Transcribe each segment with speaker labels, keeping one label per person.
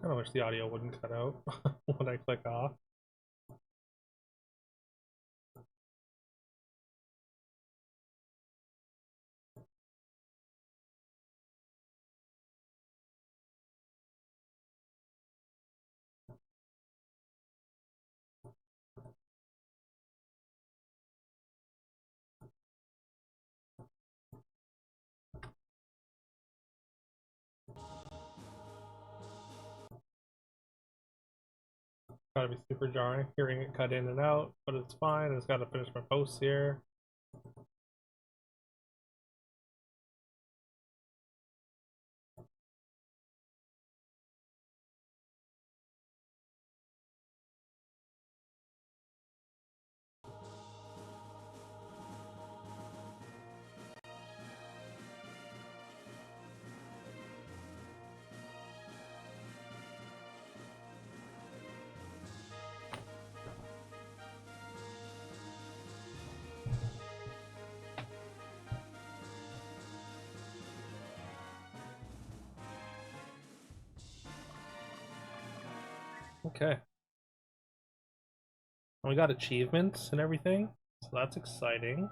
Speaker 1: Kinda wish the audio wouldn't cut out when I click off. Gotta be super jarring hearing it cut in and out, but it's fine. I just gotta finish my posts here. Okay. We got achievements and everything, so that's exciting.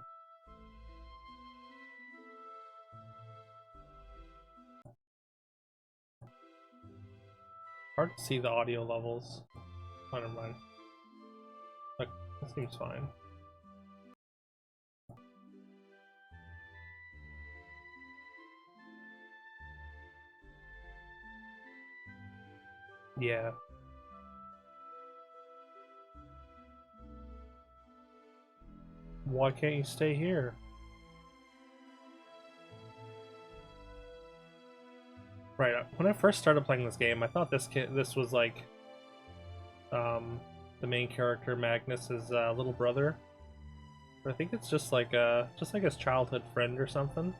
Speaker 1: Hard to see the audio levels. Oh, never mind. That seems fine. Yeah. Why can't you stay here? Right, when I first started playing this game, I thought this was like the main character Magnus's little brother. But I think it's just like his childhood friend or something.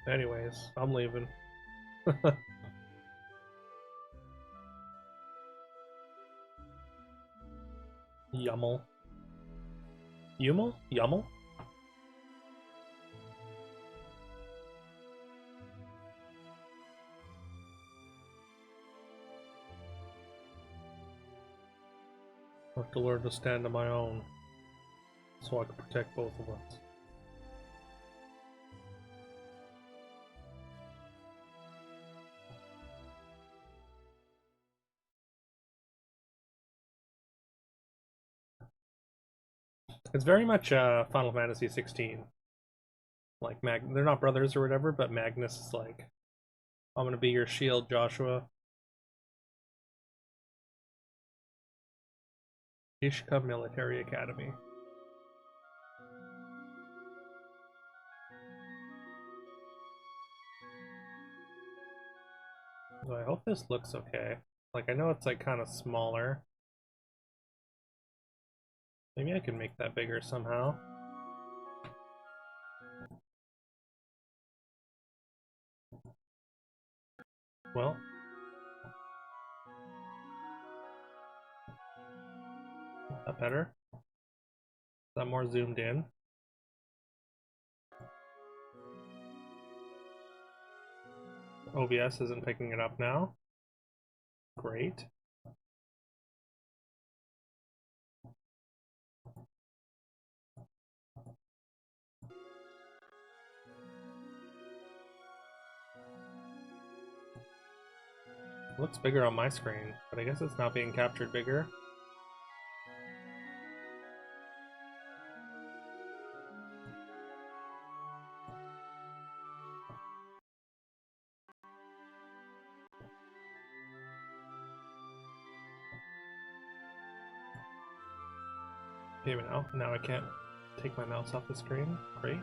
Speaker 1: Anyways, I'm leaving. Yummel. Yummel? Yummel? I have to learn to stand on my own so I can protect both of us. It's very much Final Fantasy 16. Like they're not brothers or whatever, but Magnus is like, I'm gonna be your shield, Joshua. Ishka Military Academy. So I hope this looks okay. Like, I know it's like kind of smaller. Maybe I can make that bigger somehow. Well. Is that better? Is that more zoomed in? OBS isn't picking it up now. Great. It looks bigger on my screen, but I guess it's not being captured bigger. Maybe now I can't take my mouse off the screen. Great.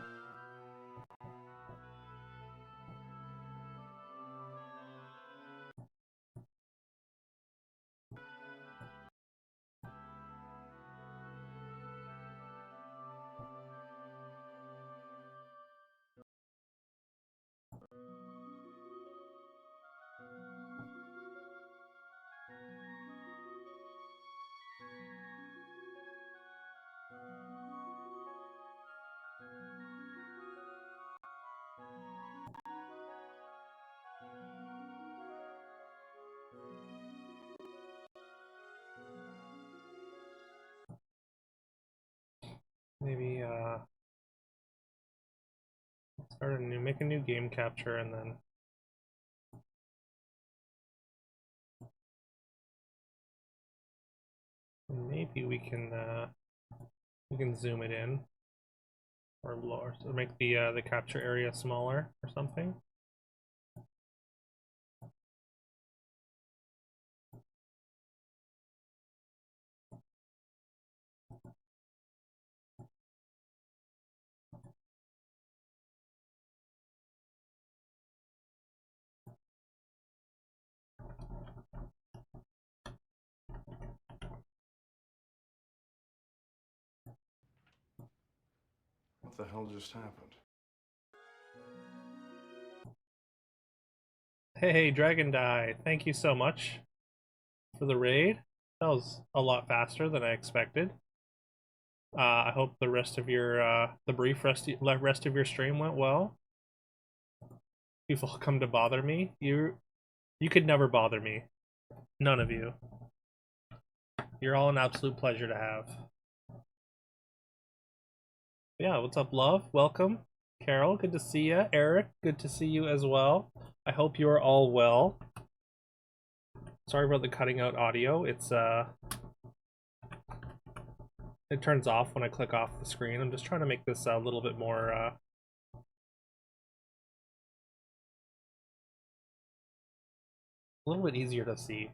Speaker 1: Start a new, make a new game capture, and then maybe we can zoom it in or lower, so make the capture area smaller or something.
Speaker 2: What the hell just happened?
Speaker 1: Hey, Dragon Die, thank you so much for the raid. That was a lot faster than I expected. I hope the rest of your the brief rest of your stream went well. People come to bother me. You could never bother me. None of you. You're all an absolute pleasure to have. Yeah, what's up, love? Welcome. Carol, good to see you. Eric, good to see you as well. I hope you are all well. Sorry about the cutting out audio. It turns off when I click off the screen. I'm just trying to make this a little bit more a little bit easier to see,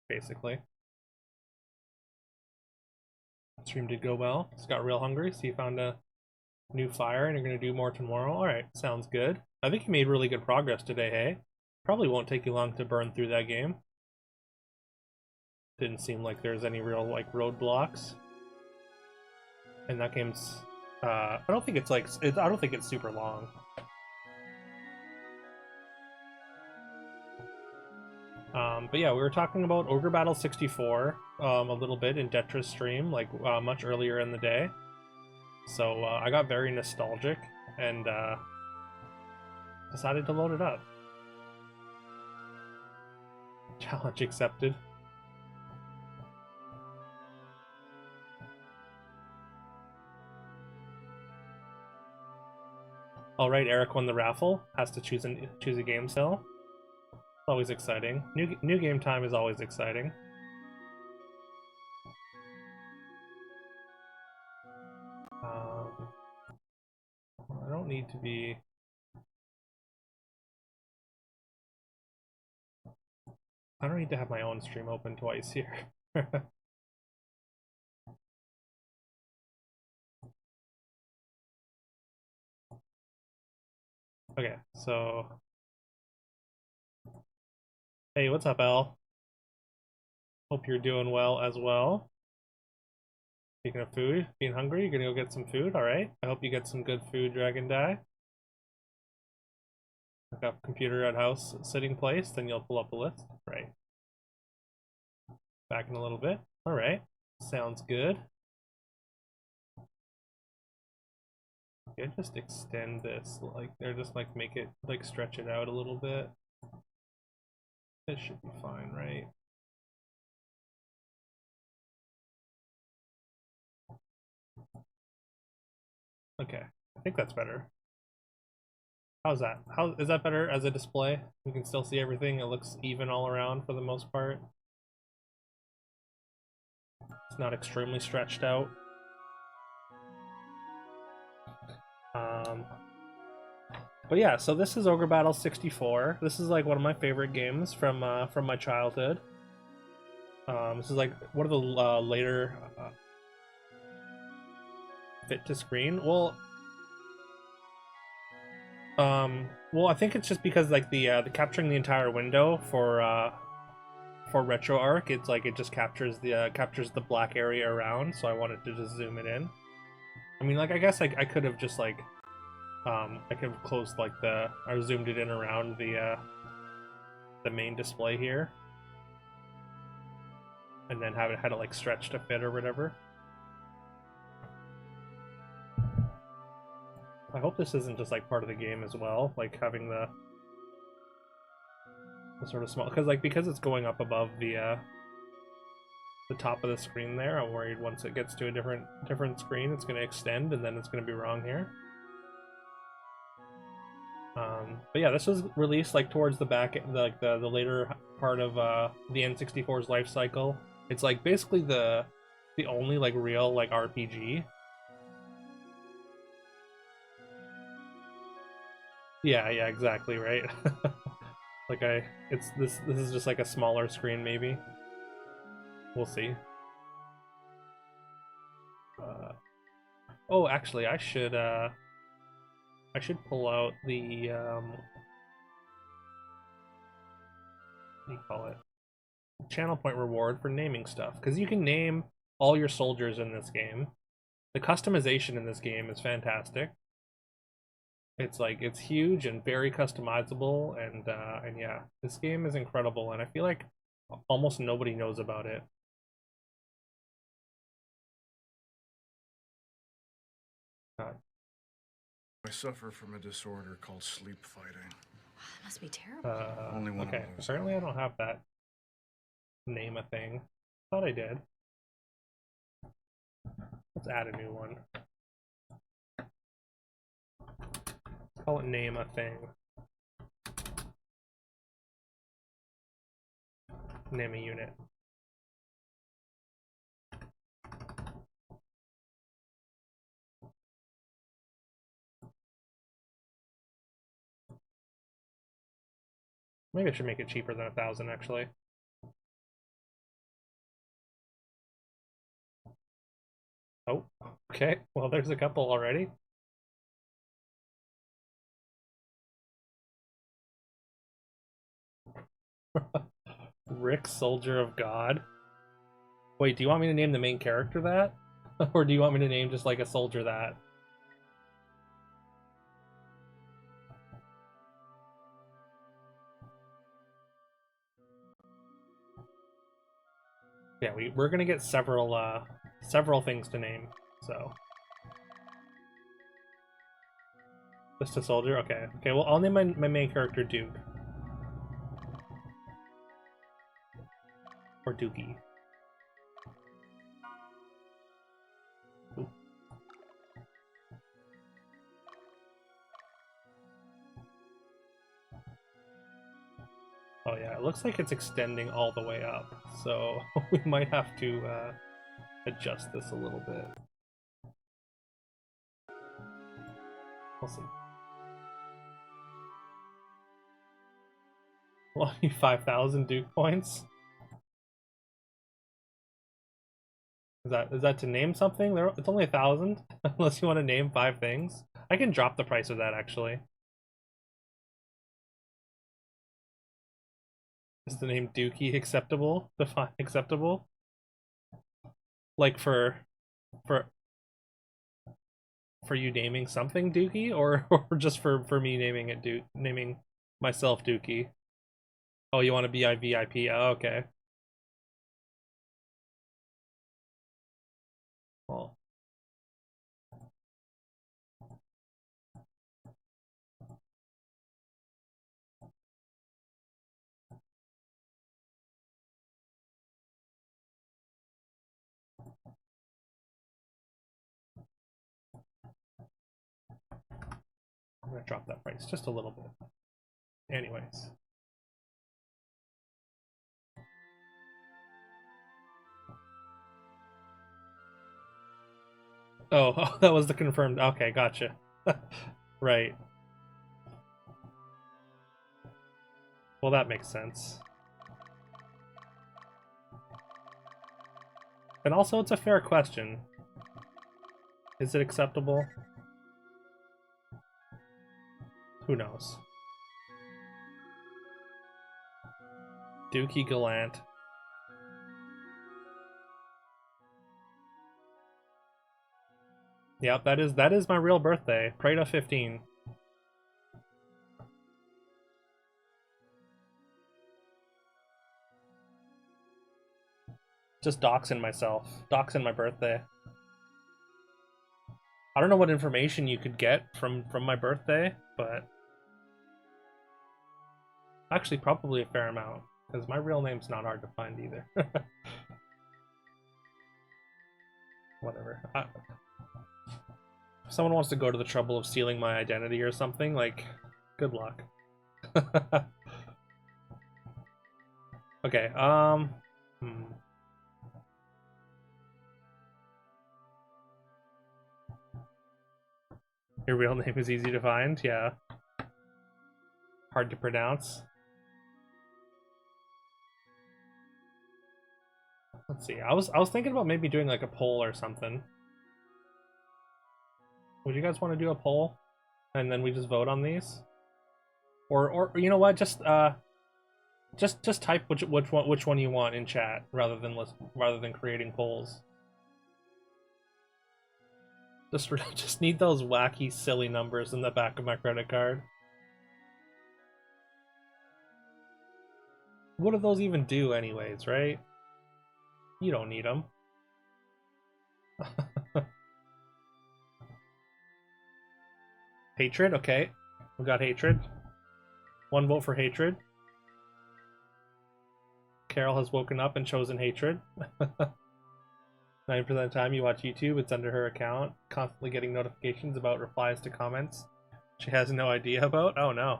Speaker 1: basically. Stream did go well. Just got real hungry, so you found a new fire and you're gonna do more tomorrow. Alright, sounds good. I think you made really good progress today, hey? Probably won't take you long to burn through that game. Didn't seem like there's any real like roadblocks. And that game's I don't think it's like I don't think it's super long. But yeah, we were talking about Ogre Battle 64 a little bit in Detra's stream, like much earlier in the day. So I got very nostalgic and decided to load it up. Challenge accepted. All right, Eric won the raffle. Has to choose a game still. Always exciting. New game time is always exciting. I don't need to be. I don't need to have my own stream open twice here. Okay, so. Hey, what's up, Al? Hope you're doing well as well. Speaking of food, being hungry, you're gonna go get some food, alright? I hope you get some good food, Dragon Die. I've got computer at house sitting place, then you'll pull up the list. Right. Back in a little bit. Alright. Sounds good. Yeah, just extend this, like, or just like make it, like, stretch it out a little bit. This should be fine, right? Okay, I think that's better. How's that? How is that better as a display? We can still see everything. It looks even all around for the most part. It's not extremely stretched out. But yeah, so this is Ogre Battle 64. This is like one of my favorite games from my childhood. This is like one of the later fit to screen. Well, I think it's just because like the capturing the entire window for RetroArch, it's like it just captures the black area around. So I wanted to just zoom it in. I mean, like I guess I could have just like I could have closed like or zoomed it in around the main display here, and then have it had it like stretched to fit or whatever. I hope this isn't just like part of the game as well, like having the sort of small, because it's going up above the top of the screen there. I'm worried once it gets to a different screen, it's going to extend and then it's going to be wrong here. But yeah, this was released like towards the back, like the later part of the N64's life cycle. It's like basically the only like real like RPG. Yeah, yeah, exactly, right. Like it's this is just like a smaller screen maybe. We'll see. Uh, oh, actually, I should pull out the what do you call it? Channel point reward for naming stuff because you can name all your soldiers in this game. The customization in this game is fantastic. It's like it's huge and very customizable, and yeah, this game is incredible, and I feel like almost nobody knows about it. Uh,
Speaker 2: I suffer from a disorder called sleep fighting.
Speaker 3: That must be terrible.
Speaker 2: Only when
Speaker 1: okay,
Speaker 2: I'm losing.
Speaker 1: apparently I don't have that name a thing. Thought I did. Let's add a new one. Let's call it name a thing. Name a unit. Maybe I should make it cheaper than 1,000 actually. Oh, okay. Well, there's a couple already. Rick, Soldier of God. Wait, do you want me to name the main character that? Or do you want me to name just like a soldier that? Yeah, we're gonna get several things to name, so. Just a soldier? Okay. Okay, well I'll name my main character Duke. Or Dookie. Ooh. Oh yeah, it looks like it's extending all the way up, so we might have to adjust this a little bit. We'll see. Well, 5,000 Duke points. Is that to name something? It's only 1,000, unless you want to name 5 things. I can drop the price of that actually. Is the name Dookie acceptable? Define acceptable? Like for for you naming something Dookie, or just for me naming it naming myself Dookie? Oh, you want to be VIP? Oh, okay. Well, I'm gonna drop that price just a little bit. Anyways. Oh, that was the confirmed. Okay, gotcha. Right. Well, that makes sense. And also, it's a fair question. Is it acceptable? Who knows? Dookie Gallant. Yep, that is my real birthday. Prada 15. Just doxing myself. Doxing my birthday. I don't know what information you could get from my birthday, but actually probably a fair amount, because my real name's not hard to find either. Whatever. If someone wants to go to the trouble of stealing my identity or something, like, Good luck. Okay, Your real name is easy to find, yeah. Hard to pronounce. Let's see. I was thinking about maybe doing like a poll or something. Would you guys want to do a poll, and then we just vote on these? Or you know what? Just type which one you want in chat rather than creating polls. Just need those wacky, silly numbers in the back of my credit card. What do those even do, anyways? Right? You don't need them. Hatred. Okay, we got hatred. One vote for hatred. Carol has woken up and chosen hatred. 9% of the time you watch YouTube, it's under her account, constantly getting notifications about replies to comments she has no idea about. Oh no.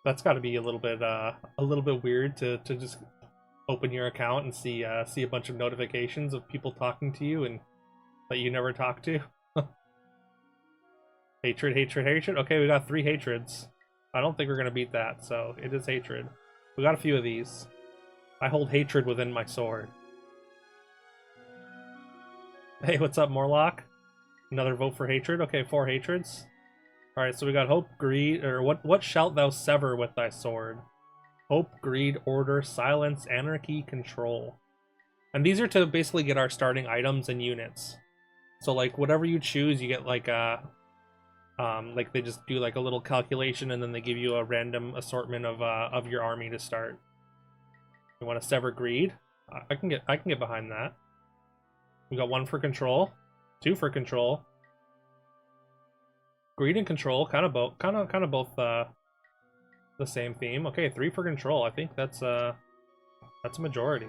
Speaker 1: That's got to be a little bit weird to just open your account and see a bunch of notifications of people talking to you and that you never talk to. Hatred, hatred, hatred. Okay, we got 3 hatreds. I don't think we're gonna beat that, so it is hatred. We got a few of these. I hold hatred within my sword. Hey, what's up, Morlock? Another vote for hatred. Okay, 4 hatreds. Alright, so we got hope, greed, or what shalt thou sever with thy sword? Hope, greed, order, silence, anarchy, control. And these are to basically get our starting items and units. So like whatever you choose, you get like like they just do like a little calculation and then they give you a random assortment of your army to start. You want to sever greed? I can get behind that. We got 1 for control, 2 for control. Greed and control, kind of both the same theme. Okay, 3 for control. I think that's a majority.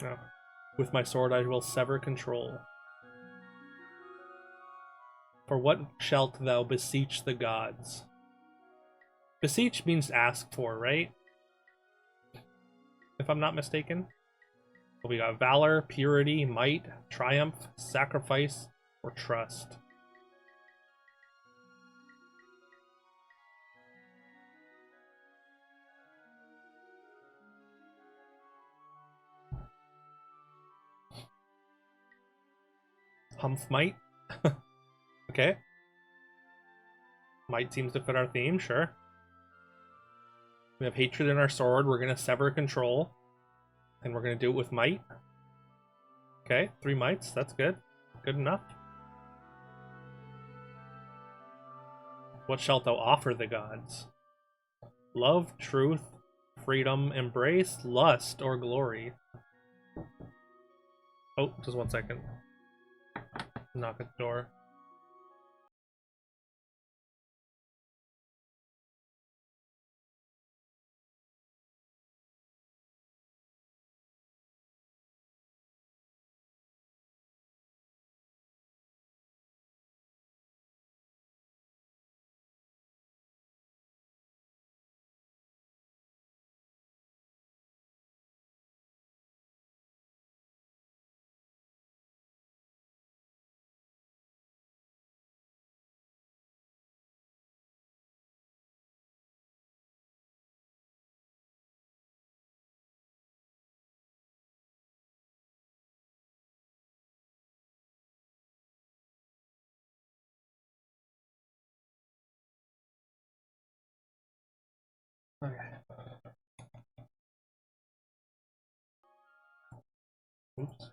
Speaker 1: Oh. With my sword, I will sever control. For what shalt thou beseech the gods? Beseech means ask for, right? If I'm not mistaken. We got valor, purity, might, triumph, sacrifice, or trust. Humph might. Okay. Might seems to fit our theme, sure. We have hatred in our sword. We're going to sever control. And we're going to do it with might. Okay, 3 mights. That's good. Good enough. What shalt thou offer the gods? Love, truth, freedom, embrace, lust, or glory. Oh, just 1 second. Knock at the door. Okay. Oops.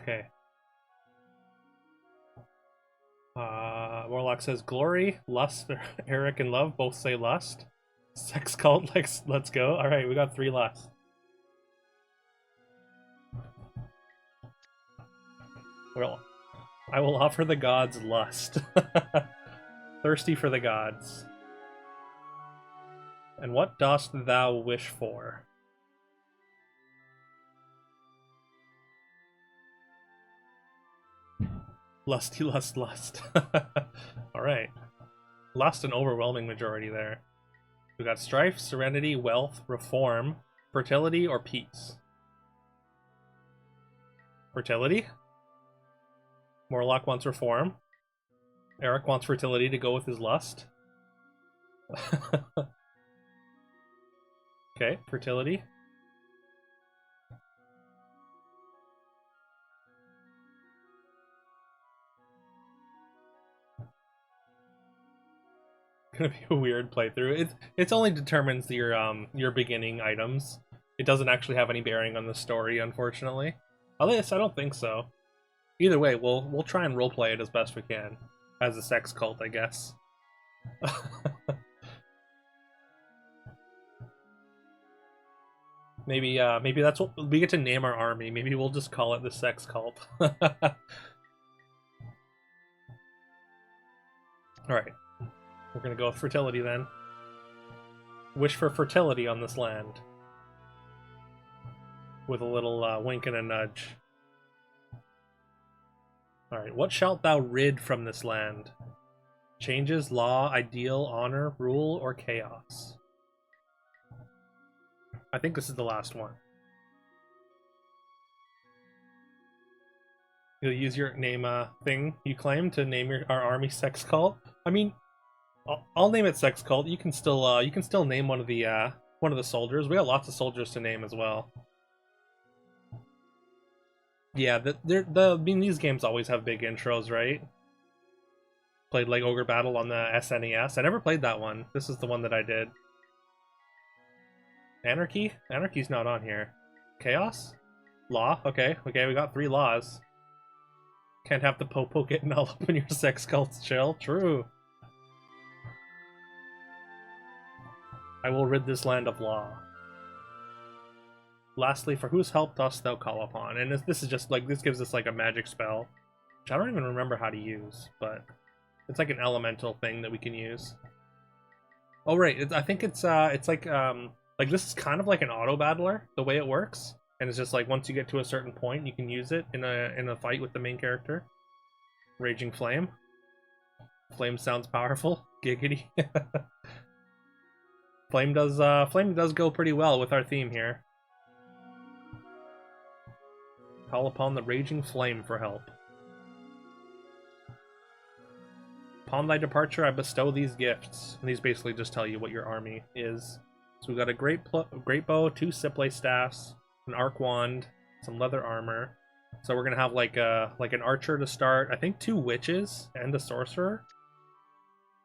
Speaker 1: Okay. Warlock says glory, lust, Eric and love both say lust. Sex cult, like, let's go. Alright, we got 3 lust. Well, I will offer the gods lust. Thirsty for the gods. And what dost thou wish for? Lusty lust lust. Alright. Lost an overwhelming majority there. We got strife, serenity, wealth, reform, fertility, or peace. Fertility? Morlock wants reform. Eric wants fertility to go with his lust. Okay, fertility. Gonna be a weird playthrough. It's only determines your beginning items. It doesn't actually have any bearing on the story, unfortunately. At least I don't think so. Either way, we'll try and roleplay it as best we can. As a sex cult, I guess. Maybe that's what we get to name our army. Maybe we'll just call it the sex cult. Alright. We're gonna go with fertility then. Wish for fertility on this land. With a little wink and a nudge. Alright, what shalt thou rid from this land? Changes, law, ideal, honor, rule, or chaos? I think this is the last one. You'll use your name thing you claim to name our army sex cult. I mean, I'll name it sex cult. You can still name one of the soldiers. We got lots of soldiers to name as well. Yeah, I mean, these games always have big intros, right? Played like Ogre Battle on the SNES. I never played that one. This is the one that I did. Anarchy? Anarchy's not on here. Chaos? Law? Okay, we got 3 laws. Can't have the popo getting all up in your sex cults, chill. True. I will rid this land of law. Lastly, for whose help dost thou call upon? And this is just like, this gives us like a magic spell, which I don't even remember how to use, but it's like an elemental thing that we can use. Oh right, I think it's like this is kind of like an auto battler, the way it works, and it's just like once you get to a certain point, you can use it in a fight with the main character. Raging Flame. Flame sounds powerful. Giggity. Flame does go pretty well with our theme here. Call upon the Raging Flame for help. Upon thy departure, I bestow these gifts. And these basically just tell you what your army is. So we've got a great bow, 2 Sipley staffs, an arc wand, some leather armor. So we're gonna have like an archer to start. I think 2 witches and a sorcerer.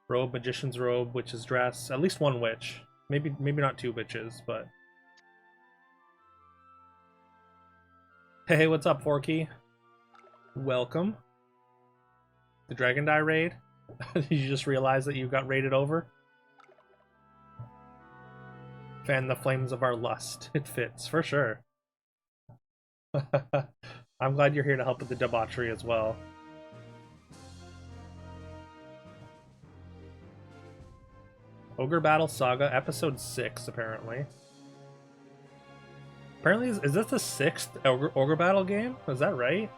Speaker 1: Robe, magician's robe, witch's dress. At least 1 witch. Maybe not 2 witches, but. Hey, what's up, Forky? Welcome. The Dragon Die raid? Did you just realize that you got raided over? Fan the flames of our lust. It fits, for sure. I'm glad you're here to help with the debauchery as well. Ogre Battle Saga, Episode 6, apparently. Apparently, is this the 6th Ogre Battle game? Is that right?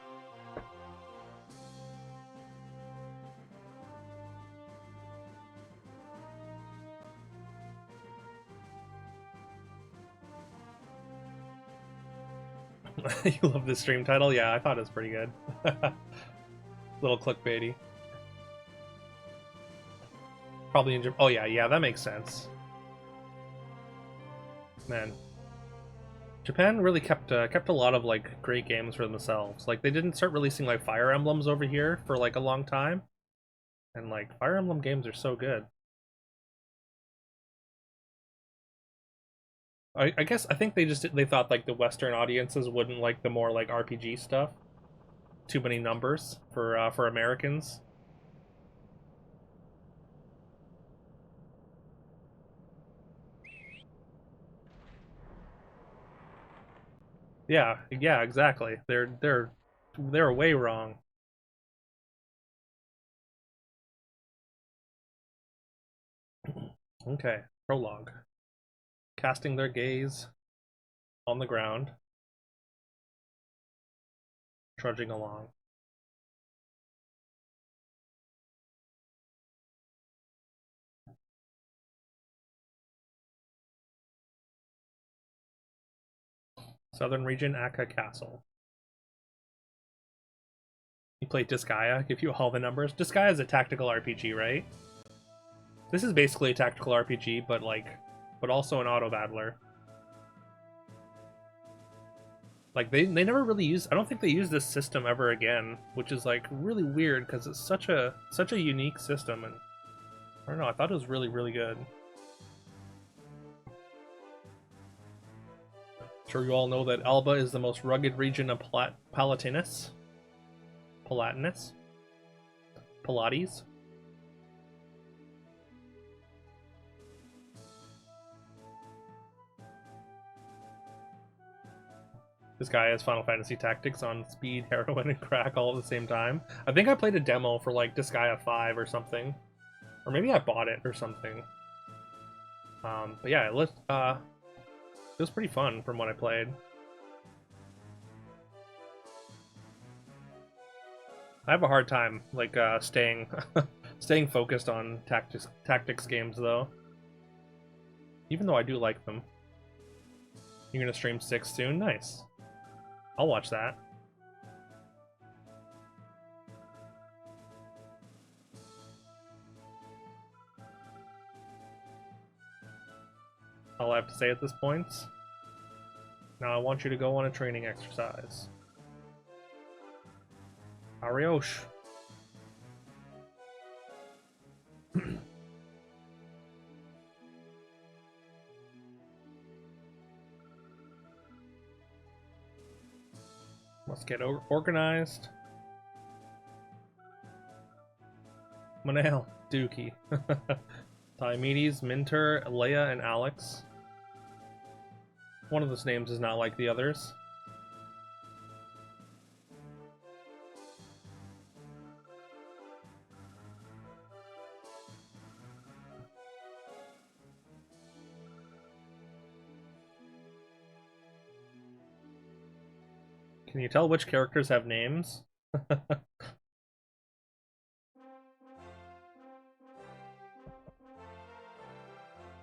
Speaker 1: You love this stream title? Yeah, I thought it was pretty good. Little clickbaity. Probably in Japan. Oh yeah, that makes sense. Man, Japan really kept a lot of like great games for themselves. Like they didn't start releasing like Fire Emblems over here for like a long time, and like Fire Emblem games are so good. I guess I think they thought like the Western audiences wouldn't like the more like RPG stuff. Too many numbers for Americans. Yeah, exactly. They're way wrong. Okay, prologue. Casting their gaze on the ground, trudging along. Southern Region, Akka Castle. You play Disgaea, give you all the numbers. Disgaea is a tactical RPG, right? This is basically a tactical RPG, but also an auto battler. Like they never really use. I don't think they use this system ever again, which is like really weird because it's such a unique system, and I don't know. I thought it was really good. Sure, you all know that Alba is the most rugged region of Palatinus. Pilates. This guy has Final Fantasy Tactics on speed, heroin, and crack all at the same time. I think I played a demo for like Disgaea 5 or something. Or maybe I bought it or something. But yeah, it was pretty fun from what I played. I have a hard time like staying focused on tactics games though. Even though I do like them. You're gonna stream 6 soon? Nice. I'll watch that. All I have to say at this point. Now I want you to go on a training exercise. Ariosh. Let's get organized. Manel, Dookie. Diomedes, Minter, Leia, and Alex. One of those names is not like the others. Can you tell which characters have names?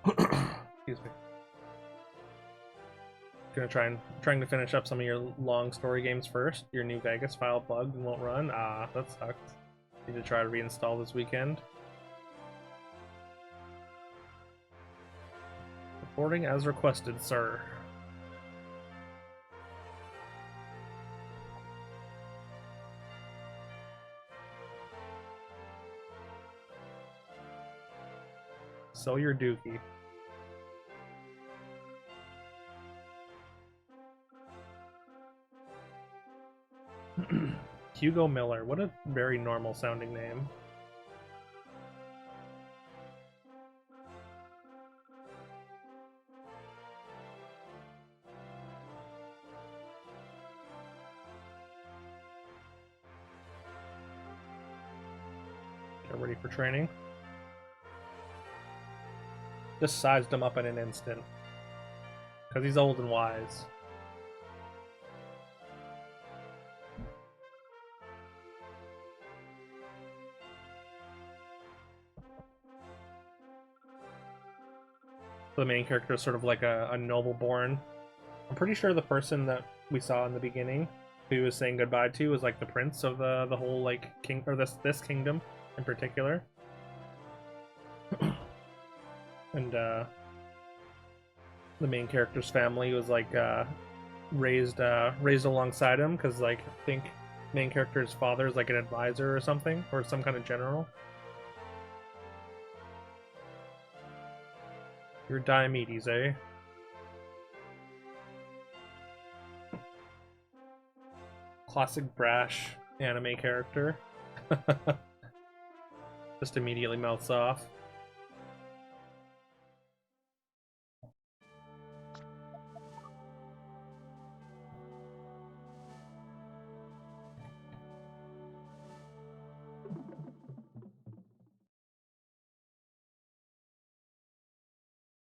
Speaker 1: Excuse me. Trying to finish up some of your long story games first. Your New Vegas file plugged and won't run. Ah, that sucks. Need to try to reinstall this weekend. Reporting as requested, sir. Sell your Dookie. Hugo Miller. What a very normal sounding name. Get ready for training. Just sized him up in an instant. Because he's old and wise. The main character is sort of like a noble-born. I'm pretty sure the person that we saw in the beginning, who he was saying goodbye to, was like the prince of the whole like king, or this kingdom in particular. And the main character's family was like raised alongside him, because like I think main character's father is like an advisor or something, or some kind of general. You're Diomedes, eh? Classic brash anime character. Just immediately mouths off.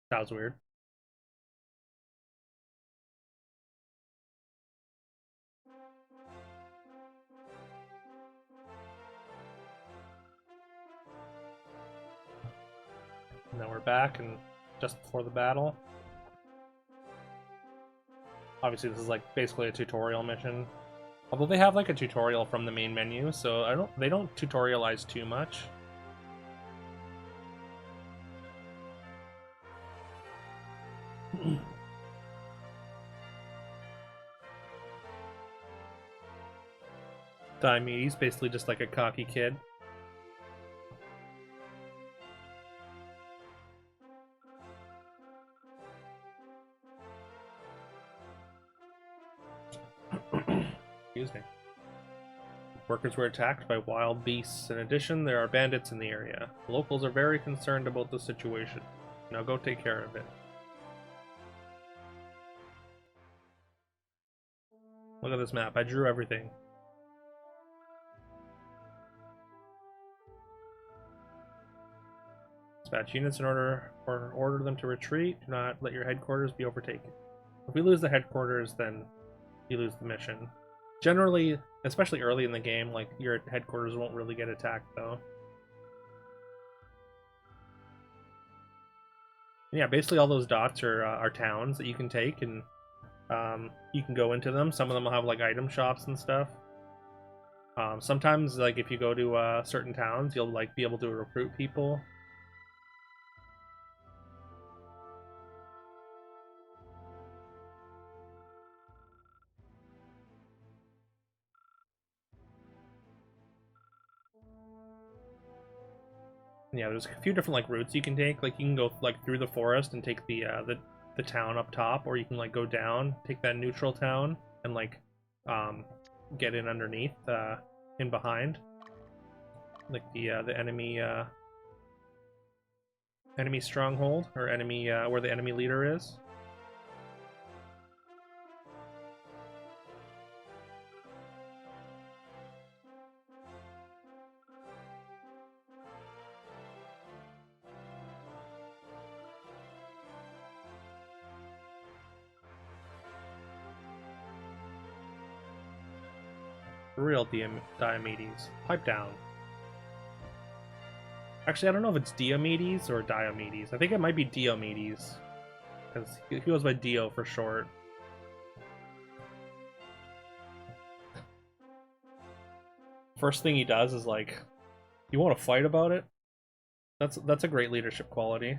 Speaker 1: That was weird. Now we're back, and just before the battle. Obviously, this is like basically a tutorial mission. Although they have like a tutorial from the main menu, so they don't tutorialize too much. Diomedes, basically just like a cocky kid. Excuse me. Workers were attacked by wild beasts. In addition, there are bandits in the area. The locals are very concerned about the situation. Now go take care of it. Look at this map. I drew everything. Dispatch units in order or order them to retreat. Do not let your headquarters be overtaken. If we lose the headquarters, then you lose the mission. Generally, especially early in the game, like your headquarters won't really get attacked though. Yeah, basically all those dots are towns that you can take, and you can go into them. Some of them will have like item shops and stuff. Sometimes, like if you go to certain towns, you'll like be able to recruit people. Yeah, there's a few different like routes you can take. Like you can go like through the forest and take the town up top, or you can like go down, take that neutral town, and like get in underneath in behind, like the enemy stronghold, or enemy where the enemy leader is. Real Diomedes. Pipe down. Actually, I don't know if it's Diomedes or Diomedes. I think it might be Diomedes, because he goes by Dio for short. First thing he does is like, you want to fight about it? That's a great leadership quality.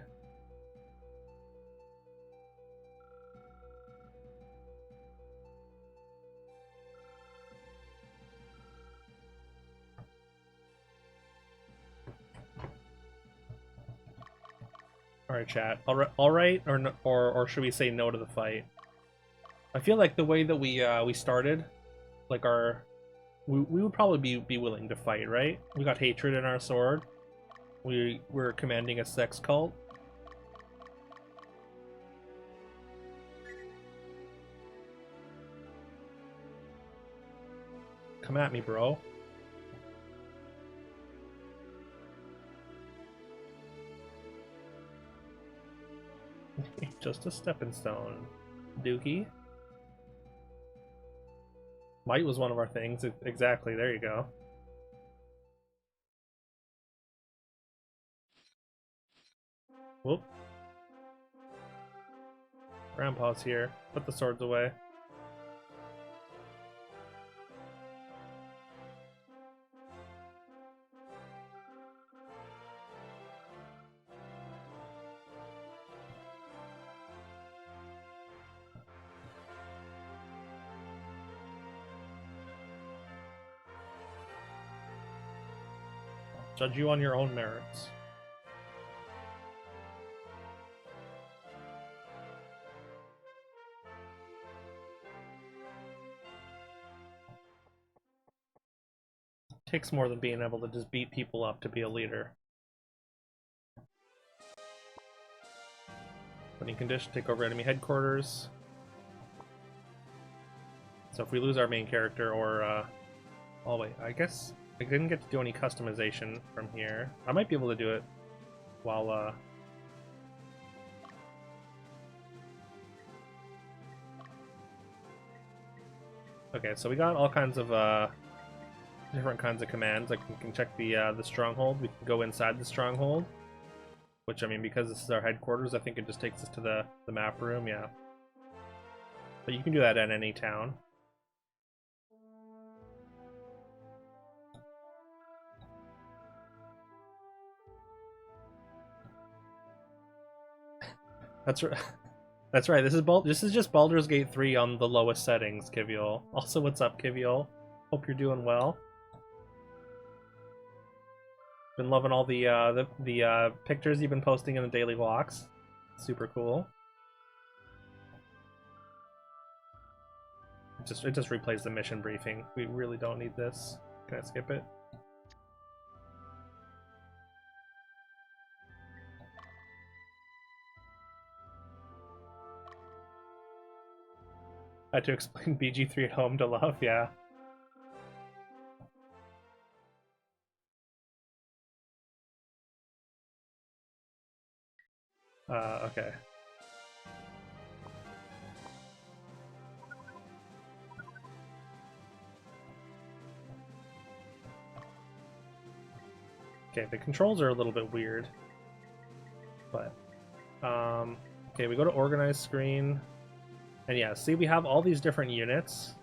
Speaker 1: All right, chat. All right, or should we say no to the fight? I feel like the way that we started, like we would probably be willing to fight, right? We got hatred in our sword. We're commanding a sex cult. Come at me, bro. Just a stepping stone, Dookie. Might was one of our things. Exactly, there you go. Whoop. Grandpa's here. Put the swords away. Judge you on your own merits. Takes more than being able to just beat people up to be a leader. Winning condition, take over enemy headquarters. So if we lose our main character, or oh wait, I guess I didn't get to do any customization from here. I might be able to do it while okay, so we got all kinds of different kinds of commands. Like we can check the stronghold. We can go inside the stronghold, which, I mean, because this is our headquarters, I think it just takes us to the map room. Yeah. But you can do that at any town. That's right. That's right. This is just Baldur's Gate 3 on the lowest settings, Kiviol. Also, what's up, Kiviol? Hope you're doing well. Been loving all the pictures you've been posting in the daily walks. Super cool. It just replays the mission briefing. We really don't need this. Can I skip it? I had to explain BG3 at home to love, yeah. Okay. Okay, the controls are a little bit weird. But, okay, we go to organize screen. And yeah, see, we have all these different units.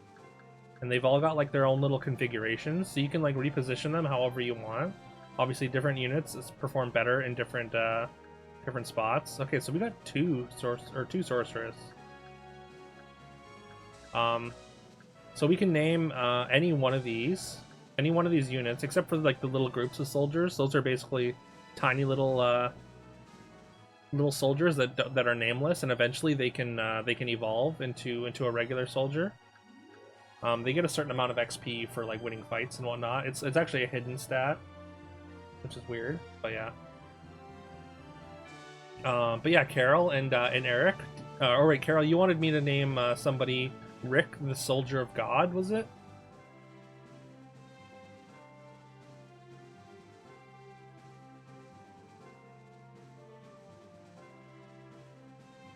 Speaker 1: And they've all got like their own little configurations. So you can like reposition them however you want. Obviously, different units perform better in different different spots. Okay, so we got two sorceress. So we can name any one of these units, except for like the little groups of soldiers. Those are basically tiny little little soldiers that are nameless, and eventually they can evolve into a regular soldier. They get a certain amount of XP for like winning fights and whatnot. It's actually a hidden stat, which is weird, but yeah. But yeah, Carol and Eric. Oh wait, Carol, you wanted me to name somebody Rick, the Soldier of God, was it?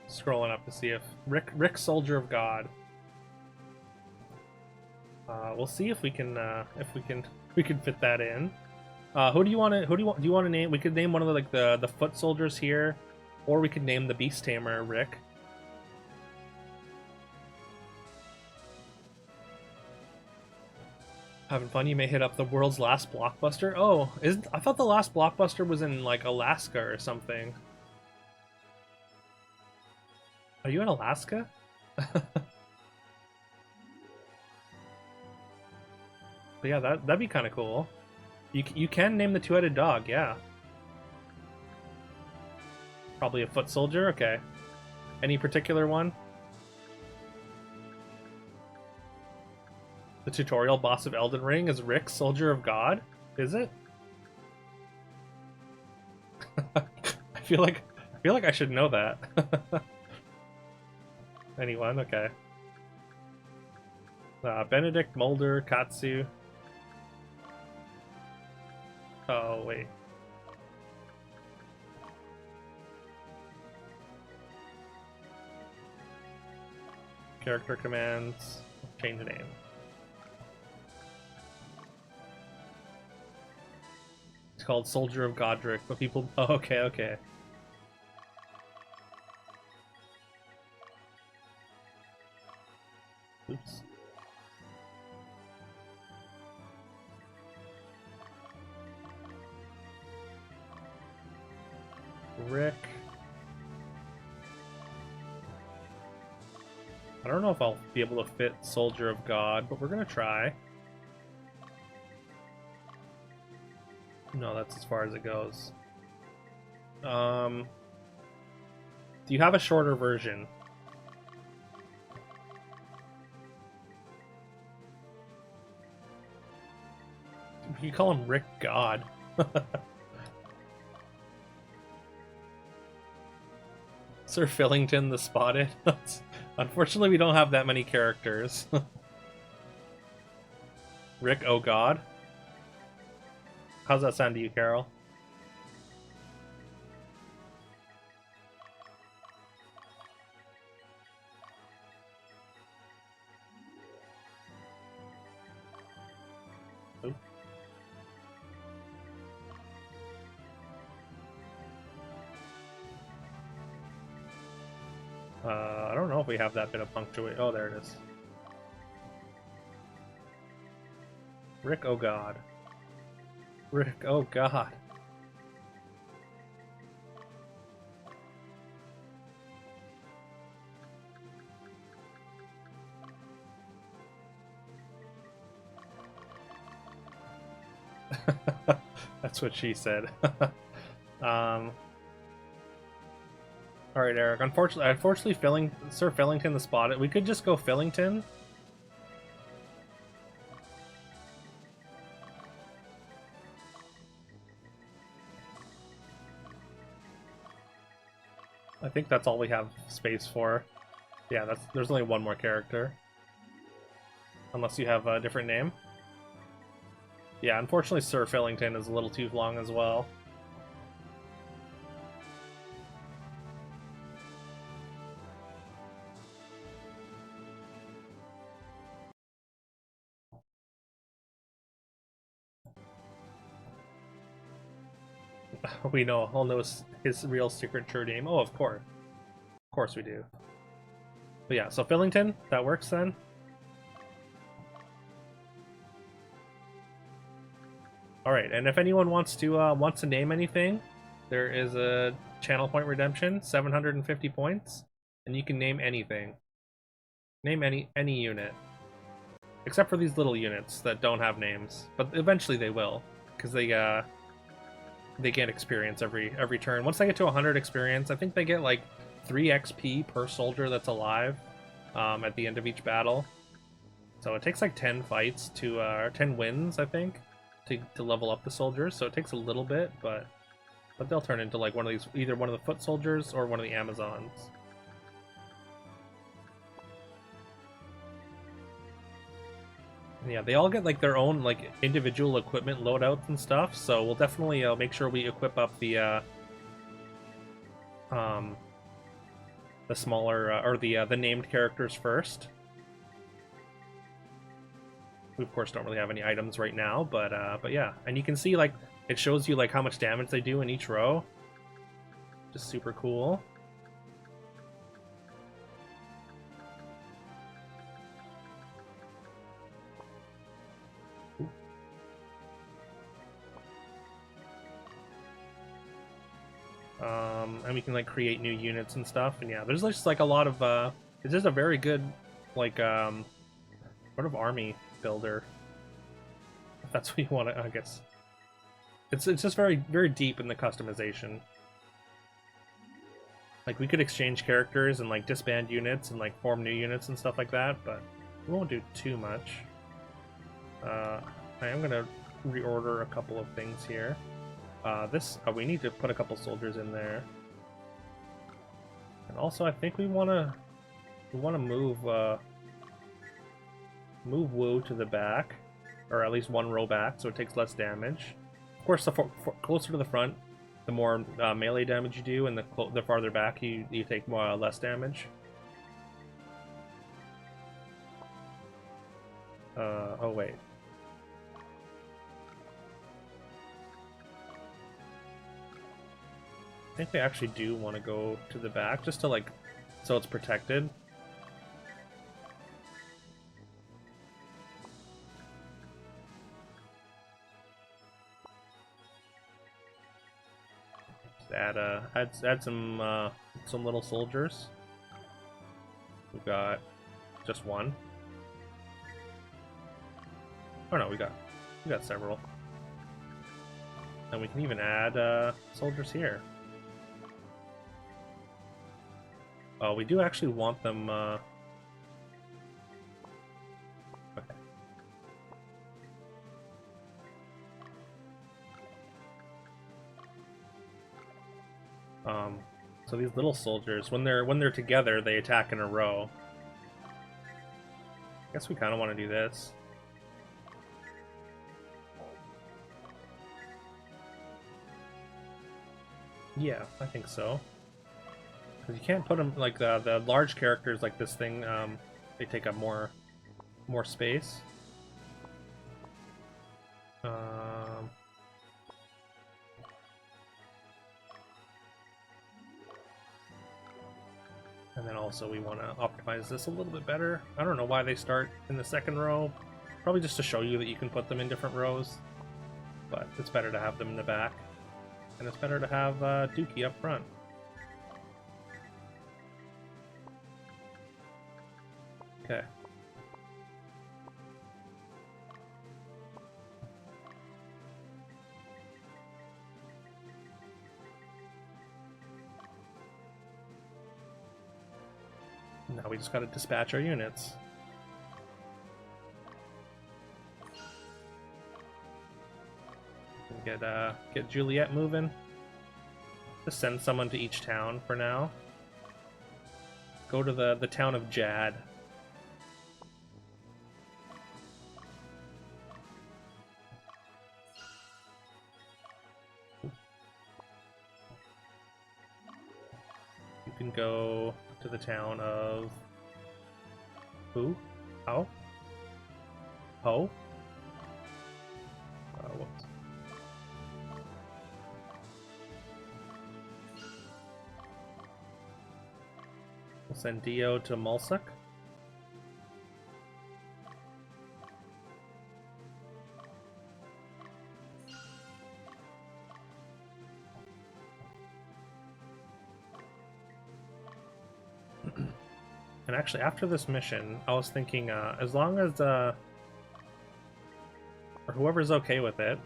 Speaker 1: Scrolling up to see if Rick, Soldier of God. We'll see if we can fit that in. Who do you want to name? We could name one of the foot soldiers here, or we could name the Beast Tamer Rick. Having fun? You may hit up the world's last blockbuster. Oh, I thought the last blockbuster was in like Alaska or something. Are you in Alaska? But yeah, that'd be kind of cool. You can name the two-headed dog, yeah. Probably a foot soldier. Okay. Any particular one? The tutorial boss of Elden Ring is Rick, Soldier of God? Is it? I feel like I should know that. Anyone? Okay. Benedict, Mulder, Katsu. Oh, wait. Character commands. Change name. It's called Soldier of Godric, but people... Oh, okay, okay. Oops. Rick. I don't know if I'll be able to fit Soldier of God, but we're gonna try. No, that's as far as it goes. Do you have a shorter version? You call him Rick God. Sir Fillington the Spotted. Unfortunately, we don't have that many characters. Rick, oh God. How's that sound to you, Carol? Oop. I don't know if we have that bit of punctuate. Oh, there it is. Rick, oh god. Rick, oh god. That's what she said. All right, Eric. Unfortunately, Sir Fillington the spotted. We could just go Fillington. I think that's all we have space for. Yeah, there's only one more character. Unless you have a different name. Yeah, unfortunately Sir Fillington is a little too long as well. We know, all know his real signature name. Oh, of course. Of course we do. But yeah, so Fillington, that works then. Alright, and if anyone wants to name anything, there is a channel point redemption, 750 points, and you can name anything. Name any unit. Except for these little units that don't have names. But eventually they will, because they get experience every turn. Once they get to 100 experience, I think they get like 3 XP per soldier that's alive at the end of each battle. So it takes like 10 fights to 10 wins, I think, to level up the soldiers. So it takes a little bit, but they'll turn into like one of these, either one of the foot soldiers or one of the Amazons. Yeah, they all get like their own like individual equipment loadouts and stuff. So we'll definitely make sure we equip up the smaller or the named characters first. We of course don't really have any items right now, but yeah, and you can see like it shows you like how much damage they do in each row. Just super cool. And we can like create new units and stuff, and yeah, there's just like a lot of it's just a very good like sort of army builder, if that's what you want to, I guess. It's just very deep in the customization. Like we could exchange characters and like disband units and like form new units and stuff like that, but we won't do too much. I am gonna reorder a couple of things here. We need to put a couple soldiers in there, and also I think we want to move Wu to the back, or at least one row back, so it takes less damage. Of course, the closer to the front, the more melee damage you do, and the farther back you take more less damage. Oh wait. I think we actually do want to go to the back, just to like, so it's protected. Just add some little soldiers. We've got just one. Oh no, we got several. And we can even add soldiers here. Oh, we do actually want them. Okay. So these little soldiers, when they're together, they attack in a row. I guess we kind of want to do this. Yeah, I think so. Because you can't put them like the large characters like this thing. They take up more space. And then well, so we want to optimize this a little bit better. I don't know why they start in the second row. Probably just to show you that you can put them in different rows. But it's better to have them in the back. And it's better to have Dookie up front. Okay. Now we just gotta dispatch our units. Get Juliet moving. Just send someone to each town for now. Go to the town of Jad. You can go to the town of who? How? Ho? Whoops. We'll send Dio to Mulsuk. And actually, after this mission, I was thinking, as long as, or whoever's okay with it,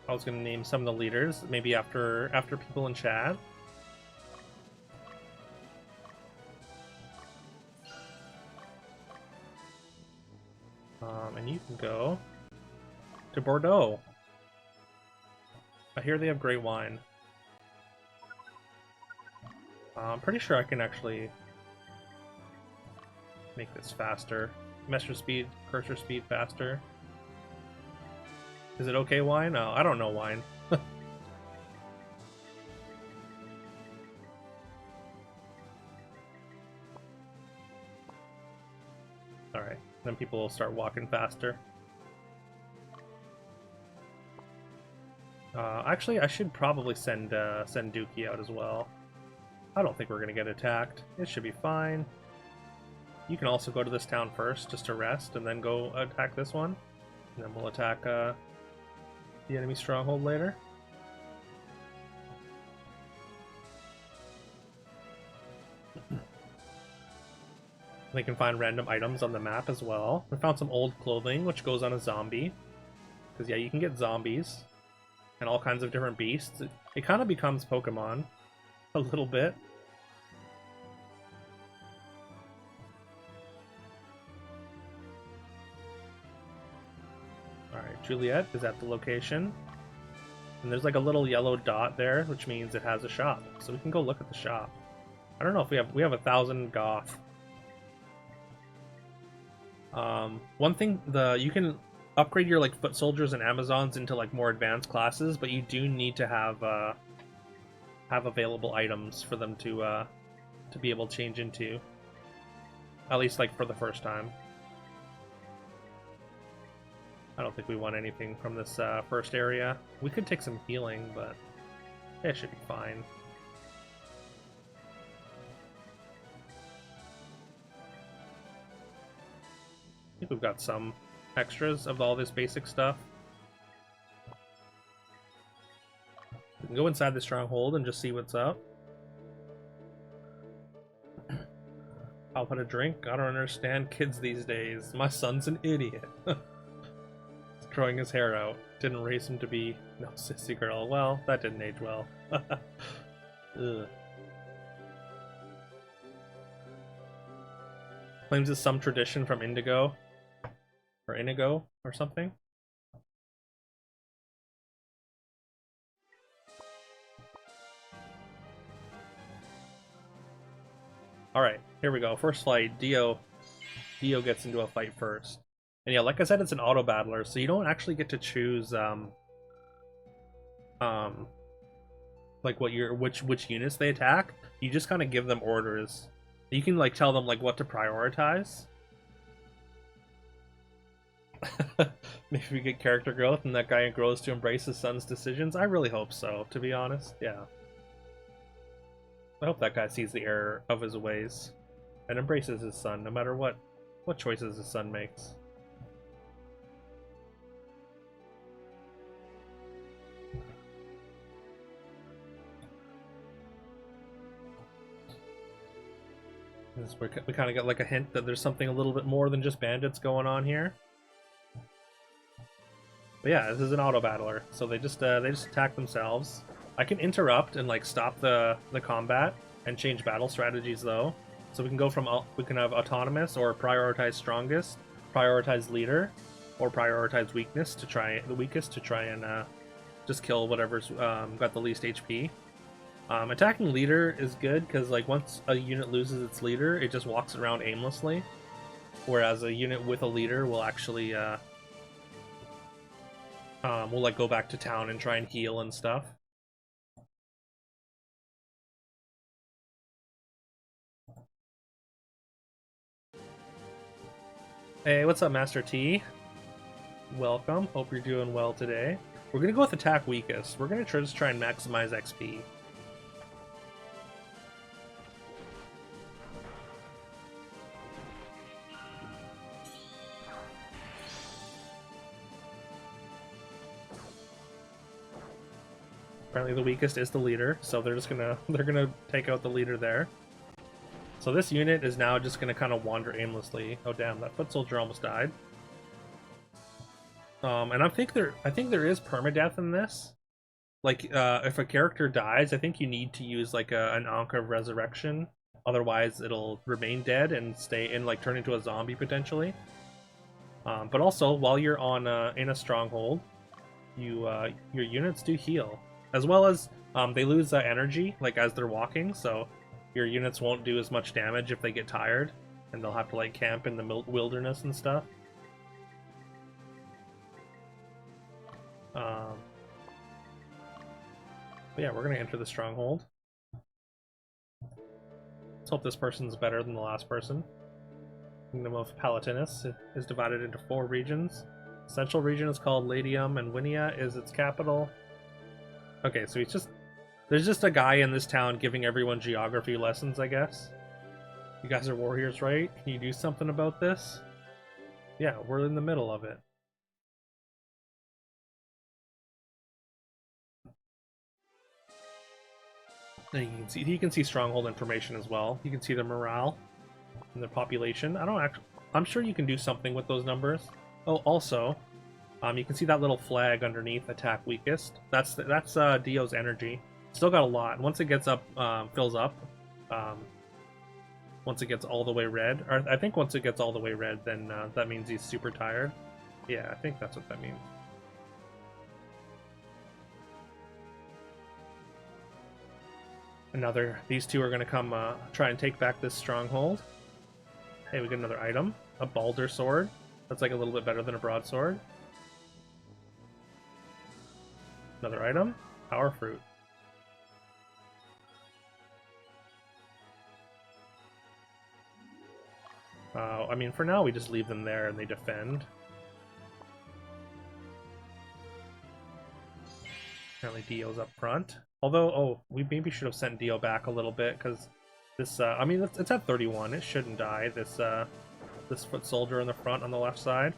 Speaker 1: I was going to name some of the leaders, maybe after people in Chad. And you can go to Bordeaux. I hear they have great wine. I'm pretty sure I can actually make this faster. Messer speed, cursor speed faster. Is it okay wine? No, I don't know wine. Alright, then people will start walking faster. Actually, I should probably send Dookie out as well. I don't think we're gonna get attacked. It should be fine. You can also go to this town first, just to rest, and then go attack this one. And then we'll attack the enemy stronghold later. They can find random items on the map as well. We found some old clothing, which goes on a zombie. Because, yeah, you can get zombies. And all kinds of different beasts. It kind of becomes Pokemon. A little bit. Alright, Juliet is at the location. And there's like a little yellow dot there, which means it has a shop. So we can go look at the shop. I don't know if we have 1,000 goth. One thing, you can upgrade your like foot soldiers and Amazons into like more advanced classes, but you do need to have available items for them to be able to change into. At least like for the first time. I don't think we want anything from this first area. We could take some healing, but it should be fine. I think we've got some extras of all this basic stuff. We can go inside the stronghold and just see what's up. I'll put a drink. I don't understand kids these days. My son's an idiot. He's growing his hair out. Didn't raise him to be no sissy girl. Well, that didn't age well. Ugh. Claims it's some tradition from Indigo. Or Inigo, or something. Alright, here we go. First fight, Dio gets into a fight first. And yeah, like I said, it's an auto battler, so you don't actually get to choose like which units they attack. You just kind of give them orders. You can like tell them like what to prioritize. Maybe we get character growth and that guy grows to embrace his son's decisions. I really hope so, to be honest. Yeah. I hope that guy sees the error of his ways. and embraces his son, no matter what choices his son makes. We kind of got like a hint that there's something a little bit more than just bandits going on here. But yeah, this is an auto battler, so they just attack themselves. I can interrupt and like stop the combat and change battle strategies though. So we can go from we can have autonomous or prioritize strongest, prioritize leader, or prioritize weakness to try the weakest to try and just kill whatever's got the least HP. Attacking leader is good because like once a unit loses its leader, it just walks around aimlessly, whereas a unit with a leader will actually will like go back to town and try and heal and stuff. Hey, what's up, Master T? Welcome. Hope you're doing well today. We're gonna go with attack weakest. We're gonna just try and maximize XP. Apparently the weakest is the leader, so they're gonna take out the leader there. So this unit is now just gonna kind of wander aimlessly. Oh damn, that foot soldier almost died. And I think there is permadeath in this. Like if a character dies, I think you need to use like an Ankh of Resurrection. Otherwise, it'll remain dead and stay and like turn into a zombie potentially. But also, while you're on in a stronghold, your units do heal. As well as they lose energy like as they're walking, so your units won't do as much damage if they get tired, and they'll have to like camp in the wilderness and stuff. But yeah, we're gonna enter the stronghold. Let's hope this person's better than the last person. Kingdom of Palatinus is divided into 4 regions. Central region is called Latium, and Winia is its capital. Okay, so there's just a guy in this town giving everyone geography lessons, I guess. You guys are warriors, right? Can you do something about this? Yeah, we're in the middle of it. And you can see stronghold information as well. You can see the morale and the population. I'm sure you can do something with those numbers. Oh, also, you can see that little flag underneath attack weakest. That's Dio's energy. Still got a lot. And once it gets up, fills up, once it gets all the way red, or I think once it gets all the way red, then that means he's super tired. Yeah, I think that's what that means. These two are going to come try and take back this stronghold. Hey, we get another item. A Balder sword. That's like a little bit better than a broadsword. Another item. Power fruit. I mean, for now, we just leave them there and they defend. Apparently Dio's up front. Although, oh, we maybe should have sent Dio back a little bit, because this, I mean, it's at 31. It shouldn't die, this foot soldier in the front on the left side.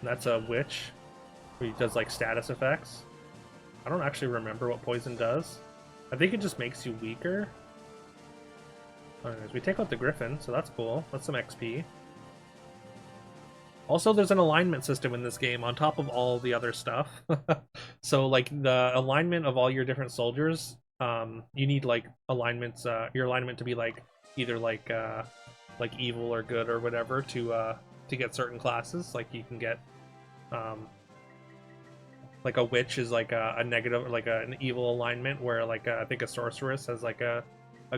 Speaker 1: And that's a witch, who does, like, status effects. I don't actually remember what poison does. I think it just makes you weaker. Anyways, we take out the griffin, so that's cool. That's some XP. Also, there's an alignment system in this game on top of all the other stuff. So, like, the alignment of all your different soldiers, you need, like, alignments, your alignment to be, like, either, like evil or good or whatever to get certain classes. Like, you can get, like, a witch is, like, a negative, like, an evil alignment, where, like, I think a sorceress has, like, a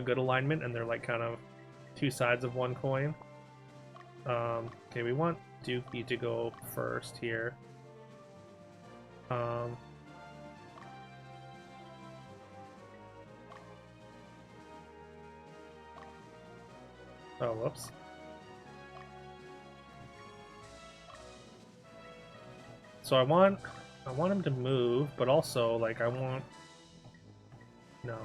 Speaker 1: good alignment, and they're, like, kind of two sides of one coin. Okay, we want Dookie to go first here. Oh, whoops. So I want him to move, but also, like, no.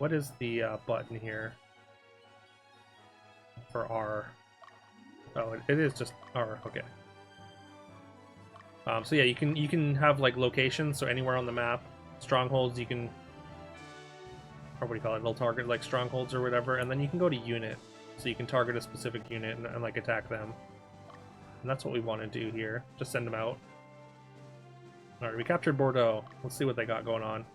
Speaker 1: what is the button here for R? Oh, it is just R. Okay. So yeah, you can have like locations, so anywhere on the map, strongholds you can, or what do you call it? They'll target like strongholds or whatever, and then you can go to unit, so you can target a specific unit and like attack them. And that's what we want to do here. Just send them out. All right, we captured Bordeaux. Let's see what they got going on.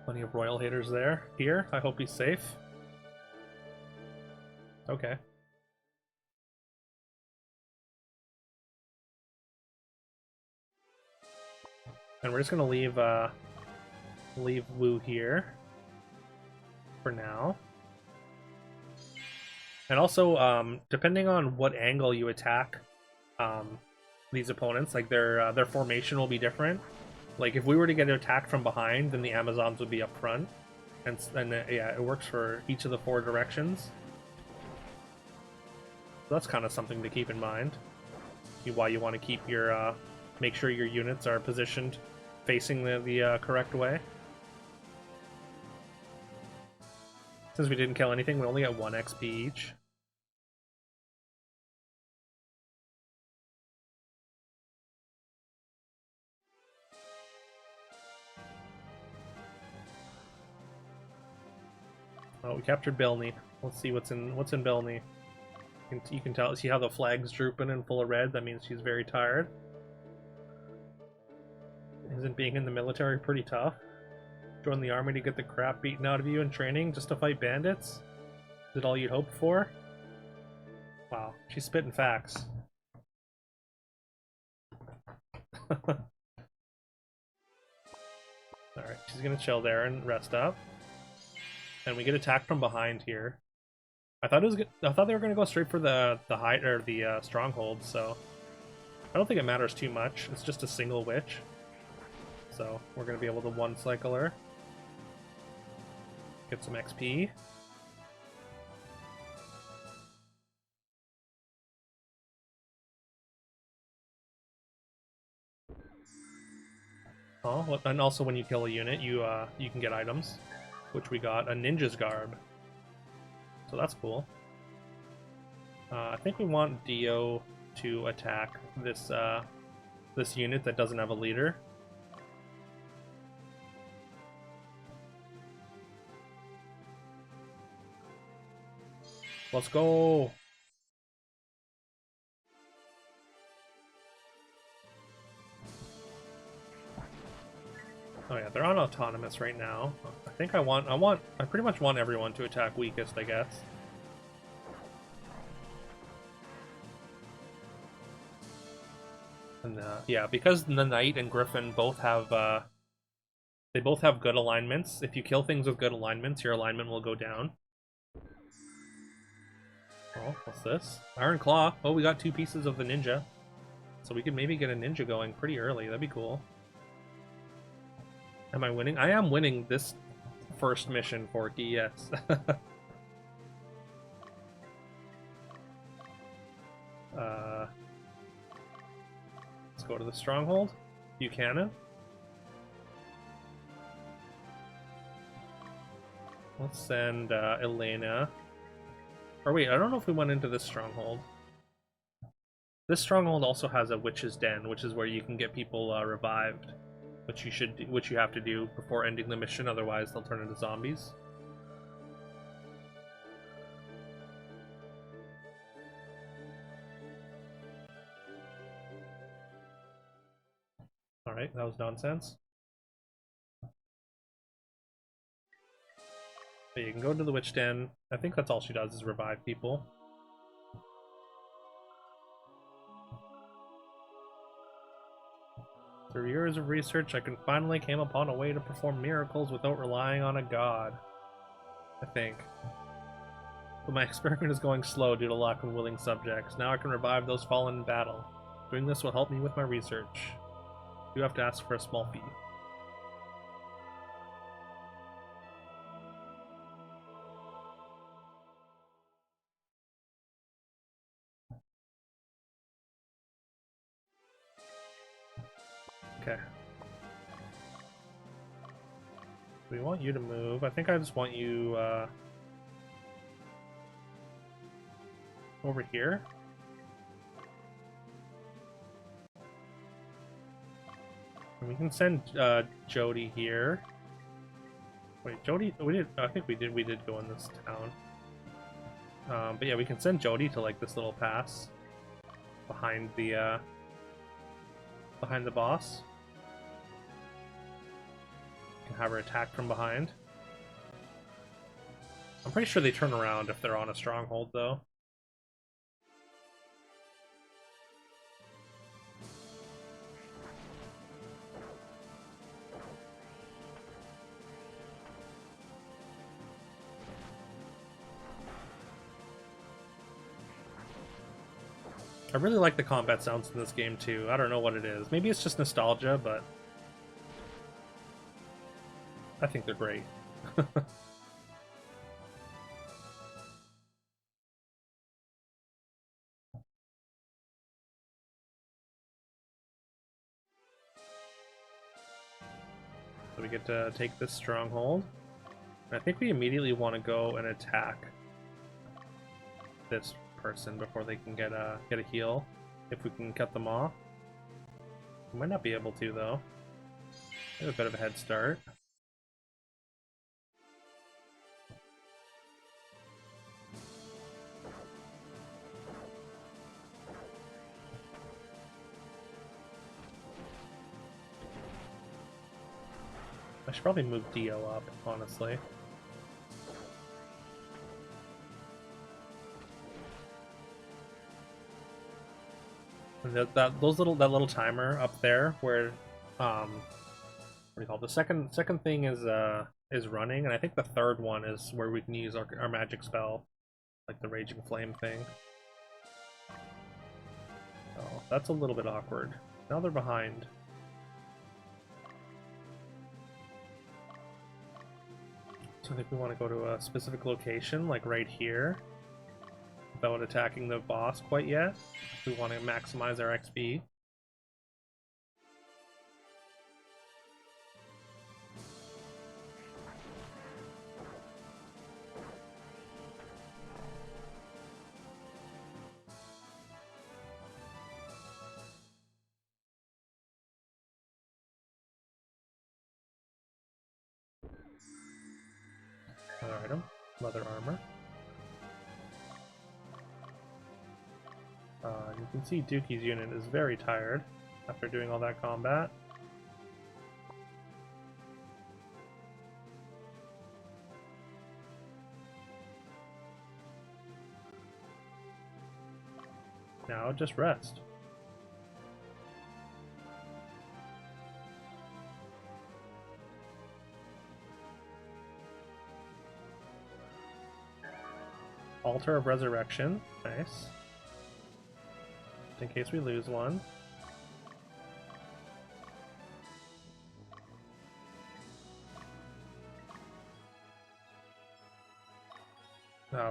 Speaker 1: Plenty of royal haters there. Here, I hope he's safe. Okay. And we're just gonna leave Wu here for now. And also, depending on what angle you attack these opponents, like their formation will be different. Like if we were to get attacked from behind, then the Amazons would be up front, and yeah, it works for each of the 4 directions. So that's kind of something to keep in mind. Why you want to keep your make sure your units are positioned facing the correct way. Since we didn't kill anything, we only get 1 XP each. Oh, we captured Bilney. Let's see what's in Bilney. You can tell, see how the flag's drooping and full of red. That means she's very tired. Isn't being in the military pretty tough? Join the army to get the crap beaten out of you in training just to fight bandits? Is it all you'd hoped for? Wow, she's spitting facts. Alright, she's gonna chill there and rest up. And we get attacked from behind here. I thought they were gonna go straight for the height or the stronghold, so I don't think it matters too much. It's just a single witch, so we're gonna be able to one cycle her, get some XP. Oh, and also when you kill a unit, you can get items, which we got a ninja's garb. So that's cool. I think we want Dio to attack this this unit that doesn't have a leader. Let's go! Oh yeah, they're on autonomous right now. I think I pretty much want everyone to attack weakest, I guess. And yeah, because the Knight and Griffin both have they both have good alignments. If you kill things with good alignments, your alignment will go down. Oh, what's this? Iron Claw. Oh, we got 2 pieces of the ninja. So we could maybe get a ninja going pretty early. That'd be cool. Am I winning? I am winning this first mission, Forky, yes. Let's go to the stronghold. Buchanan. Let's send Elena. Or wait, I don't know if we went into this stronghold. This stronghold also has a witch's den, which is where you can get people revived, which you have to do before ending the mission. Otherwise, they'll turn into zombies. All right, that was nonsense. But you can go to the witch den. I think that's all she does is revive people. Through years of research, I finally came upon a way to perform miracles without relying on a god. I think. But my experiment is going slow due to lack of willing subjects. Now I can revive those fallen in battle. Doing this will help me with my research. You have to ask for a small fee. Okay. We want you to move. I think I just want you over here. And we can send Jody here. Wait, Jody? We did. I think we did. We did go in this town. But yeah, we can send Jody to like this little pass behind the boss. Can have her attack from behind. I'm pretty sure they turn around if they're on a stronghold, though. I really like the combat sounds in this game, too. I don't know what it is. Maybe it's just nostalgia, but I think they're great. So we get to take this stronghold. And I think we immediately want to go and attack this person before they can get a heal. If we can cut them off. We might not be able to, though. We have a bit of a head start. I should probably move Dio up, honestly. And that little timer up there where what do you call it? The second thing is running, and I think the third one is where we can use our magic spell, like the Raging Flame thing. Oh, that's a little bit awkward. Now they're behind. So I think we want to go to a specific location, like right here, without attacking the boss quite yet. We want to maximize our XP. Another item, leather armor. You can see Dookie's unit is very tired after doing all that combat. Now just rest. Altar of Resurrection, nice. In case we lose one.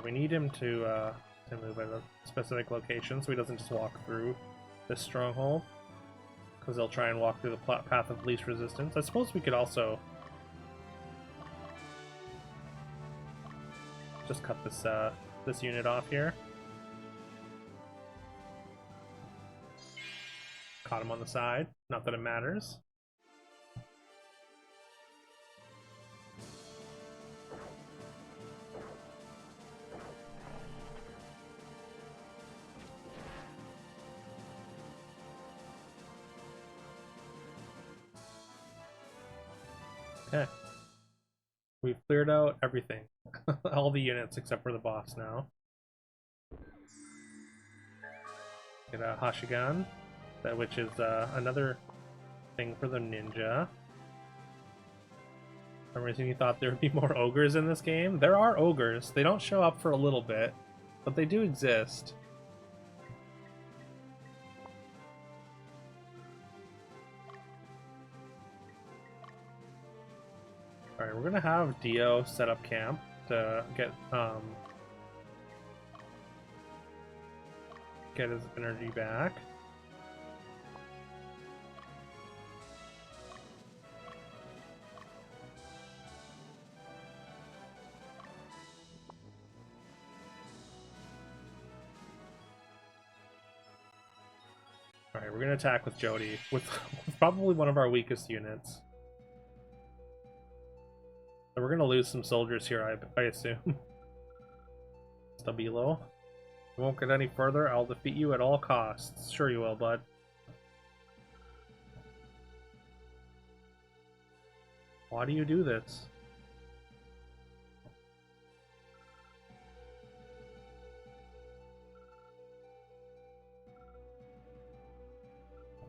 Speaker 1: We need him to move at a specific location so he doesn't just walk through this stronghold. Because they'll try and walk through the path of least resistance. I suppose we could also just cut this unit off here. Caught him on the side. Not that it matters. Okay. We've cleared out everything. All the units except for the boss now. Get a Hashigan, which is another thing for the ninja. For some reason you thought there would be more ogres in this game. There are ogres. They don't show up for a little bit, but they do exist. Alright, we're gonna have Dio set up camp to get his energy back. Alright, we're gonna attack with Jody, with probably one of our weakest units. So we're gonna lose some soldiers here, I assume. Stabilo. You won't get any further, I'll defeat you at all costs. Sure you will, bud. Why do you do this?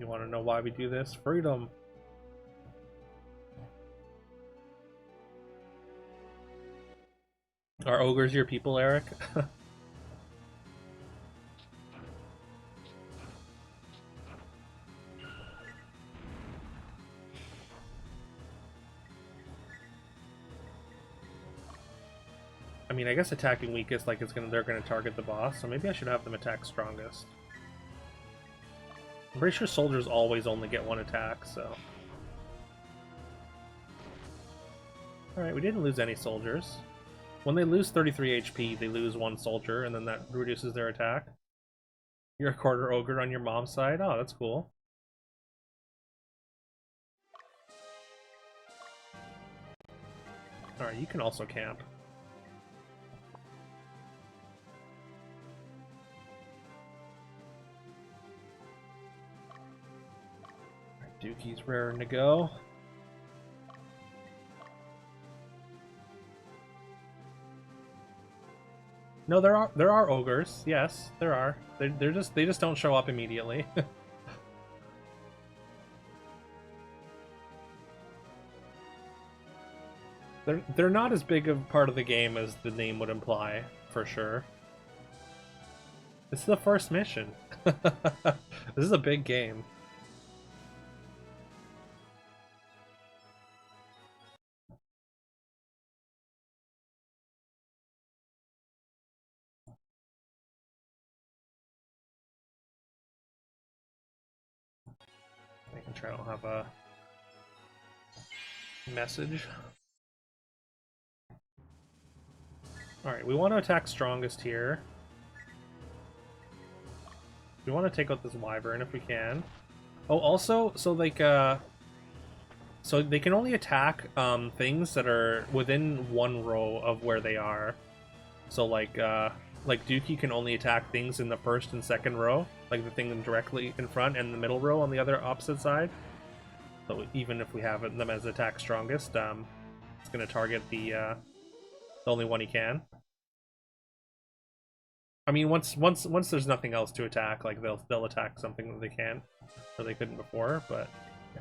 Speaker 1: You want to know why we do this? Freedom! Are ogres your people, Eric? I mean, I guess attacking weakest, like they're gonna target the boss, so maybe I should have them attack strongest. I'm pretty sure soldiers always only get one attack, so. Alright, we didn't lose any soldiers. When they lose 33 HP, they lose one soldier, and then that reduces their attack. You're a quarter ogre on your mom's side? Oh, that's cool. Alright, you can also camp. Dookie's raring to go. No, there are ogres. Yes, there are. They just don't show up immediately. They're not as big of part of the game as the name would imply, for sure. This is the first mission. This is a big game. Making sure I don't have a message. Alright, we want to attack strongest here. We want to take out this wyvern if we can. Oh, also, so like, so they can only attack things that are within one row of where they are. So like Dookie can only attack things in the first and second row, like the thing directly in front and the middle row on the other opposite side. So even if we have them as attack strongest, it's going to target the only one he can. I mean, once there's nothing else to attack, like they'll attack something that they can, or they couldn't before. But yeah.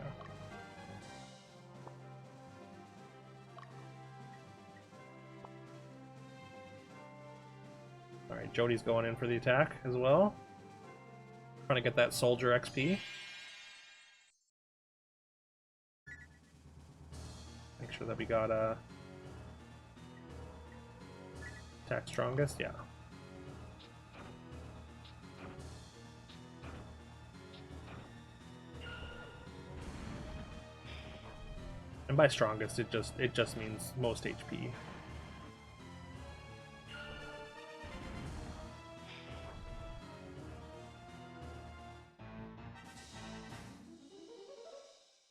Speaker 1: All right, Jody's going in for the attack as well. Trying to get that soldier XP. Make sure that we got attack strongest. Yeah. And by strongest, it just means most HP.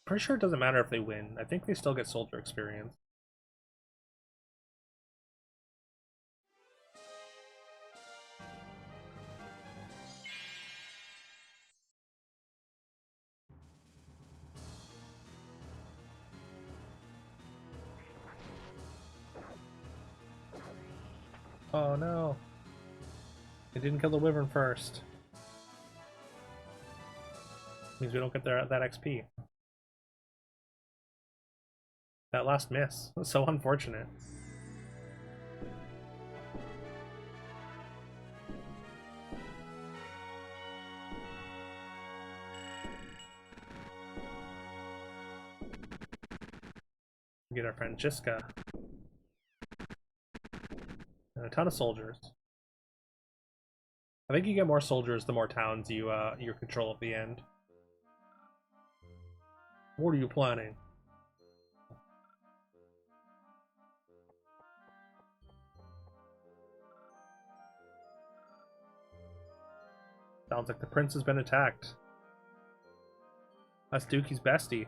Speaker 1: Pretty sure it doesn't matter if they win. I think they still get soldier experience. Oh no. They didn't kill the wyvern first. Means we don't get that XP. That last miss was so unfortunate. Get our friend Jiska. And a ton of soldiers. I think you get more soldiers the more towns you control at the end. What are you planning? Sounds like the prince has been attacked. That's Dookie's bestie.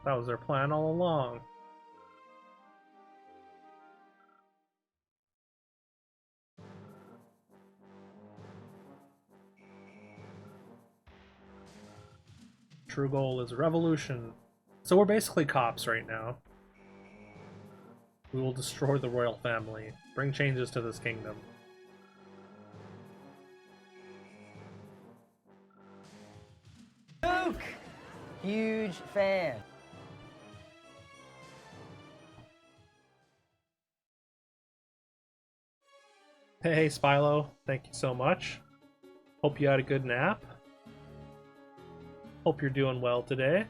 Speaker 1: That was their plan all along. True goal is revolution. So we're basically cops right now. We will destroy the royal family, bring changes to this kingdom.
Speaker 4: Duke! Huge fan.
Speaker 1: Hey, Spilo, thank you so much. Hope you had a good nap. Hope you're doing well today.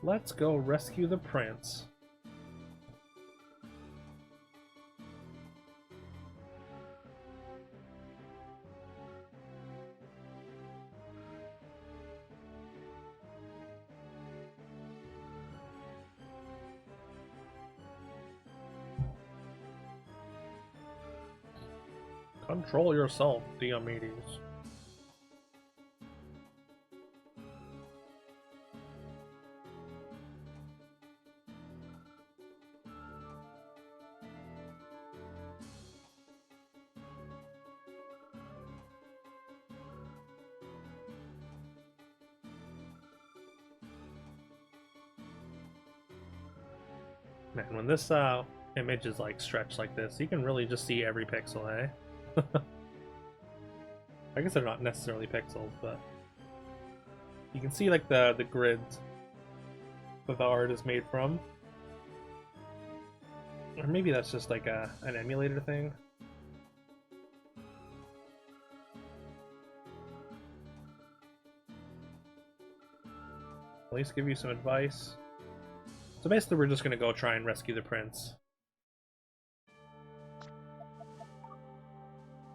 Speaker 1: Let's go rescue the prince. Control yourself, Diomedes. Man, when this image is like stretched like this, you can really just see every pixel, eh? I guess they're not necessarily pixels, but you can see like the grids that the art is made from. Or maybe that's just like an emulator thing. At least give you some advice. So basically we're just gonna go try and rescue the prince.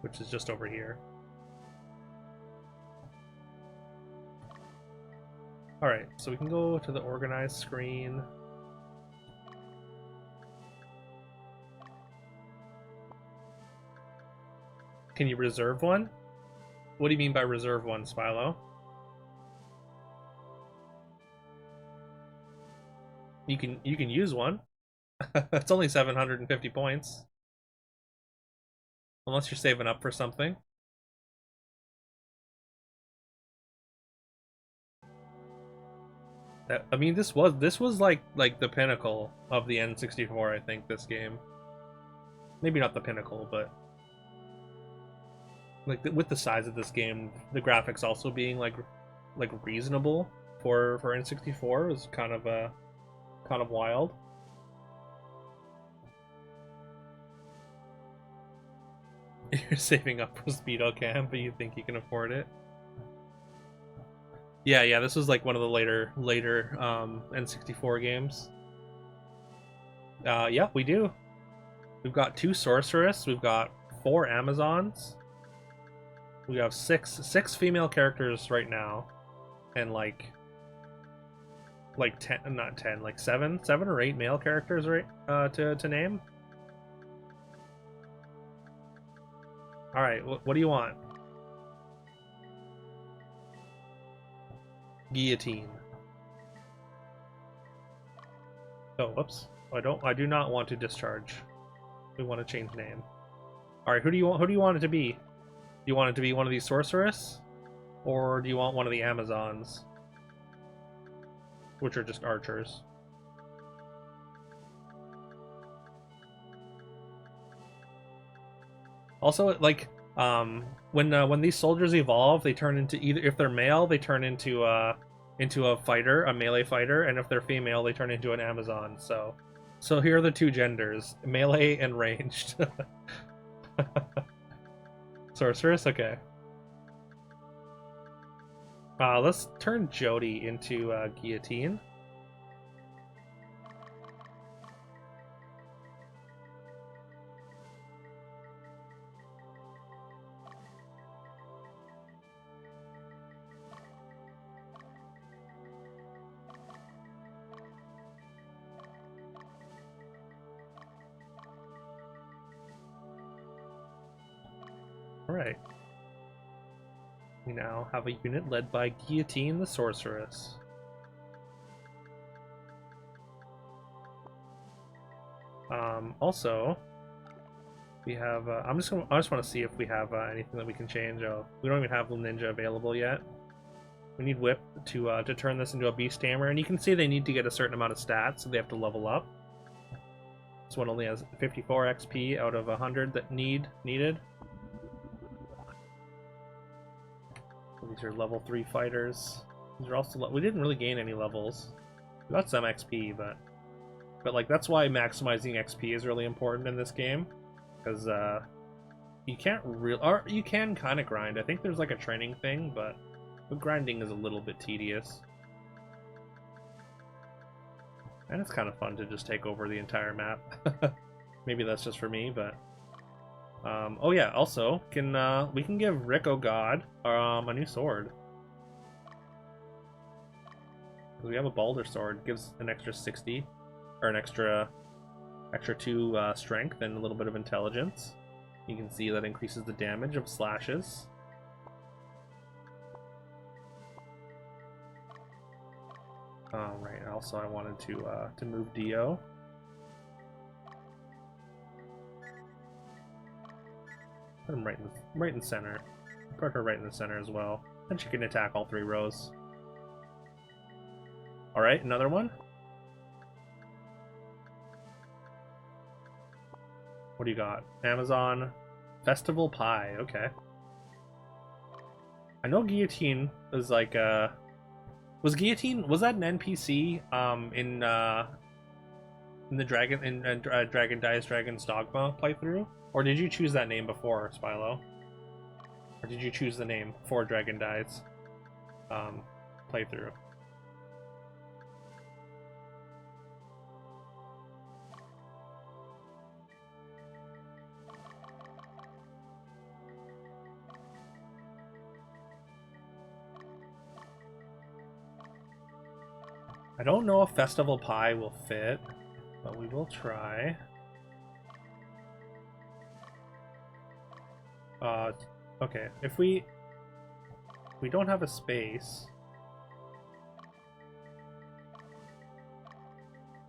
Speaker 1: Which is just over here. Alright, so we can go to the organized screen. Can you reserve one? What do you mean by reserve one, Spilo? You can use one. It's only 750 points. Unless you're saving up for something. I mean, this was like the pinnacle of the N64, I think, this game. Maybe not the pinnacle, but like with the size of this game, the graphics also being like reasonable for N64 was kind of wild. You're saving up for Speedo Cam, but you think you can afford it? Yeah, this was like one of the later N64 games. Yeah, we do. We've got 2 sorceress, we've got 4 Amazons. We have six female characters right now, and like 10, not 10, like 7 or 8 male characters, right? To name. All right, what do you want? Guillotine. Oh, whoops. I do not want to discharge. We want to change name. All right, who do you want it to be? Do you want it to be one of these sorceress, or do you want one of the Amazons, which are just archers? Also, like, when these soldiers evolve, they turn into either, if they're male, they turn into a fighter, a melee fighter, and if they're female, they turn into an Amazon. So here are the 2 genders: melee and ranged. Sorceress, okay. Let's turn Jody into Guillotine. Alright. We now have a unit led by Guillotine the Sorceress. Also, we have. I just want to see if we have anything that we can change. Oh, we don't even have the ninja available yet. We need whip to turn this into a beast tamer, and you can see they need to get a certain amount of stats, so they have to level up. This one only has 54 XP out of 100 that needed. So these are level 3 fighters. These are also we didn't really gain any levels. We got some XP, but like that's why maximizing XP is really important in this game, because you can't or you can kind of grind. I think there's like a training thing, but grinding is a little bit tedious. And it's kind of fun to just take over the entire map. Maybe that's just for me, but oh yeah, also we can give Rico God a new sword. We have a Balder sword, gives an extra 60 or an extra 2 strength and a little bit of intelligence. You can see that increases the damage of slashes. Right. Also, I wanted to move Dio. Put him right in the center. Put her right in the center as well, and she can attack all 3 rows. All right, another one. What do you got? Amazon Festival Pie. Okay. I know Guillotine is like was that an NPC in the Dragon Dies Dragon's Dogma playthrough, or did you choose that name before, Spylo? Or did you choose the name for Dragon Dies playthrough? I don't know if Festival Pie will fit, but we will try. Okay, if we don't have a space,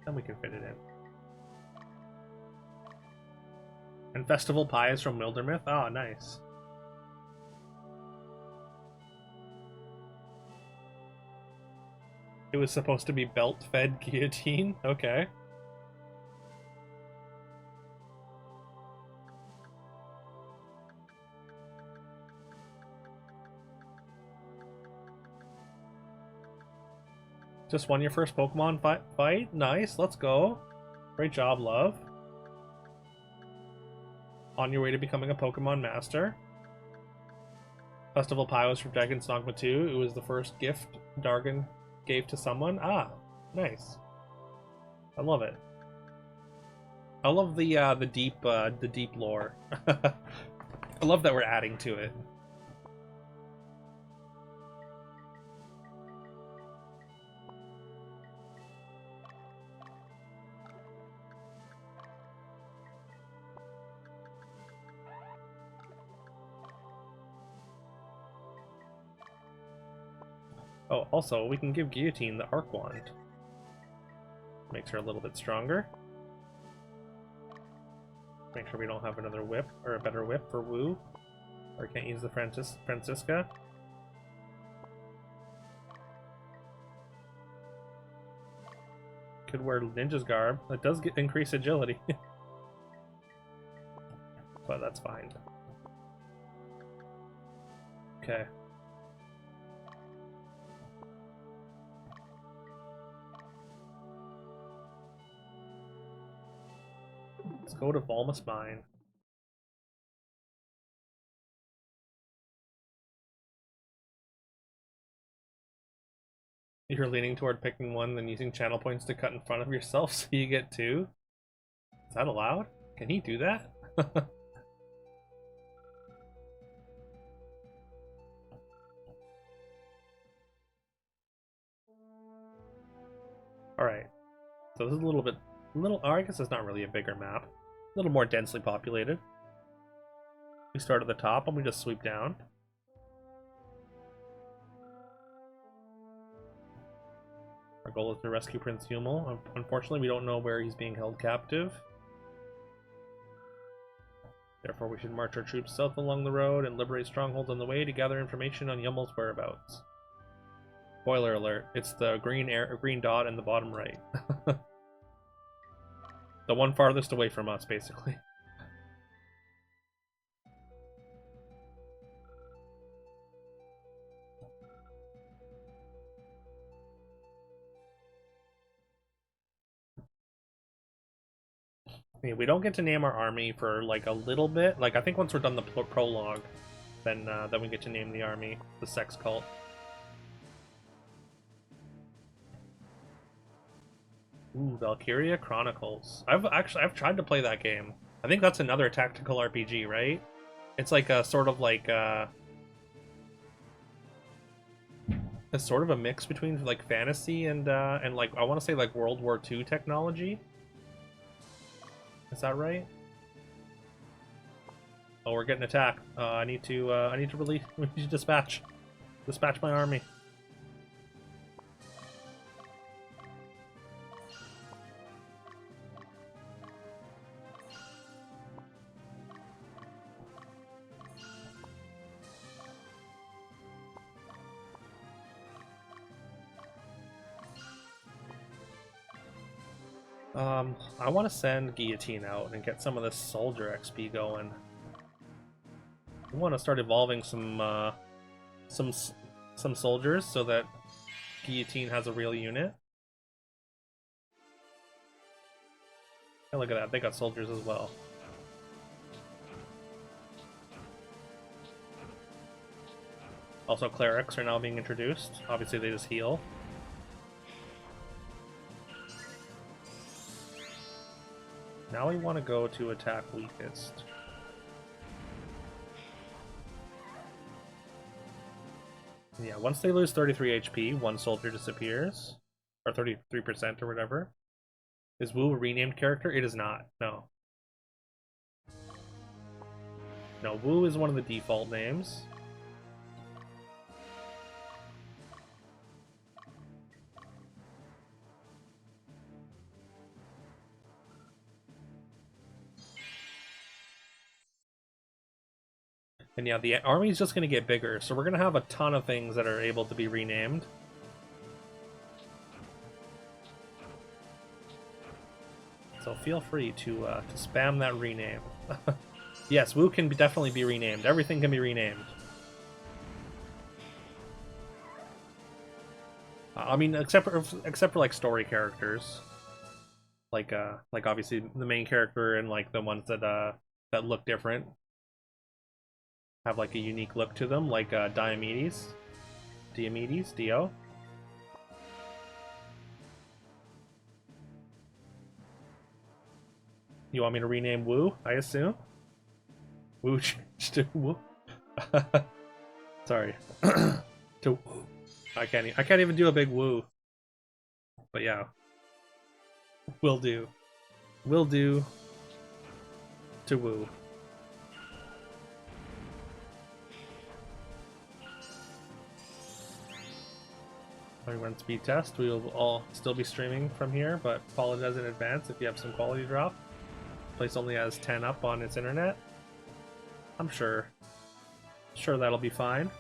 Speaker 1: then we can fit it in. And Festival Pie is from Wildermyth? Oh, nice. It was supposed to be belt-fed guillotine? Okay. Just won your first Pokemon fight? Nice, let's go. Great job, love. On your way to becoming a Pokemon Master. Festival Pie was from Dragon's Dogma 2. It was the first gift Dargon gave to someone. Ah, nice. I love it. I love the deep lore. I love that we're adding to it. Oh, also, we can give Guillotine the Arc Wand. Makes her a little bit stronger. Make sure we don't have another whip, or a better whip for Wu. Or can't use the Francisca. Could wear Ninja's garb. That does increase agility. But that's fine. Okay. Let's go to Volmus Mine. You're leaning toward picking one, then using channel points to cut in front of yourself so you get 2? Is that allowed? Can he do that? Alright. So this is a little, oh, I guess it's not really a bigger map. A little more densely populated. We start at the top and we just sweep down. Our goal is to rescue Prince Hummel. Unfortunately, we don't know where he's being held captive. Therefore, we should march our troops south along the road and liberate strongholds on the way to gather information on Hummel's whereabouts. Spoiler alert, it's the green dot in the bottom right. The one farthest away from us, basically. I mean, we don't get to name our army for like a little bit. Like I think once we're done the prologue, then we get to name the army, the Sex Cult. Ooh, Valkyria Chronicles. I've tried to play that game. I think that's another tactical RPG, right? It's like a sort of like it's sort of a mix between like fantasy and like I want to say like World War II technology. Is that right? Oh, we're getting attacked. I need to release. We need to dispatch my army. I want to send Guillotine out and get some of this soldier XP going. I want to start evolving some soldiers so that Guillotine has a real unit. And look at that, they got soldiers as well. Also, clerics are now being introduced. Obviously, they just heal. Now we want to go to attack weakest. Yeah, once they lose 33 HP, one soldier disappears. Or 33% or whatever. Is Wu a renamed character? It is not, no. No, Wu is one of the default names. And yeah, the army is just going to get bigger, so we're going to have a ton of things that are able to be renamed. So feel free to spam that rename. Yes, Wu can definitely be renamed. Everything can be renamed. I mean, except for like story characters, like obviously the main character and like the ones that look different. Have like a unique look to them, like Diomedes, Dio. You want me to rename Wu? I assume. Wu changed to Wu. Sorry. To Wu. I can't even do a big Wu. But yeah, will do. Will do. To Wu. We run speed test. We will all still be streaming from here, but apologize in advance if you have some quality drop. Place only has 10 up on its internet. I'm sure that'll be fine.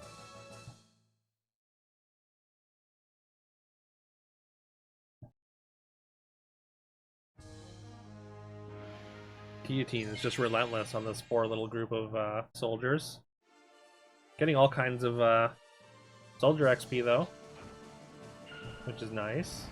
Speaker 1: Guillotine is just relentless on this poor little group of soldiers. Getting all kinds of soldier XP though, which is nice.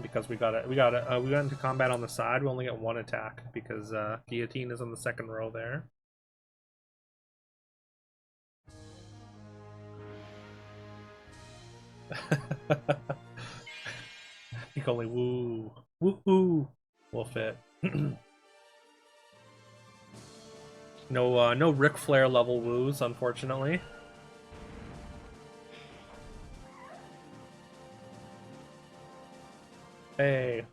Speaker 1: Because we went into combat on the side. We only get one attack because Guillotine is on the second row there. I think only woo will fit. No Ric Flair level woos, unfortunately. Hey,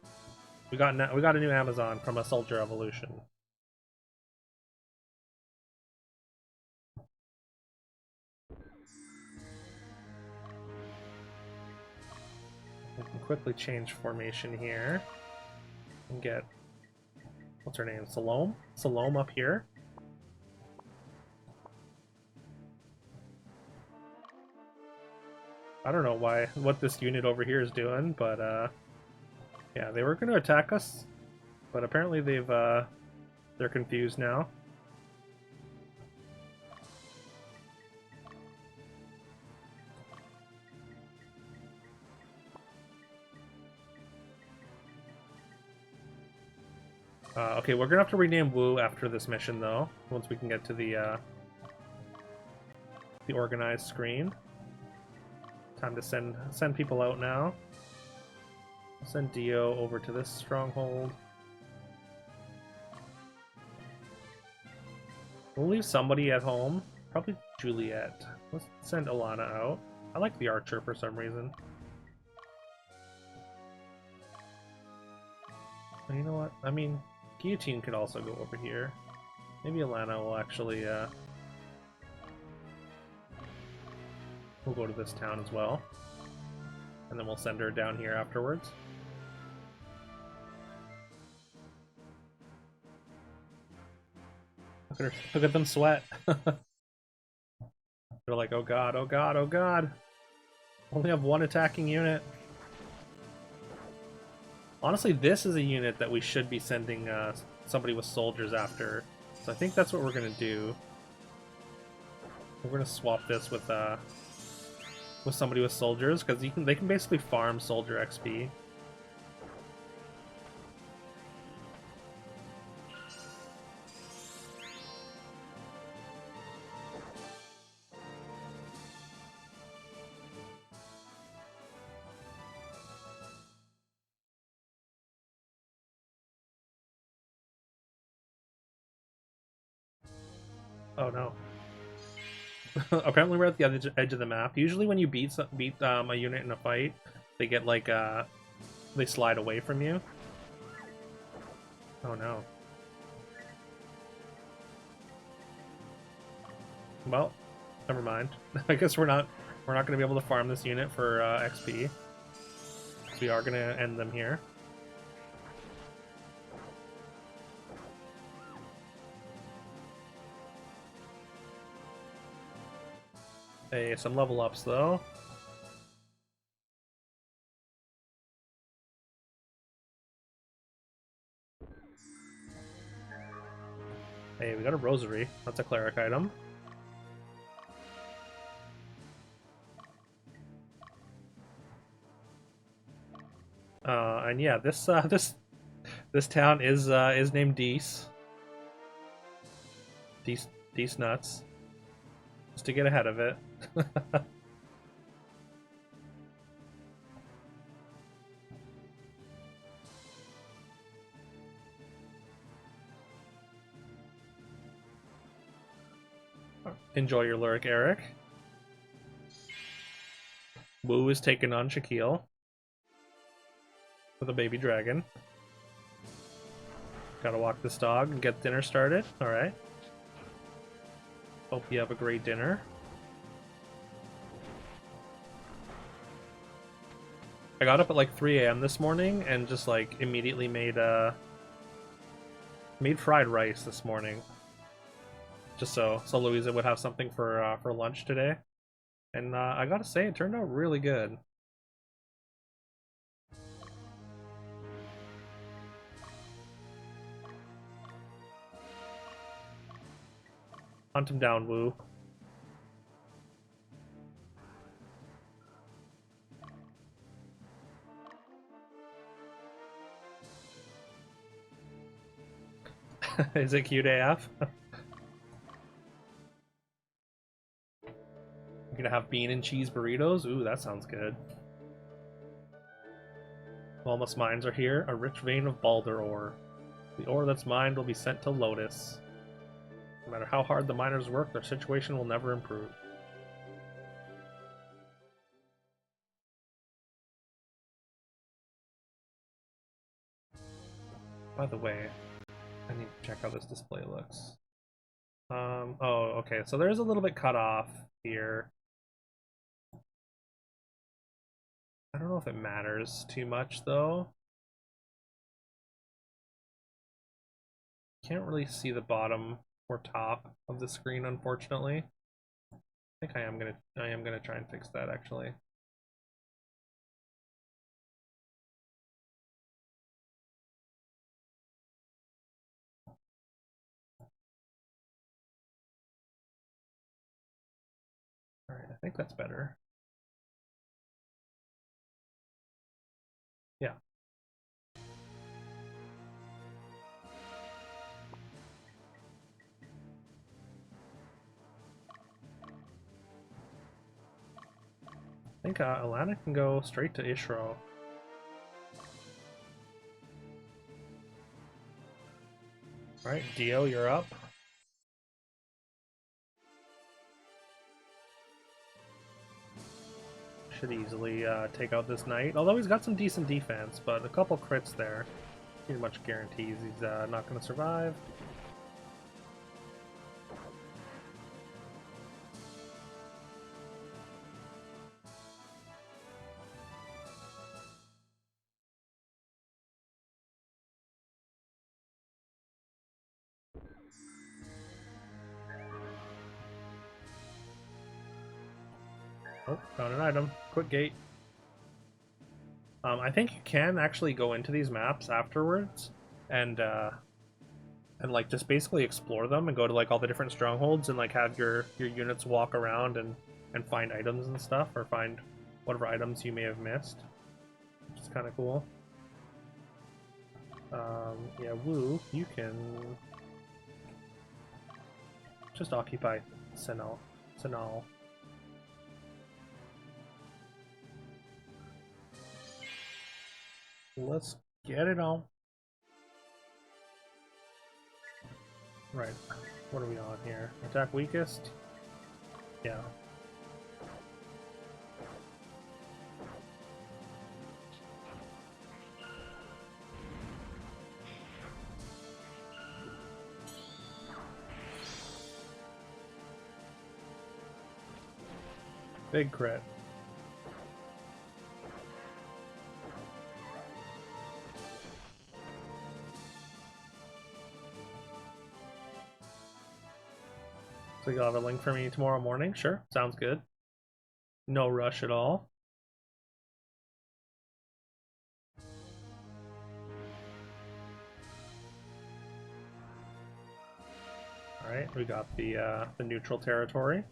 Speaker 1: we got a new Amazon from a Soldier Evolution. We can quickly change formation here and get, what's her name? Salome? Salome up here. I don't know what this unit over here is doing, but yeah, they were going to attack us, but apparently they're confused now. Okay, we're gonna have to rename Wu after this mission, though. Once we can get to the organized screen. Time to send people out now. Send Dio over to this stronghold. We'll leave somebody at home. Probably Juliet. Let's send Alana out. I like the archer for some reason. And you know what? I mean, Guillotine could also go over here. Maybe Alana will actually, we'll go to this town as well. And then we'll send her down here afterwards. Look at them sweat. They're like, oh god, oh god, oh god. Only have one attacking unit. Honestly, this is a unit that we should be sending somebody with soldiers after. So I think that's what we're gonna do. We're gonna swap this with somebody with soldiers, because they can basically farm soldier XP. Oh no. Apparently we're at the edge of the map. Usually when you beat a unit in a fight, they get like they slide away from you. Oh no. Well, never mind. I guess we're not going to be able to farm this unit for XP. So we are going to end them here. Hey, some level ups though. Hey, we got a rosary. That's a cleric item. And yeah, this town is named Dees. Dees nuts. Just to get ahead of it. Enjoy your lyric, Eric. Wu is taking on Shaquille with a baby dragon. Gotta walk this dog and get dinner started. Alright. Hope you have a great dinner. I got up at like 3 a.m. this morning and just like immediately made fried rice this morning. Just so Louisa would have something for lunch today. And I gotta say, it turned out really good. Hunt him down, Wu. Is it cute AF? You're gonna have bean and cheese burritos? Ooh, that sounds good. Almost mines are here. A rich vein of Balder ore. The ore that's mined will be sent to Lotus. No matter how hard the miners work, their situation will never improve. By the way, I need to check how this display looks. Oh, okay, so there's a little bit cut off here. I don't know if it matters too much, though. Can't really see the bottom or top of the screen, unfortunately. I think I am gonna try and fix that, actually. Alright, I think that's better. Yeah. I think Alana can go straight to Ishro. Alright, Dio, you're up. Should easily take out this knight. Although he's got some decent defense, but a couple crits there pretty much guarantees he's not going to survive. Oh, found an item. Quick gate. I think you can actually go into these maps afterwards and like just basically explore them and go to like all the different strongholds and like have your units walk around and find items and stuff, or find whatever items you may have missed, which is kind of cool. Yeah, Wu, you can just occupy Sinal. Let's get it on. Right. What are we on here? Attack weakest? Yeah. Big crit. So you'll have a link for me tomorrow morning? Sure, sounds good. No rush at all. Alright, we got the neutral territory.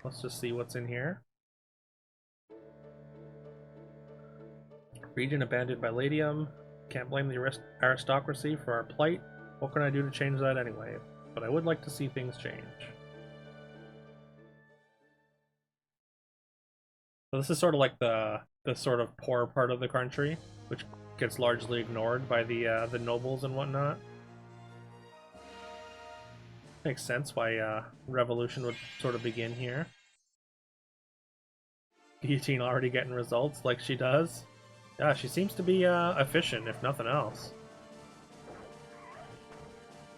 Speaker 1: Let's just see what's in here. Region abandoned by Ladium. Can't blame the aristocracy for our plight. What can I do to change that anyway? But I would like to see things change. So this is sort of like the sort of poor part of the country, which gets largely ignored by the nobles and whatnot. Makes sense why revolution would sort of begin here. Guillotine already getting results like she does. Yeah, she seems to be efficient, if nothing else.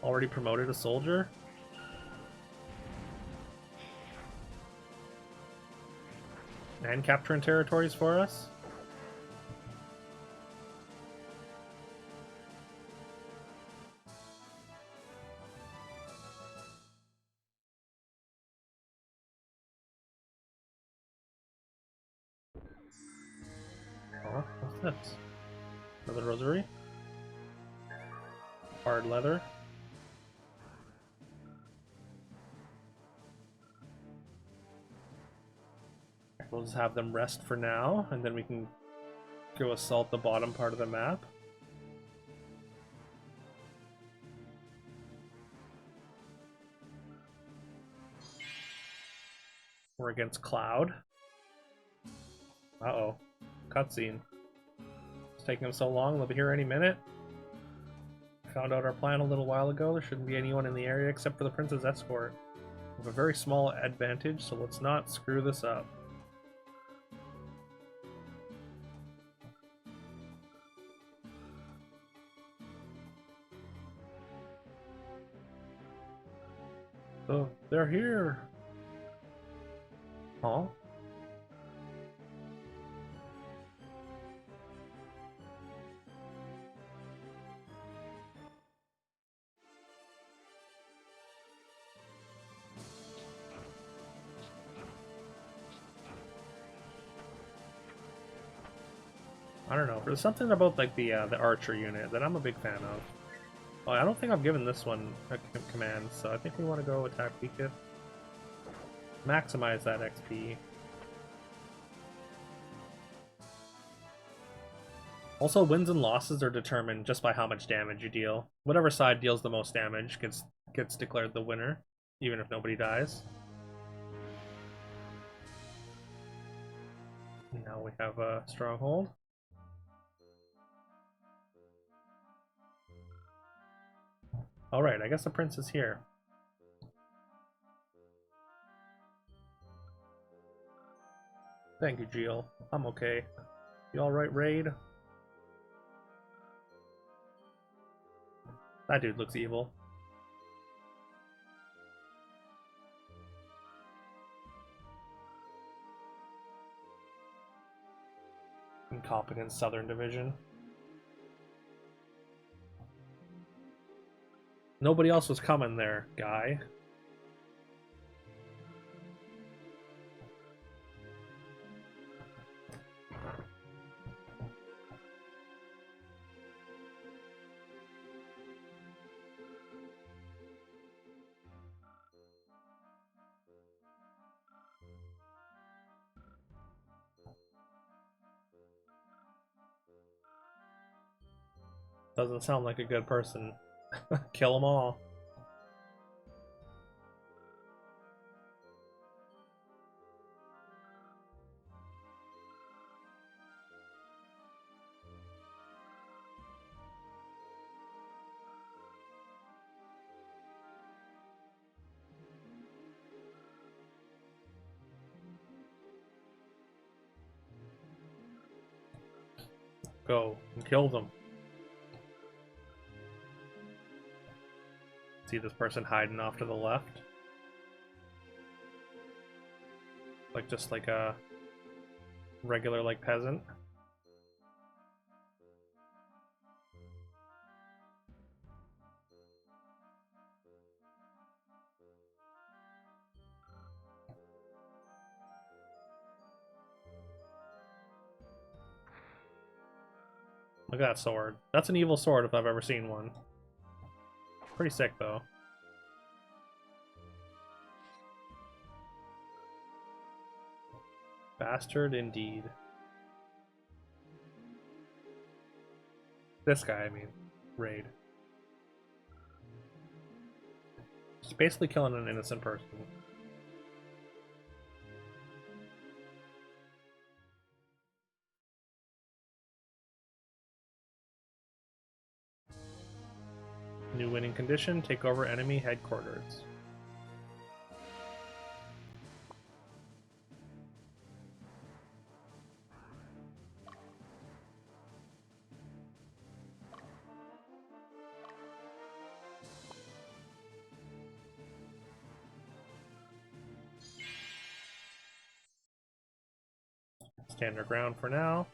Speaker 1: Already promoted a soldier. And capturing territories for us. Oh, what's this? Another rosary? Hard leather. We'll just have them rest for now, and then we can go assault the bottom part of the map. We're against Cloud. Uh-oh. Cutscene. It's taking them so long, they'll be here any minute. found out our plan a little while ago. There shouldn't be anyone in the area except for the prince's escort. We have a very small advantage, so let's not screw this up. Oh, they're here! Huh? I don't know. There's something about like the archer unit that I'm a big fan of. Oh, I don't think I've given this one a command, so I think we want to go attack weakest. Maximize that XP. Also, wins and losses are determined just by how much damage you deal. Whatever side deals the most damage gets declared the winner, even if nobody dies. Now we have a stronghold. Alright, I guess the prince is here. Thank you, Jill. I'm okay. You alright, Raid? That dude looks evil. Incompetent Southern Division. Nobody else was coming there, guy. Doesn't sound like a good person. Kill them all. Go and kill them. See this person hiding off to the left? Like just like a regular like peasant. Look at that sword. That's an evil sword if I've ever seen one. Pretty sick though. Bastard indeed. This guy, I mean. Raid. He's basically killing an innocent person. New winning condition, take over enemy headquarters. Stand our ground for now.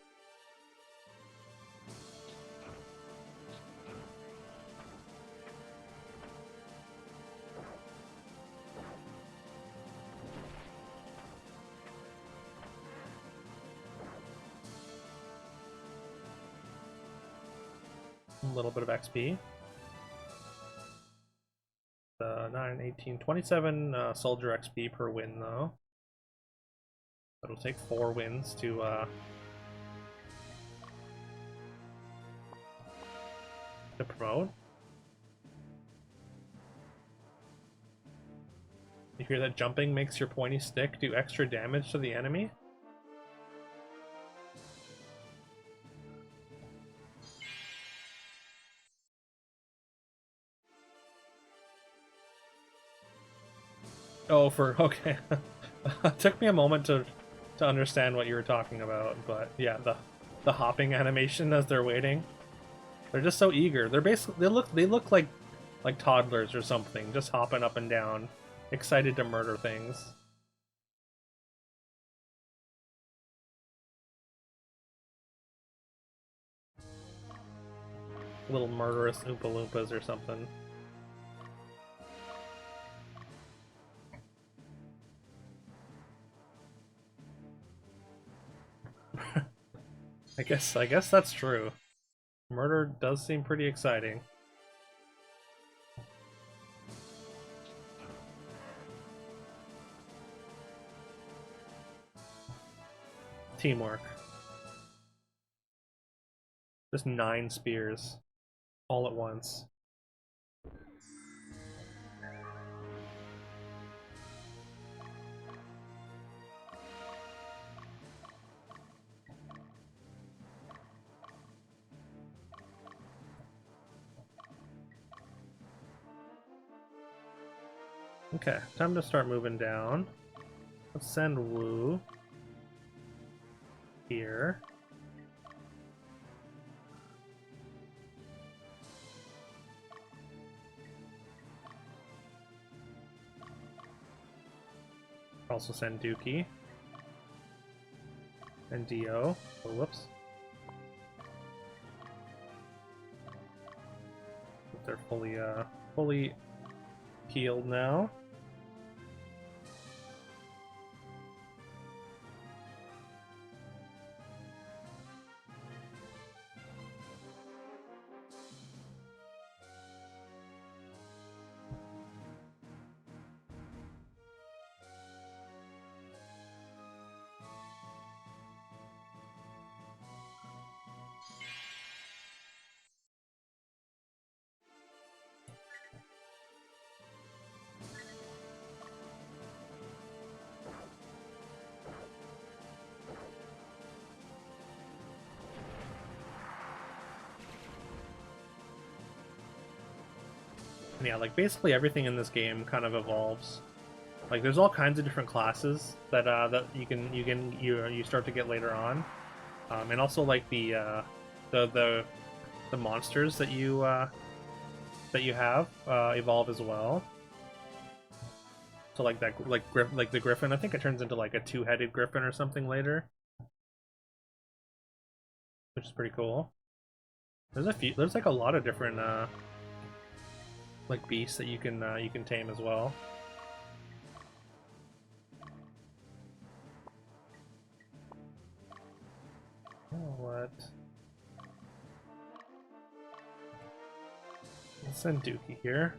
Speaker 1: A little bit of XP. 9, 18, 27 soldier XP per win though. It'll take 4 wins to promote. You hear that jumping makes your pointy stick do extra damage to the enemy? Oh, for okay. It took me a moment to understand what you were talking about, but yeah, the hopping animation as they're waiting. They're just so eager. They're basically they look like toddlers or something, just hopping up and down, excited to murder things. Little murderous Oompa Loompas or something. I guess that's true. Murder does seem pretty exciting. Teamwork. Just 9 spears all at once. Okay, time to start moving down. Let's send Wu here. Also send Dookie. And Dio. Oh, whoops. They're fully healed now. Yeah, like basically everything in this game kind of evolves. Like there's all kinds of different classes that you start to get later on, and also like the the monsters that you have evolve as well. So like that like the griffin, I think it turns into like a 2-headed griffin or something later, which is pretty cool. There's like a lot of different like beasts that you can tame as well. Oh, what? Let's send Dookie here.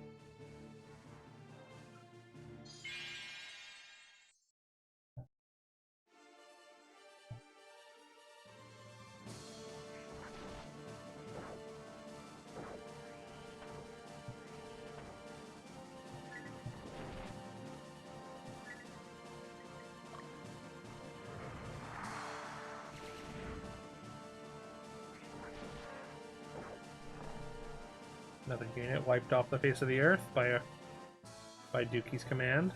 Speaker 1: Another unit wiped off the face of the earth by Dookie's command.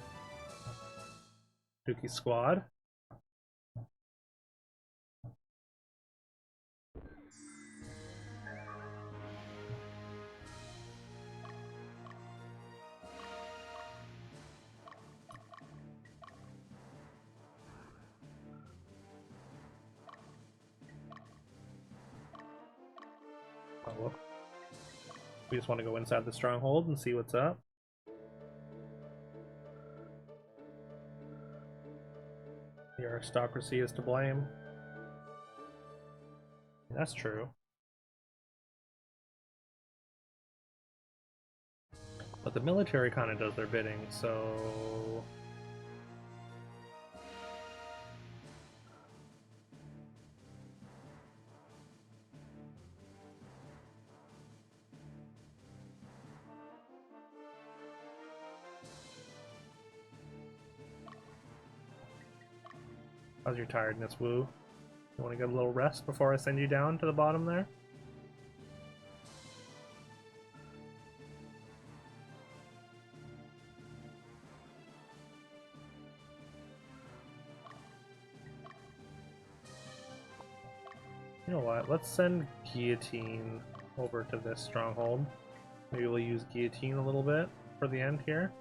Speaker 1: Dookie's squad. Oh, whoop. We just want to go inside the stronghold and see what's up. The aristocracy is to blame. That's true. But the military kind of does their bidding, so... How's your tiredness, Woo? You want to get a little rest before I send you down to the bottom there? You know what? Let's send Guillotine over to this stronghold. Maybe we'll use Guillotine a little bit for the end here.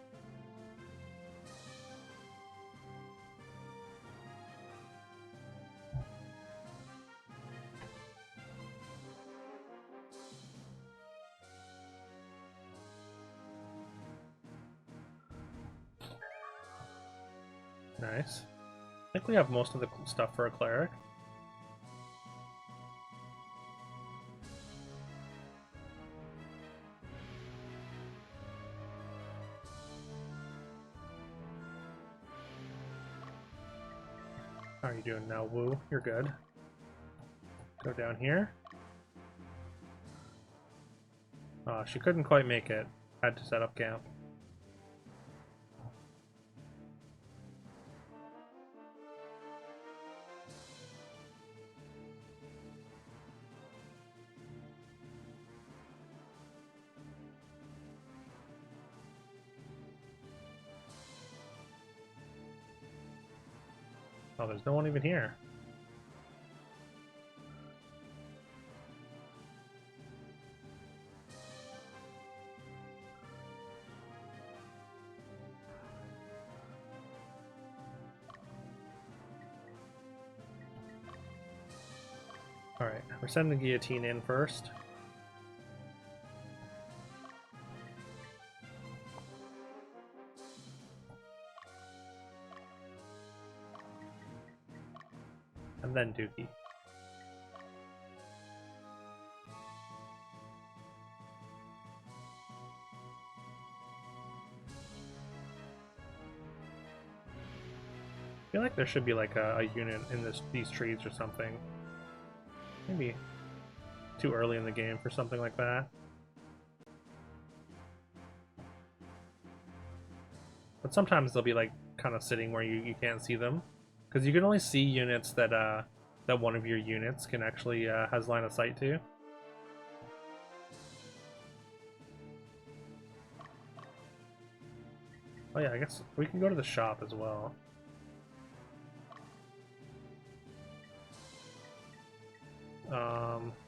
Speaker 1: Nice. I think we have most of the stuff for a cleric. How are you doing now, Woo? You're good. Go down here. She couldn't quite make it. Had to set up camp. Oh, there's no one even here. Alright, we're sending the Guillotine in first. And then Dookie. I feel like there should be like a unit in these trees or something. Maybe too early in the game for something like that. But sometimes they'll be like kind of sitting where you can't see them. Because you can only see units that that one of your units can actually has line of sight to. Oh yeah, I guess we can go to the shop as well.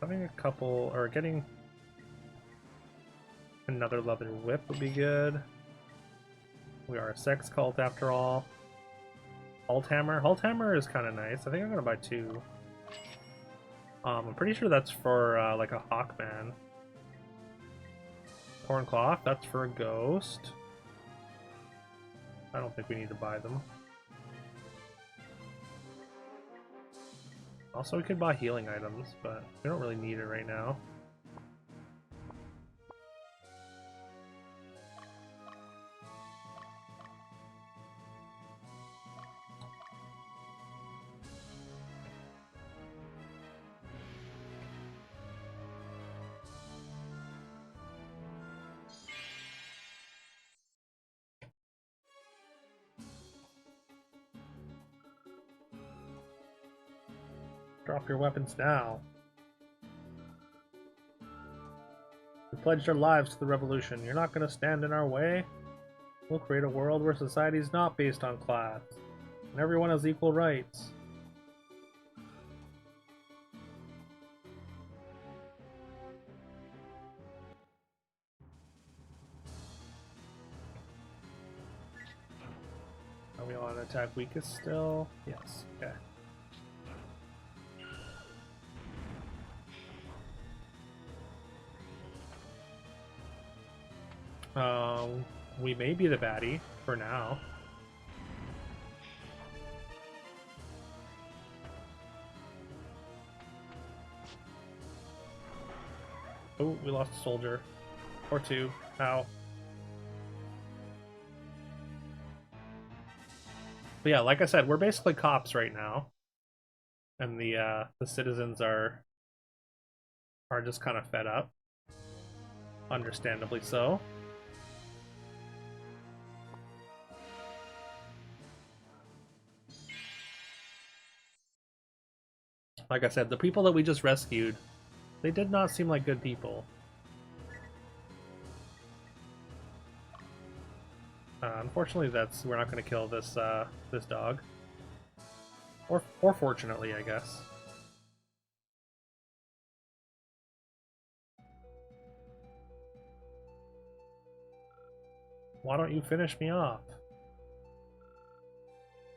Speaker 1: Having a couple, or getting another leather whip would be good. We are a sex cult after all. Hulthammer. Hulthammer is kind of nice. I think I'm gonna buy two. I'm pretty sure that's for like a Hawkman. Corncloth, that's for a ghost. I don't think we need to buy them. Also, we could buy healing items, but we don't really need it right now. Drop your weapons now. We pledged our lives to the revolution. You're not going to stand in our way? We'll create a world where society is not based on class, and everyone has equal rights. Are we on attack weakest still? Yes, okay. We may be the baddie for now. Oh, we lost a soldier. Or two. Ow. But yeah, like I said, we're basically cops right now. And the citizens are just kind of fed up. Understandably so. Like I said, the people that we just rescued, they did not seem like good people. Unfortunately, we're not going to kill this this dog. Or fortunately, I guess. Why don't you finish me off?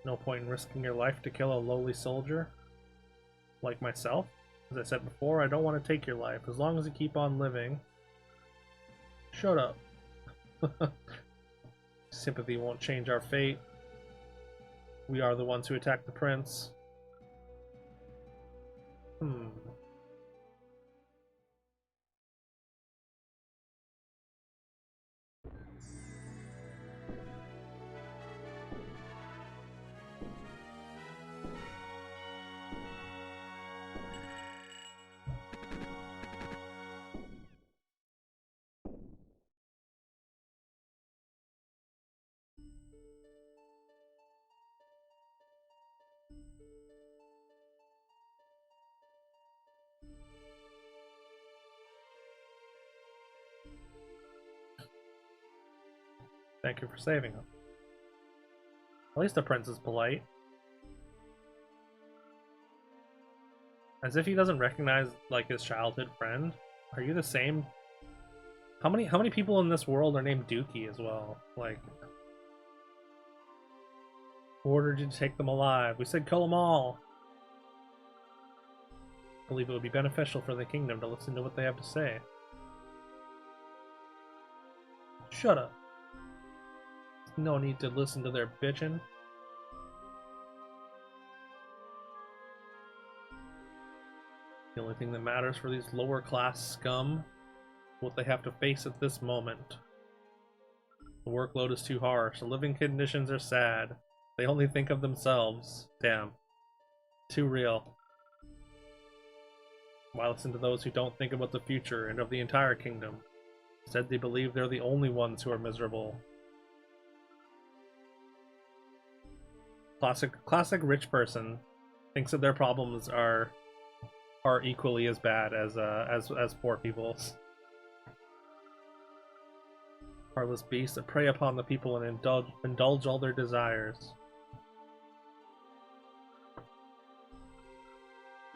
Speaker 1: No point in risking your life to kill a lowly soldier like myself. As I said before, I don't want to take your life. As long as you keep on living. Shut up. Sympathy won't change our fate. We are the ones who attacked the prince. Thank you for saving him. At least the prince is polite. As if he doesn't recognize, like, his childhood friend. Are you the same? How many people in this world are named Dookie as well? Like, who ordered you to take them alive? We said kill them all. I believe it would be beneficial for the kingdom to listen to what they have to say. Shut up. No need to listen to their bitching. The only thing that matters for these lower class scum is what they have to face at this moment. The workload is too harsh, the living conditions are sad. They only think of themselves. Damn. Too real. Why listen to those who don't think about the future and of the entire kingdom? Instead, they believe they're the only ones who are miserable. Classic rich person thinks that their problems are equally as bad as poor people's. Heartless beasts that prey upon the people and indulge all their desires.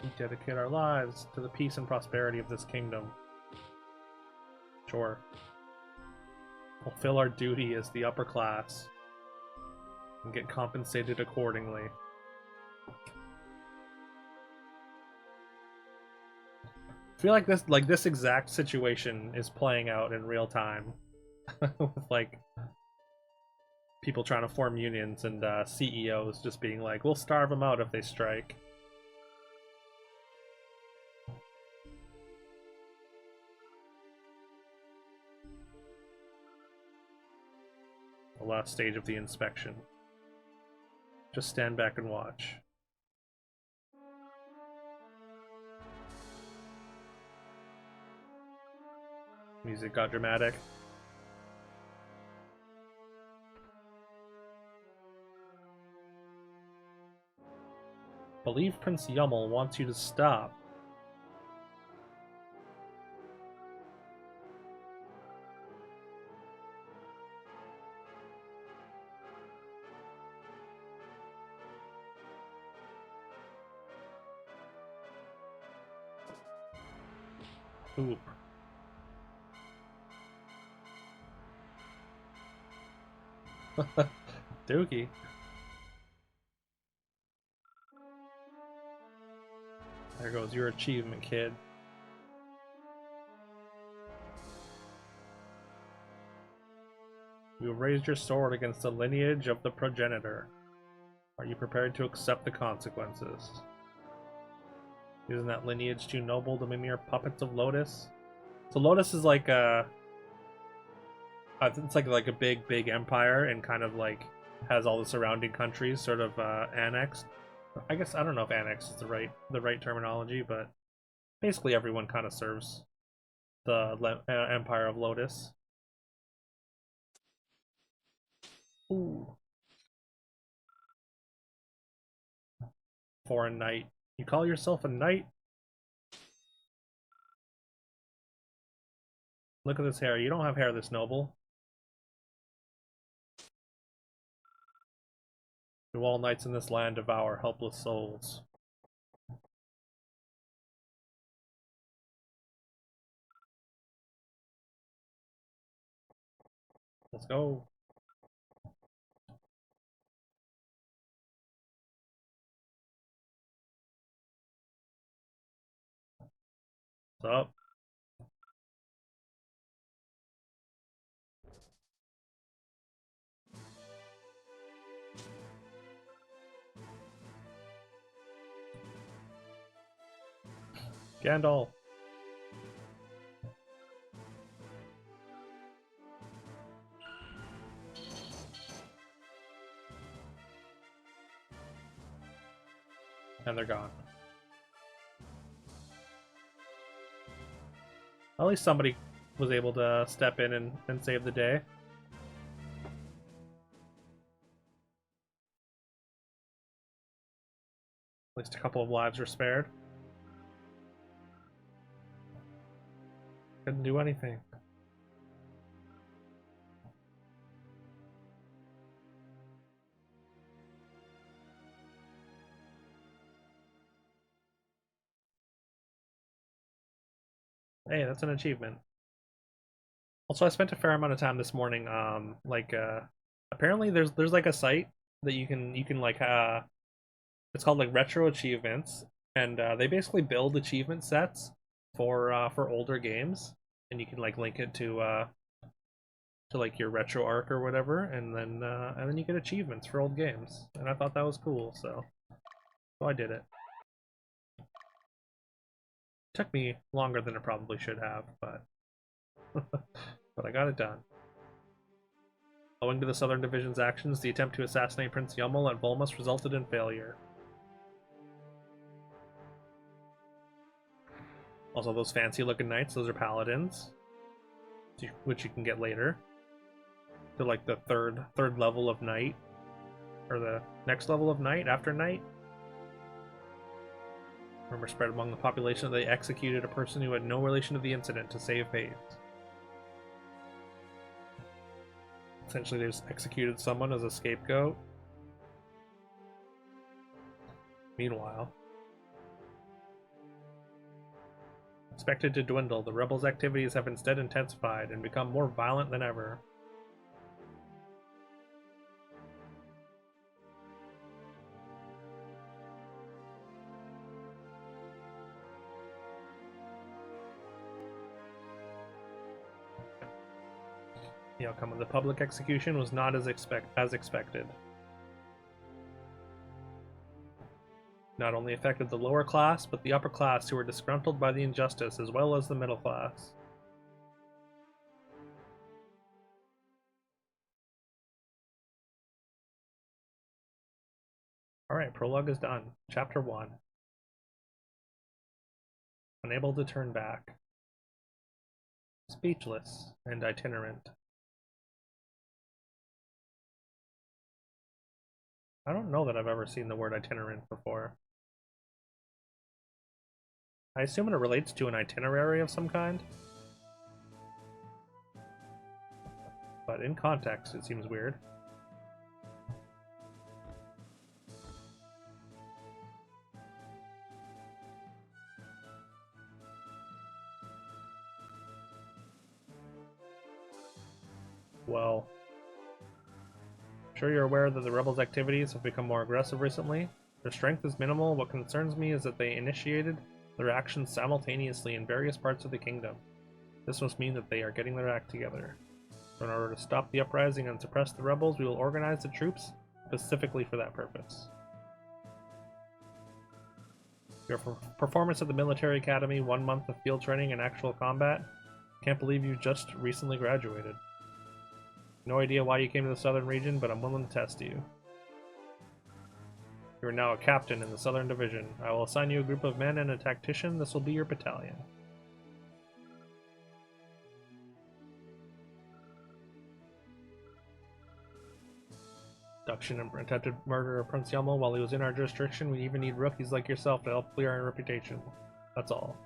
Speaker 1: We dedicate our lives to the peace and prosperity of this kingdom. Sure. Fulfill our duty as the upper class and get compensated accordingly. I feel like this exact situation is playing out in real time. With like people trying to form unions and CEOs just being like, we'll starve them out if they strike. The last stage of the inspection. Just stand back and watch. Music got dramatic. Believe Prince Yummel wants you to stop. Oop. Dookie. There goes your achievement, kid. You have raised your sword against the lineage of the progenitor. Are you prepared to accept the consequences? Isn't that lineage too noble to be mere puppets of Lotus? So Lotus is like a... it's like a big empire and kind of like has all the surrounding countries sort of annexed. I guess I don't know if annexed is the right terminology, but basically everyone kind of serves the Empire of Lotus. Ooh. Foreign knight. You call yourself a knight? Look at this hair. You don't have hair this noble. Do all knights in this land devour helpless souls? Let's go. What's up? Gandalf. And they're gone. At least somebody was able to step in and save the day. At least a couple of lives were spared. Couldn't do anything. Hey, that's an achievement. Also, I spent a fair amount of time this morning. Apparently there's like a site that you can like it's called like retro achievements, and they basically build achievement sets for older games, and you can like link it to like your retro arc or whatever, and then you get achievements for old games, and I thought that was cool, so I did it. Took me longer than it probably should have, but but I got it done. Owing to the Southern Division's actions, the attempt to assassinate Prince Yummel at Volmus resulted in failure. Also, those fancy-looking knights, those are paladins, which you can get later. They're like the third level of knight, or the next level of knight after knight. Rumor spread among the population that they executed a person who had no relation to the incident to save face. Essentially, they just executed someone as a scapegoat. Meanwhile, expected to dwindle, the rebels' activities have instead intensified and become more violent than ever. The outcome of the public execution was not as expected. Not only affected the lower class, but the upper class who were disgruntled by the injustice, as well as the middle class. Alright, prologue is done. Chapter 1. Unable to turn back. Speechless and itinerant. I don't know that I've ever seen the word itinerant before. I assume it relates to an itinerary of some kind. But in context, it seems weird. Well, I'm sure you're aware that the rebels' activities have become more aggressive recently. Their strength is minimal. What concerns me is that they initiated their actions simultaneously in various parts of the kingdom. This must mean that they are getting their act together. In order to stop the uprising and suppress the rebels, we will organize the troops specifically for that purpose. Your performance at the military academy, 1 month of field training and actual combat. Can't believe you just recently graduated. No idea why you came to the southern region, but I'm willing to test you. You are now a captain in the Southern Division. I will assign you a group of men and a tactician. This will be your battalion. Abduction and attempted murder of Prince Yummel while he was in our jurisdiction. We even need rookies like yourself to help clear our reputation. That's all.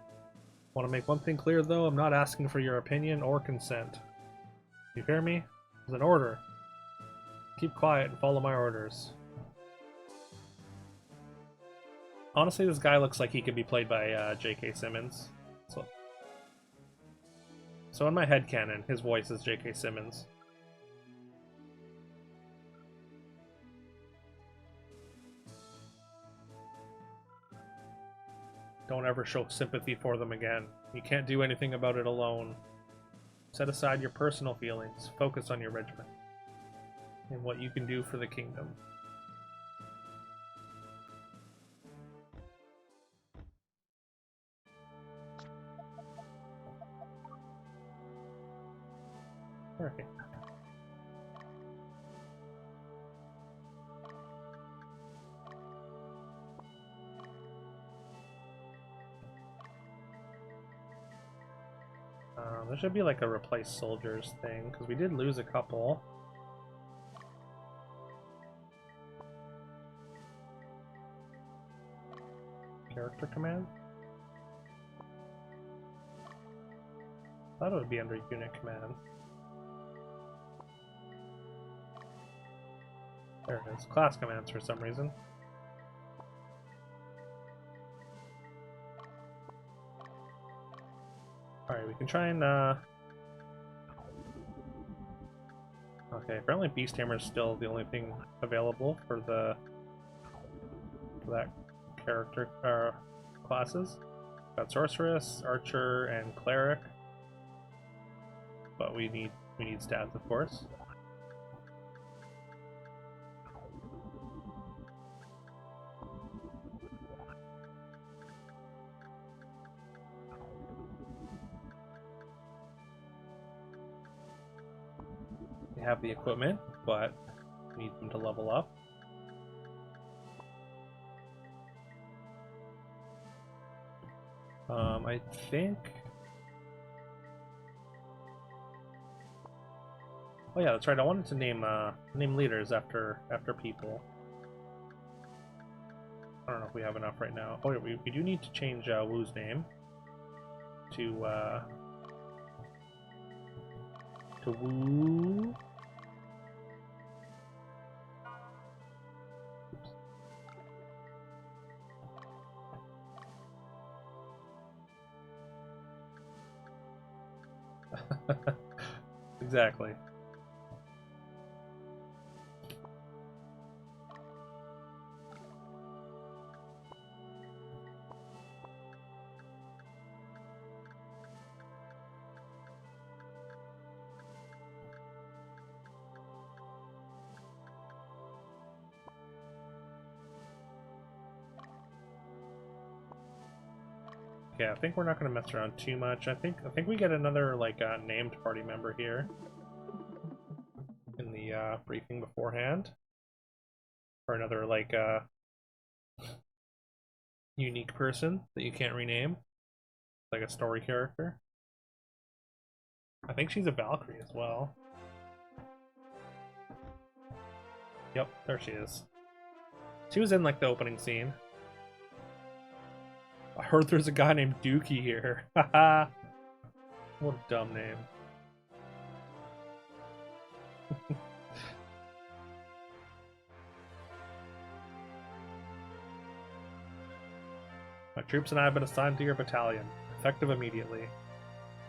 Speaker 1: Want to make one thing clear, though? I'm not asking for your opinion or consent. You hear me? It's an order. Keep quiet and follow my orders. Honestly, this guy looks like he could be played by J.K. Simmons. So in my headcanon, his voice is J.K. Simmons. Don't ever show sympathy for them again. You can't do anything about it alone. Set aside your personal feelings. Focus on your regiment and what you can do for the kingdom. Alright. There should be like a replace soldiers thing, because we did lose a couple. Character command? Thought it would be under unit command. There it is. Class commands for some reason. Alright, we can try and okay, apparently Beast Hammer is still the only thing available for that character classes. Got Sorceress, Archer, and Cleric. But we need stats, of course. We have the equipment, but we need them to level up. I think. Oh yeah, that's right. I wanted to name leaders after people. I don't know if we have enough right now. Oh yeah, we do need to change Wu's name to Wu. Exactly. Yeah, I think we're not going to mess around too much. I think we get another like named party member here in the briefing beforehand, or another like unique person that you can't rename, like a story character. I think she's a Valkyrie as well. Yep, there she is. She was in like the opening scene. I heard there's a guy named Dookie here. Haha. What a dumb name. My troops and I have been assigned to your battalion. Effective immediately.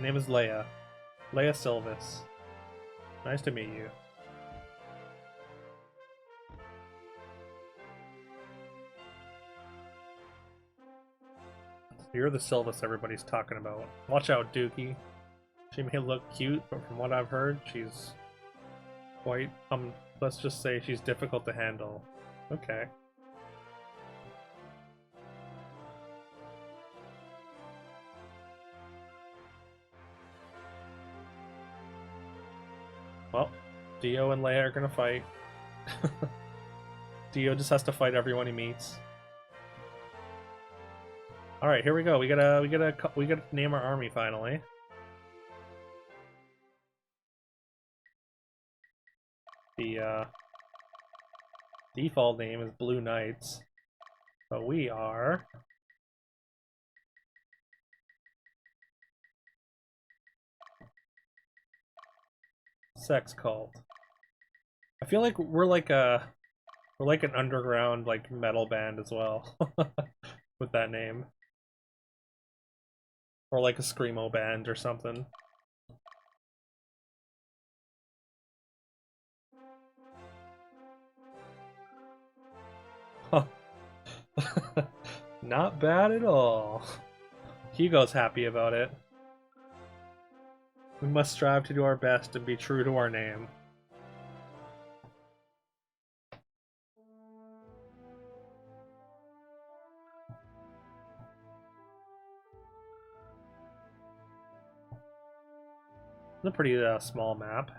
Speaker 1: My name is Leia. Leia Silvis. Nice to meet you. You're the Silvis everybody's talking about. Watch out, Dookie. She may look cute, but from what I've heard, she's quite, let's just say she's difficult to handle. Okay. Well, Dio and Leia are gonna fight. Dio just has to fight everyone he meets. All right, here we go. We gotta name our army finally. The default name is Blue Knights, but we are Sex Cult. I feel like we're like an underground like metal band as well with that name. Or like a screamo band or something. Huh. Not bad at all. Hugo's happy about it. We must strive to do our best and be true to our name. It's a pretty small map.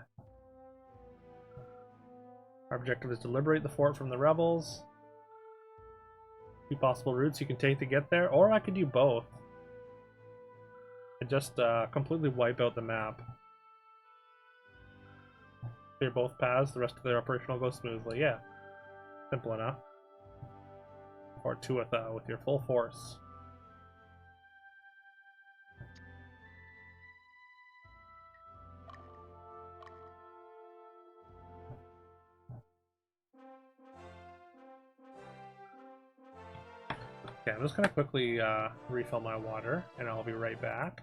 Speaker 1: Our objective is to liberate the fort from the rebels. Two possible routes you can take to get there, or I could do both. And just completely wipe out the map. Clear both paths, the rest of their operation will go smoothly. Yeah, simple enough. Or two with your full force. Okay, I'm just gonna quickly refill my water, and I'll be right back.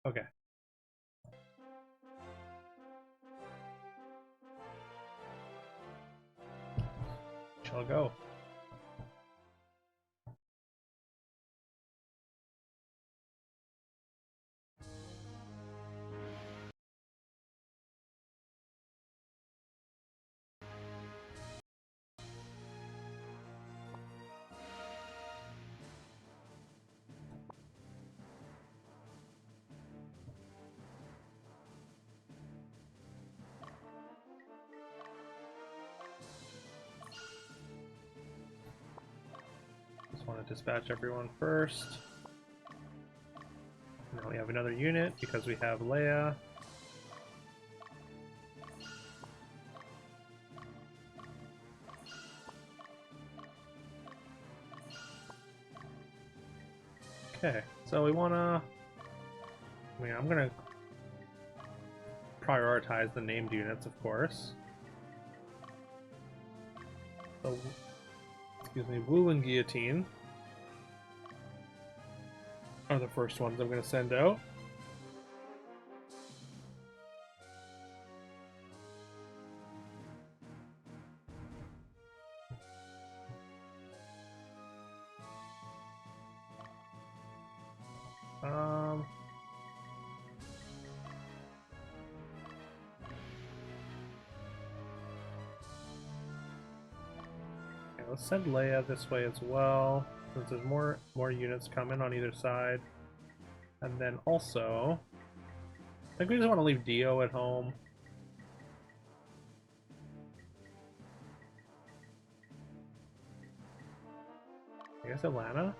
Speaker 1: Okay. Shall go. Just want to dispatch everyone first. Now we have another unit because we have Leia. Okay, so we wanna... I'm gonna prioritize the named units, of course. So, excuse me, Wu and Guillotine are the first ones I'm gonna send out. let's send Leia this way as well, since there's more units coming on either side. And then also, I think we just want to leave Dio at home. I guess Atlanta?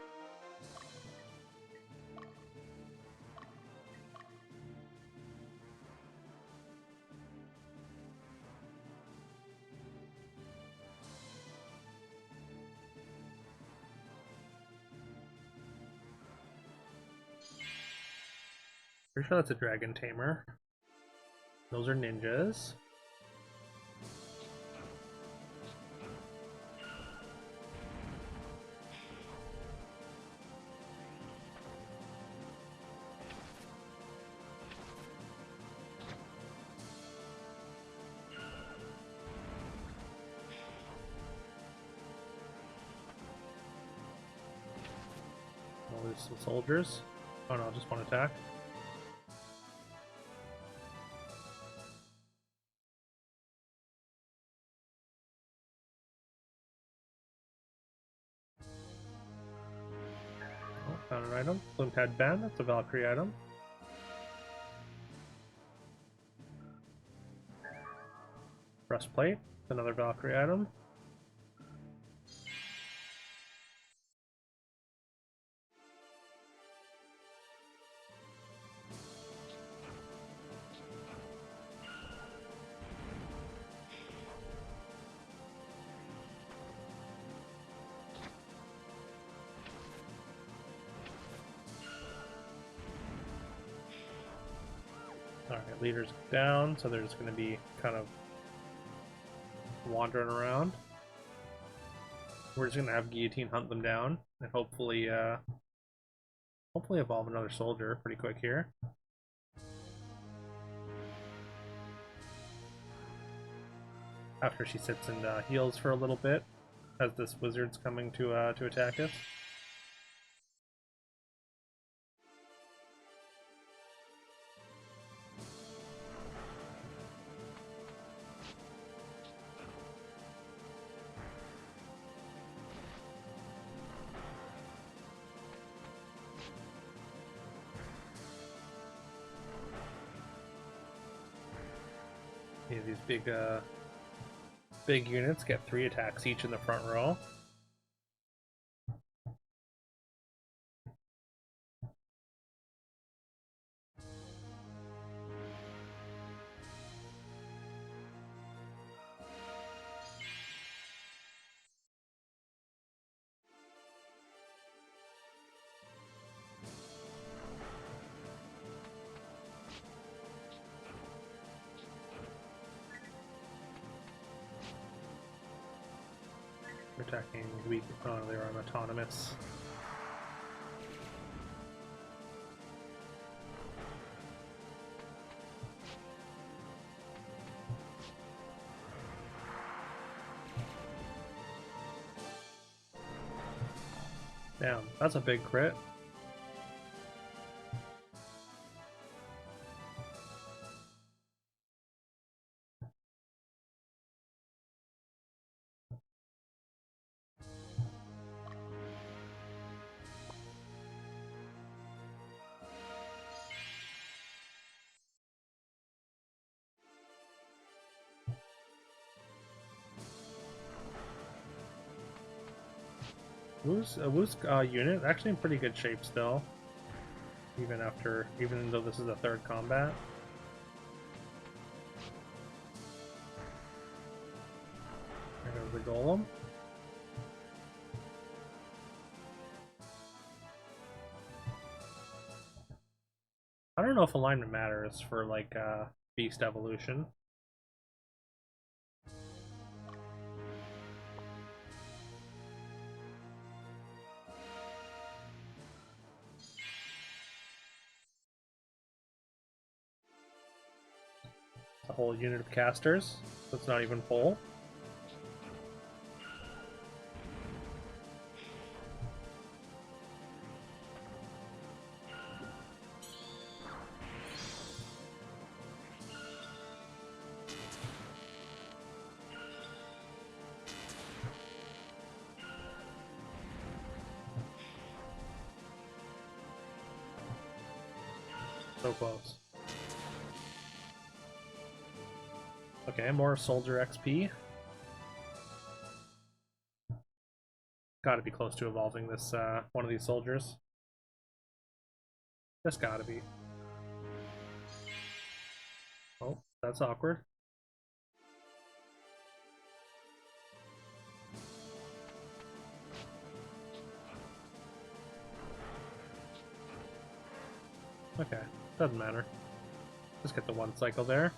Speaker 1: Pretty sure that's a dragon tamer. Those are ninjas. Oh, there's some soldiers. Oh no, just one attack. Oh, found an item. Plumed headband, that's a Valkyrie item. Breastplate, another Valkyrie item. Alright, leaders down, so they're just going to be kind of wandering around. We're just going to have Guillotine hunt them down, and hopefully evolve another soldier pretty quick here. After she sits and heals for a little bit, as this wizard's coming to attack us. Yeah, these big units get 3 attacks each in the front row. Attacking weak. Oh, they were on autonomous. Damn, that's a big crit. Wu's unit actually in pretty good shape still, even though this is the 3rd combat. There goes the golem. I don't know if alignment matters for like beast evolution. A whole unit of casters, so it's not even full. So close. Okay, more soldier XP. Gotta be close to evolving this, one of these soldiers. Just gotta be. Oh, that's awkward. Okay, doesn't matter. Just get the one cycle there.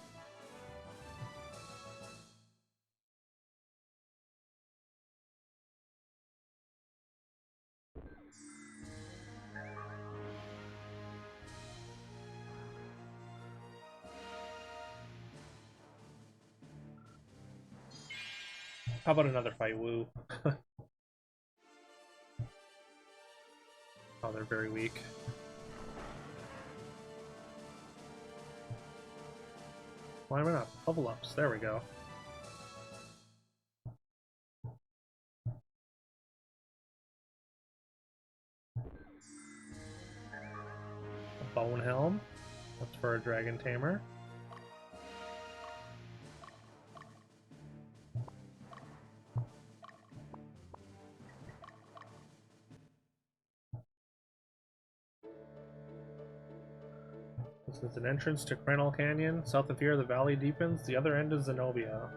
Speaker 1: How about another fight, Woo? Oh, they're very weak. Why am I not? Level ups. There we go. A bone helm. That's for a dragon tamer. This is an entrance to Crenel Canyon. South of here, the valley deepens. The other end is Zenobia.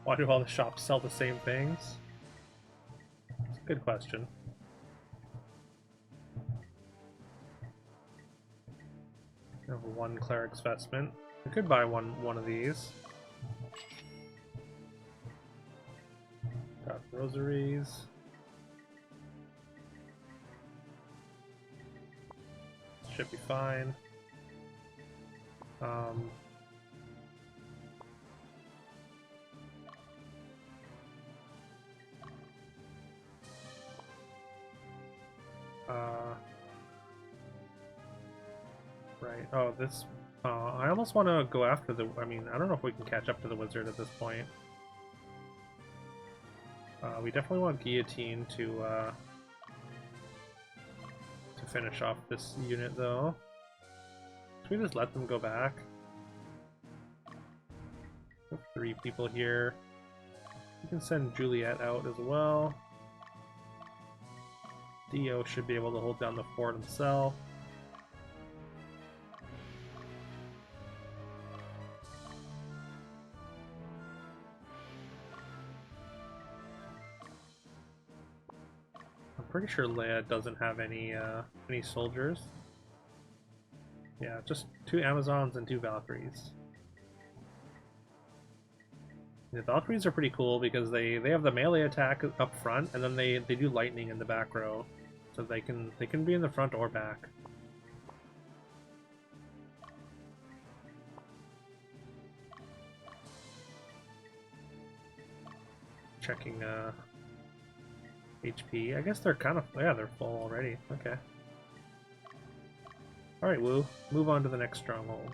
Speaker 1: Why do all the shops sell the same things? It's a good question. I have one cleric's vestment. I could buy one of these. Got rosaries. Should be fine. Right. Oh, this. I almost want to go after the. I mean, I don't know if we can catch up to the wizard at this point. We definitely want guillotine to finish off this unit, though. Should we just let them go back? We have 3 people here. We can send Juliet out as well. Dio should be able to hold down the fort himself. I'm pretty sure Leia doesn't have any soldiers. Yeah, just 2 Amazons and 2 Valkyries. The Valkyries are pretty cool because they have the melee attack up front, and then they do lightning in the back row, so they can be in the front or back. Checking HP. I guess they're kind of, yeah, they're full already. Okay. All right, Woo. Move on to the next stronghold.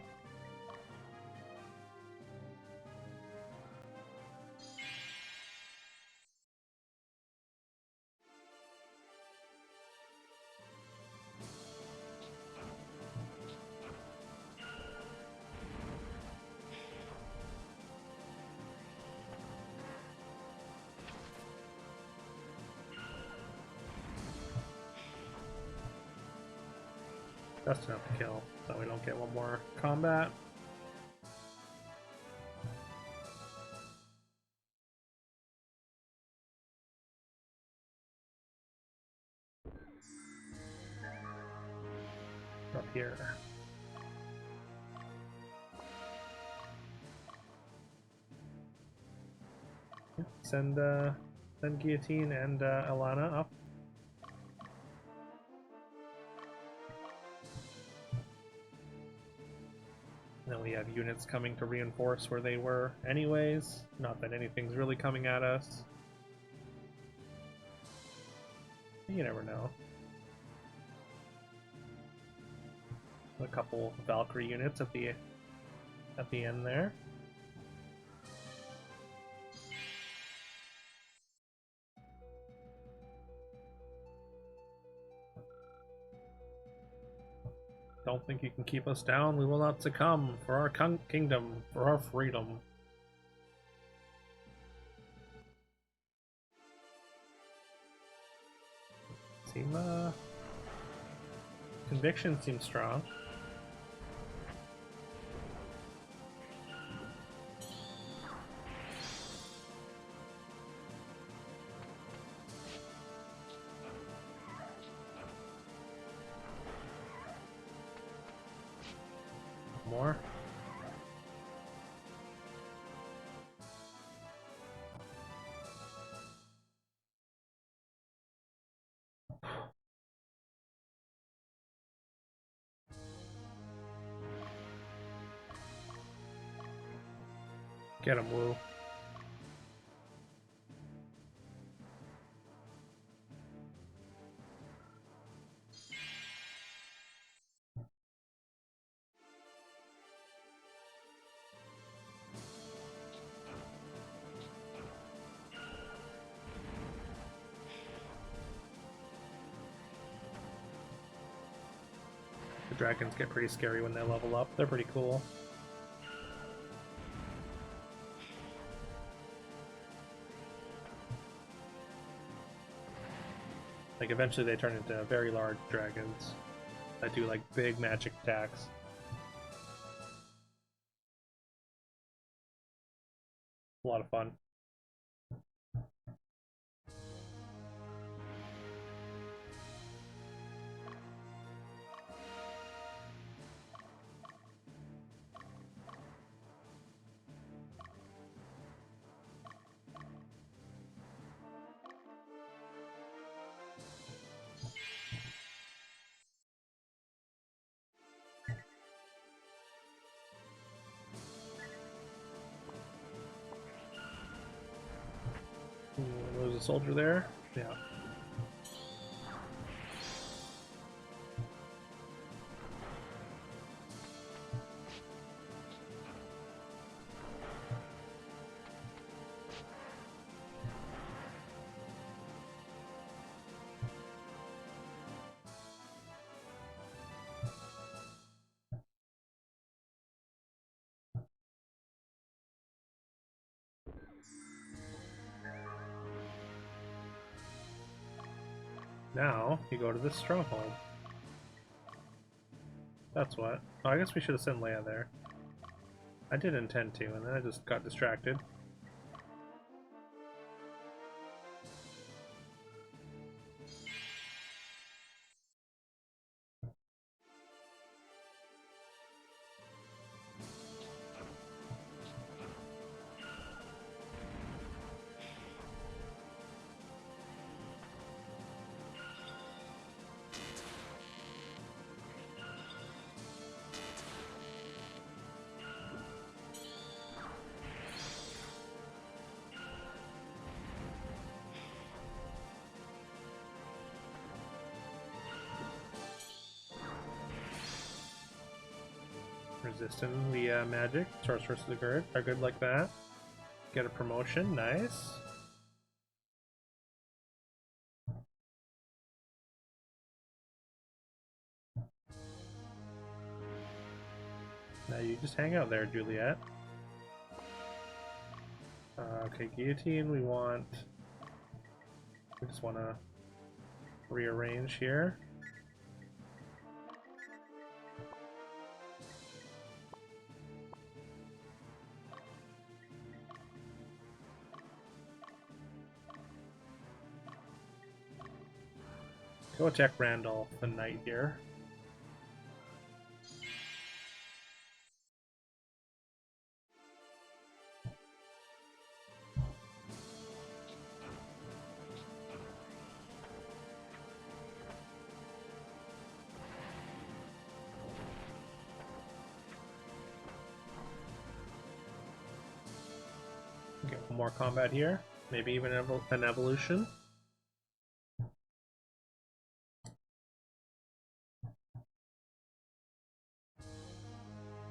Speaker 1: Just enough to kill, so we don't get one more combat. Up here. Send Guillotine and Alana up. Then we have units coming to reinforce where they were anyways. Not that anything's really coming at us. You never know. A couple Valkyrie units at the end there. don't think you can keep us down. We will not succumb for our kingdom, for our freedom. Conviction seems strong. More. Get him, Woo. The dragons get pretty scary when they level up. They're pretty cool. Like, eventually they turn into very large dragons that do, like, big magic attacks. A lot of fun. Ooh, there's a soldier there. Yeah. Now, you go to this stronghold. That's what. Oh, I guess we should have sent Leia there. I did intend to, and then I just got distracted. Resisting the magic. Sorceress are good like that. Get a promotion. Nice. Now you just hang out there, Juliet. Okay, guillotine. We just want to rearrange here. Go attack Randolph the knight here. Get one more combat here. Maybe even an evolution.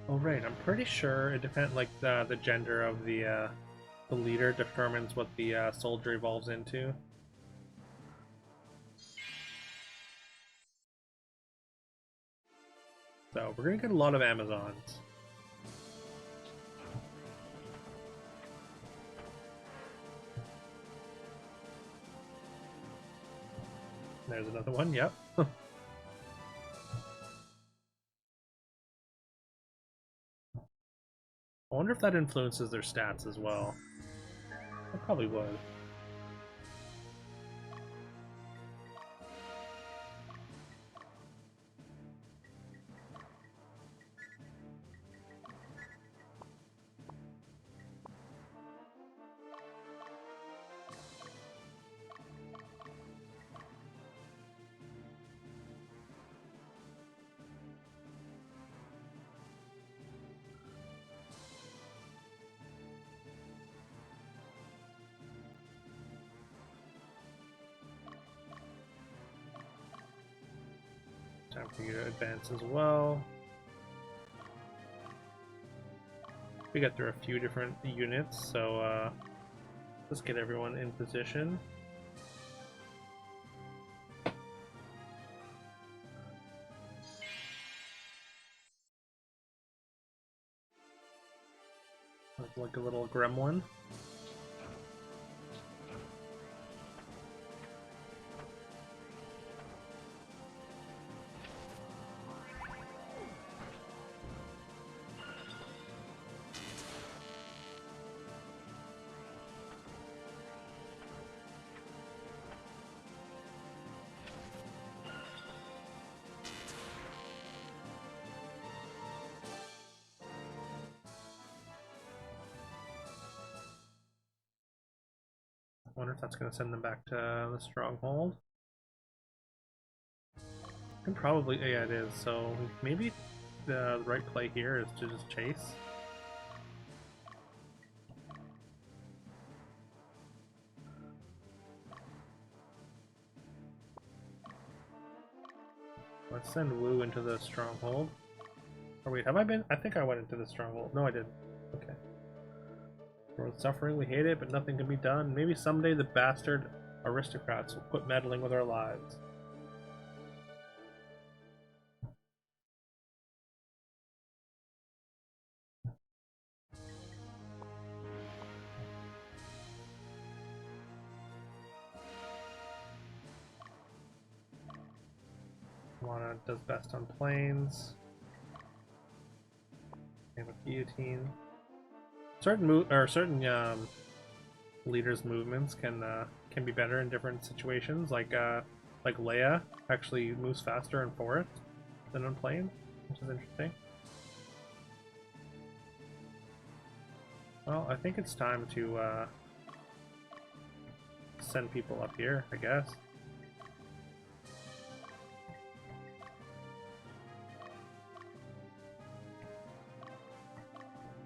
Speaker 1: Oh right, I'm pretty sure it depends. Like the gender of the leader determines what the soldier evolves into. So we're gonna get a lot of Amazons. There's another one, yep. I wonder if that influences their stats as well. It probably would. Time for you to advance as well. We got through a few different units, so let's get everyone in position. Like a little gremlin. I wonder if that's going to send them back to the stronghold. And probably, yeah, it is. So maybe the right play here is to just chase. Let's send Wu into the stronghold. Or wait, have I been? I think I went into the stronghold. No, I didn't. Okay. We're suffering, we hate it, but nothing can be done. Maybe someday the bastard aristocrats will quit meddling with our lives. Lana does best on planes. And with guillotine. Certain leaders' movements can be better in different situations. Like Leia actually moves faster in forest than on plane, which is interesting. Well, I think it's time to send people up here, I guess.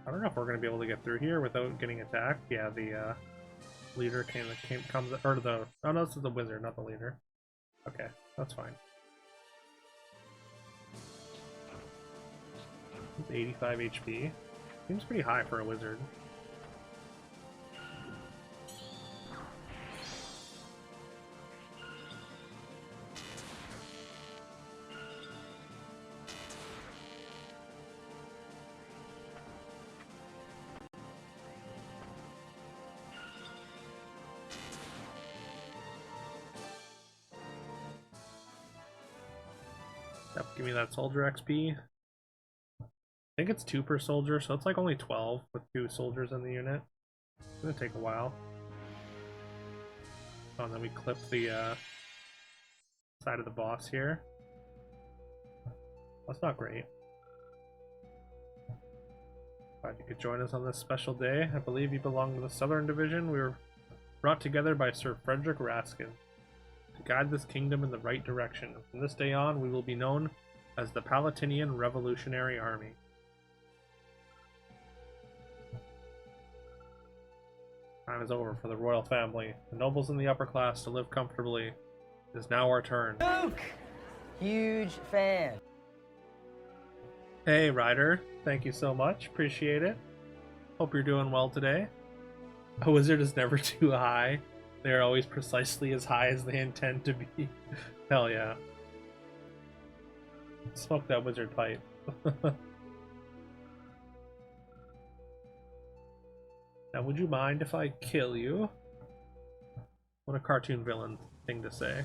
Speaker 1: I don't know if we're going to be able to get through here without getting attacked. Yeah, the leader comes, or the, oh no, this is the wizard, not the leader. Okay, that's fine. It's 85 HP. Seems pretty high for a wizard. Yep, give me that soldier XP. I think it's 2 per soldier, so it's like only 12 with 2 soldiers in the unit. It's gonna take a while. Oh, and then we clip the side of the boss here. That's not great. Glad you could join us on this special day. I believe you belong to the Southern Division. We were brought together by Sir Frederick Raskin to guide this kingdom in the right direction. From this day on, we will be known as the Palatinian Revolutionary Army. Time is over for the royal family. The nobles in the upper class to live comfortably. It is now our turn.
Speaker 4: Luke! Huge fan.
Speaker 1: Hey, Ryder. Thank you so much. Appreciate it. Hope you're doing well today. A wizard is never too high. They are always precisely as high as they intend to be. Hell yeah. Smoke that wizard pipe. Now, would you mind if I kill you? What a cartoon villain thing to say.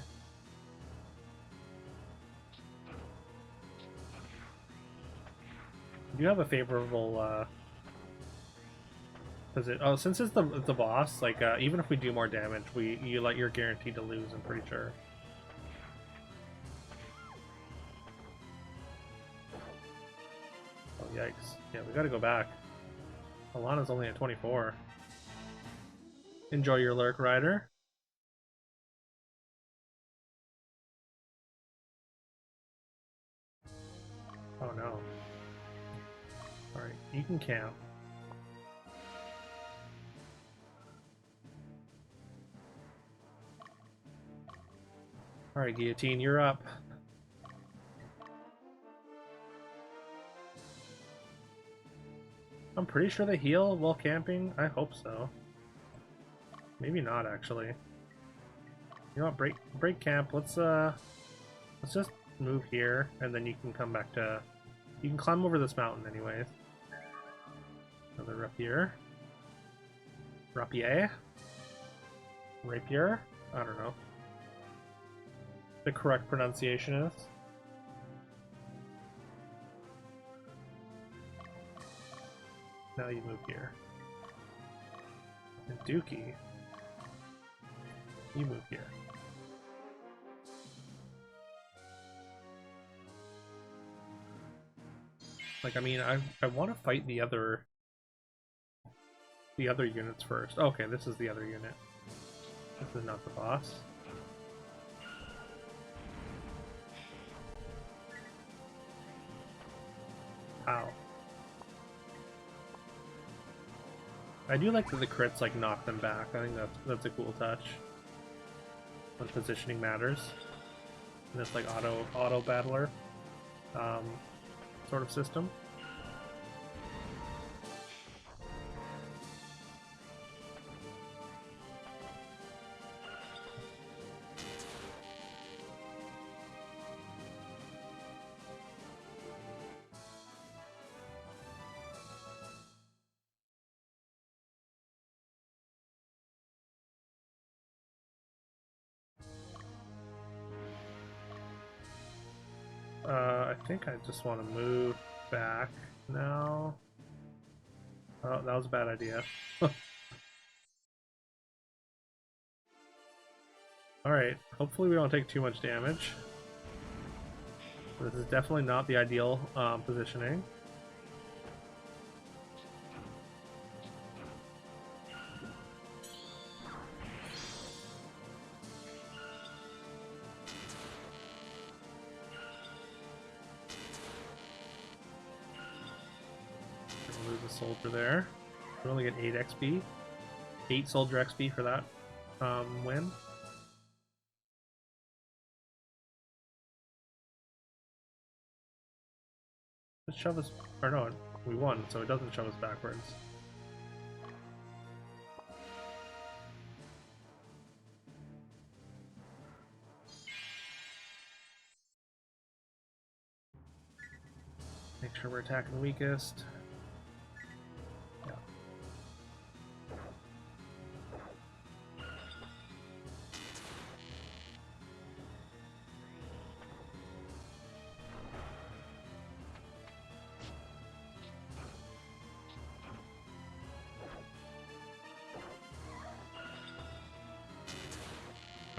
Speaker 1: Do you have a favorable position? Oh, since it's the boss, like even if we do more damage, you're guaranteed to lose. I'm pretty sure. Oh yikes! Yeah, we gotta go back. Alana's only at 24. Enjoy your lurk, Rider. Oh no. Alright, you can camp. Alright, Guillotine, you're up. I'm pretty sure they heal while camping. I hope so. Maybe not, actually. You know what? Break camp. Let's just move here, and then you can come back to. You can climb over this mountain, anyways. Another rapier. Rapier. Rapier. I don't know. The correct pronunciation is. Now you move here. And Dookie. You move here. Like, I mean, I want to fight the other units first. Okay, this is the other unit. This is not the boss. Ow. I do like that the crits like knock them back. I think that's a cool touch. When positioning matters. In this like auto battler sort of system. I think I just want to move back now. Oh, that was a bad idea. Alright, hopefully we don't take too much damage. This is definitely not the ideal positioning. Lose a soldier there. We only get 8 XP. 8 soldier XP for that win. Let's shove us, or no, we won, so it doesn't shove us backwards. Make sure we're attacking the weakest. Yeah.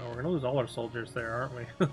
Speaker 1: Oh, we're gonna lose all our soldiers there, aren't we?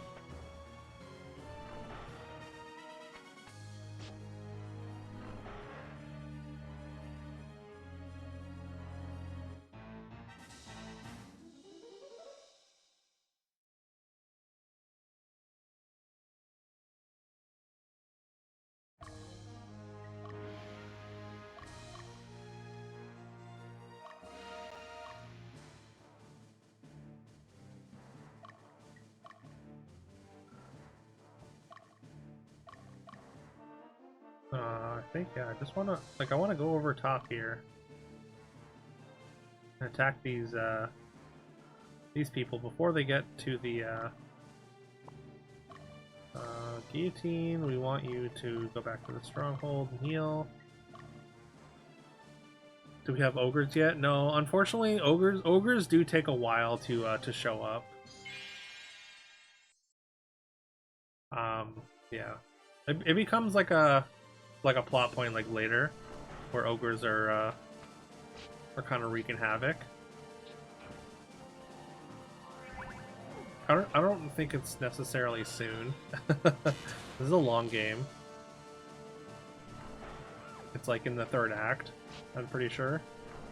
Speaker 1: I think, yeah, I just wanna, like, I wanna go over top here and attack these people before they get to the Guillotine, we want you to go back to the stronghold and heal. Do we have ogres yet? No, unfortunately, ogres do take a while to show up. Yeah, it becomes like a plot point like later, where ogres are kind of wreaking havoc. I don't think it's necessarily soon. This is a long game. It's like in the third act, I'm pretty sure.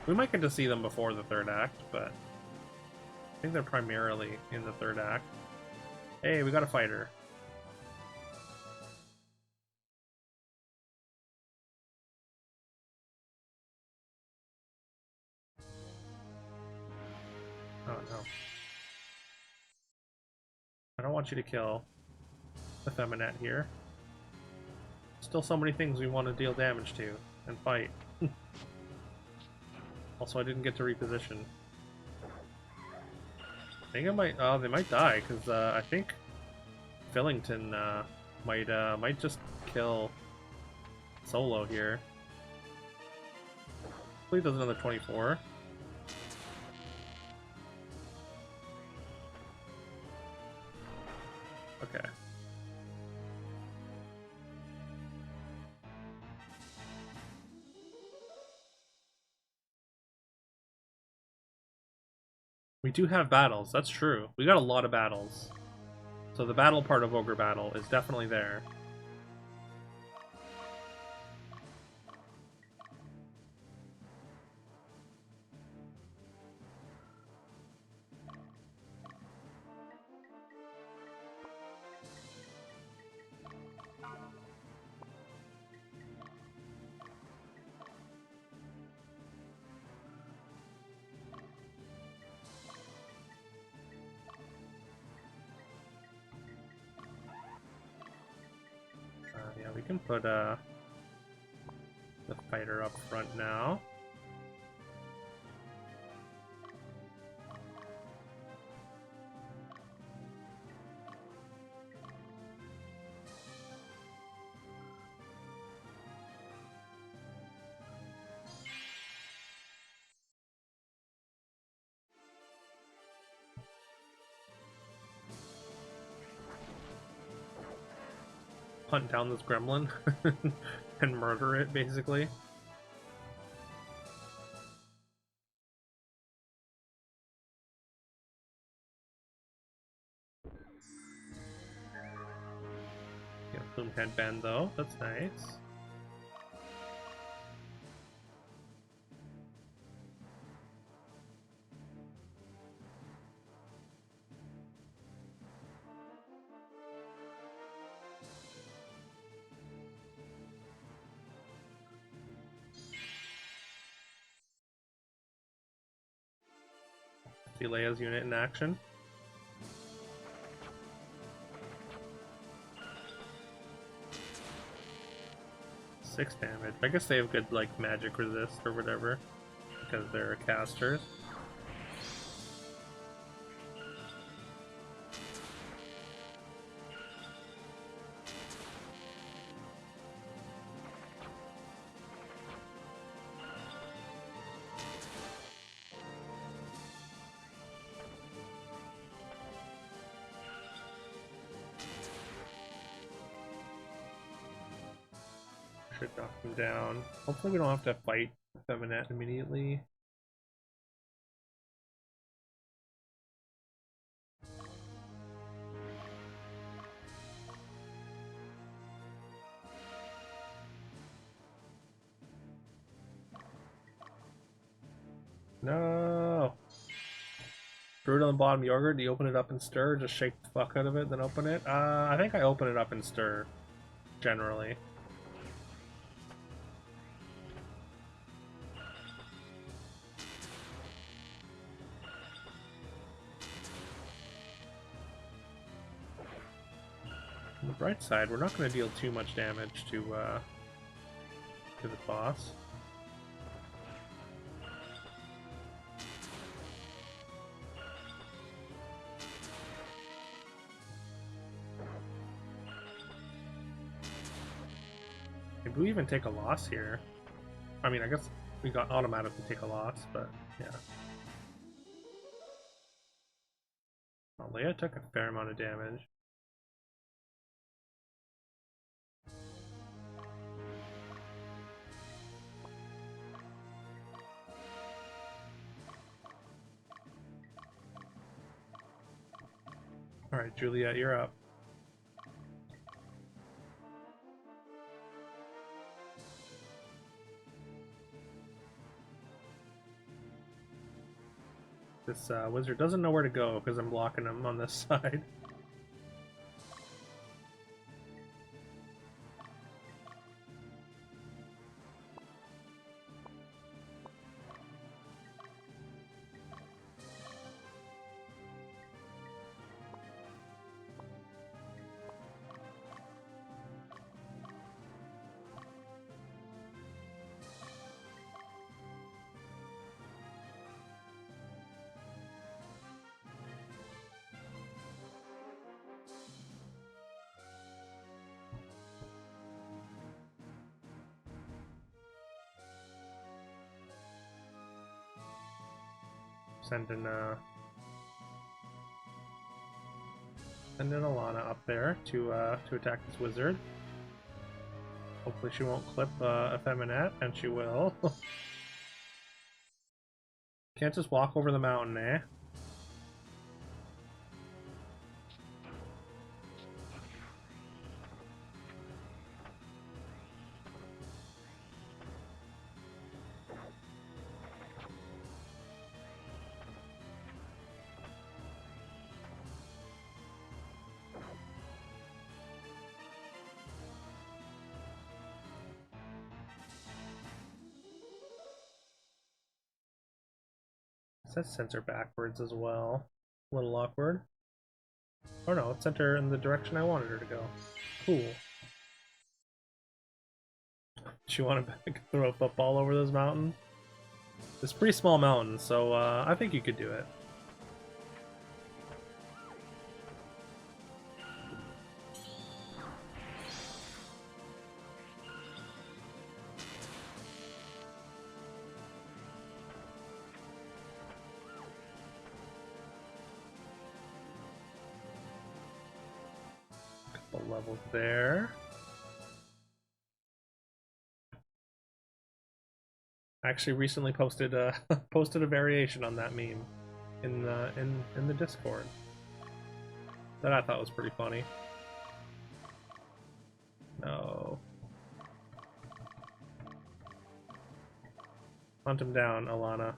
Speaker 1: We might get to see them before the third act, but I think they're primarily in the third act. Hey, we got a fighter. Oh no. I don't want you to kill the Feminette here. Still so many things we want to deal damage to and fight. Also, I didn't get to reposition. I think I might. Oh, they might die because I think Fillington might just kill Solo here. Hopefully, he does another 24. Okay. We do have battles, that's true. We got a lot of battles. So the battle part of Ogre Battle is definitely there. Yeah, we can put the fighter up front now. Hunt down this gremlin and murder it, basically. Yeah, plume headband though, that's nice. See Leia's unit in action. Six damage. I guess they have good like magic resist or whatever because they're casters. Should knock him down. Hopefully we don't have to fight Feminette immediately. No! Brewed on the bottom yogurt, do you open it up and stir? Just shake the fuck out of it, then open it? I think I open it up and stir, generally. On the bright side, we're not going to deal too much damage to the boss. Maybe we even take a loss here. I mean, I guess we got automatically take a loss, but yeah. Well, Leia took a fair amount of damage. Alright, Juliet, you're up. This wizard doesn't know where to go because I'm blocking him on this side. Sending Alana up there to attack this wizard. Hopefully she won't clip Effeminate, and she will. Can't just walk over the mountain, eh? It says center backwards as well. A little awkward. Oh no, it's sent her in the direction I wanted her to go. Cool. She wanted to throw a football over those mountains? It's a pretty small mountain, so I think you could do it. Couple levels there. I actually recently posted posted a variation on that meme in the Discord that I thought was pretty funny. No. Hunt him down, Alana.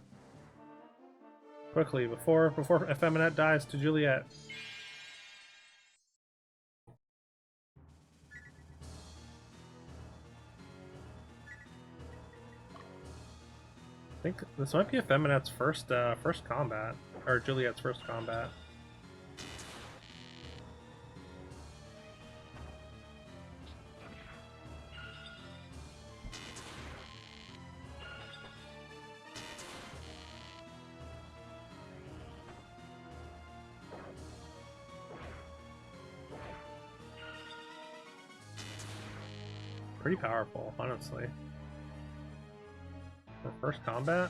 Speaker 1: Quickly, before Effeminate dies to Juliet. I think this might be Effeminate's first combat, or Juliet's first combat. Pretty powerful, honestly. For first combat?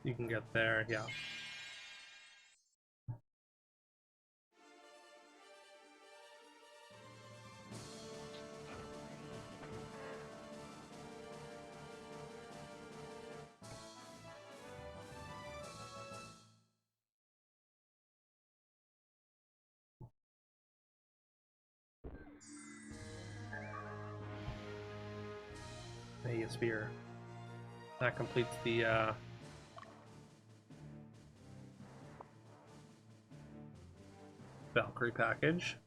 Speaker 1: You can get there, yeah. Hey, a spear. That completes the Valkyrie package.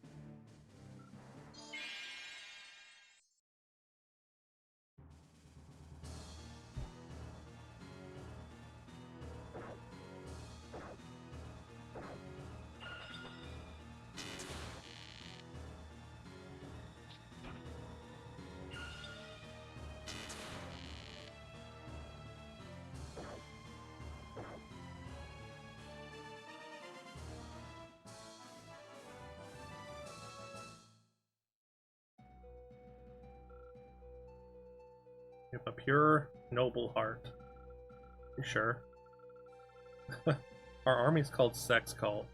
Speaker 1: We have a pure noble heart. You sure? Our army's called Sex Cult.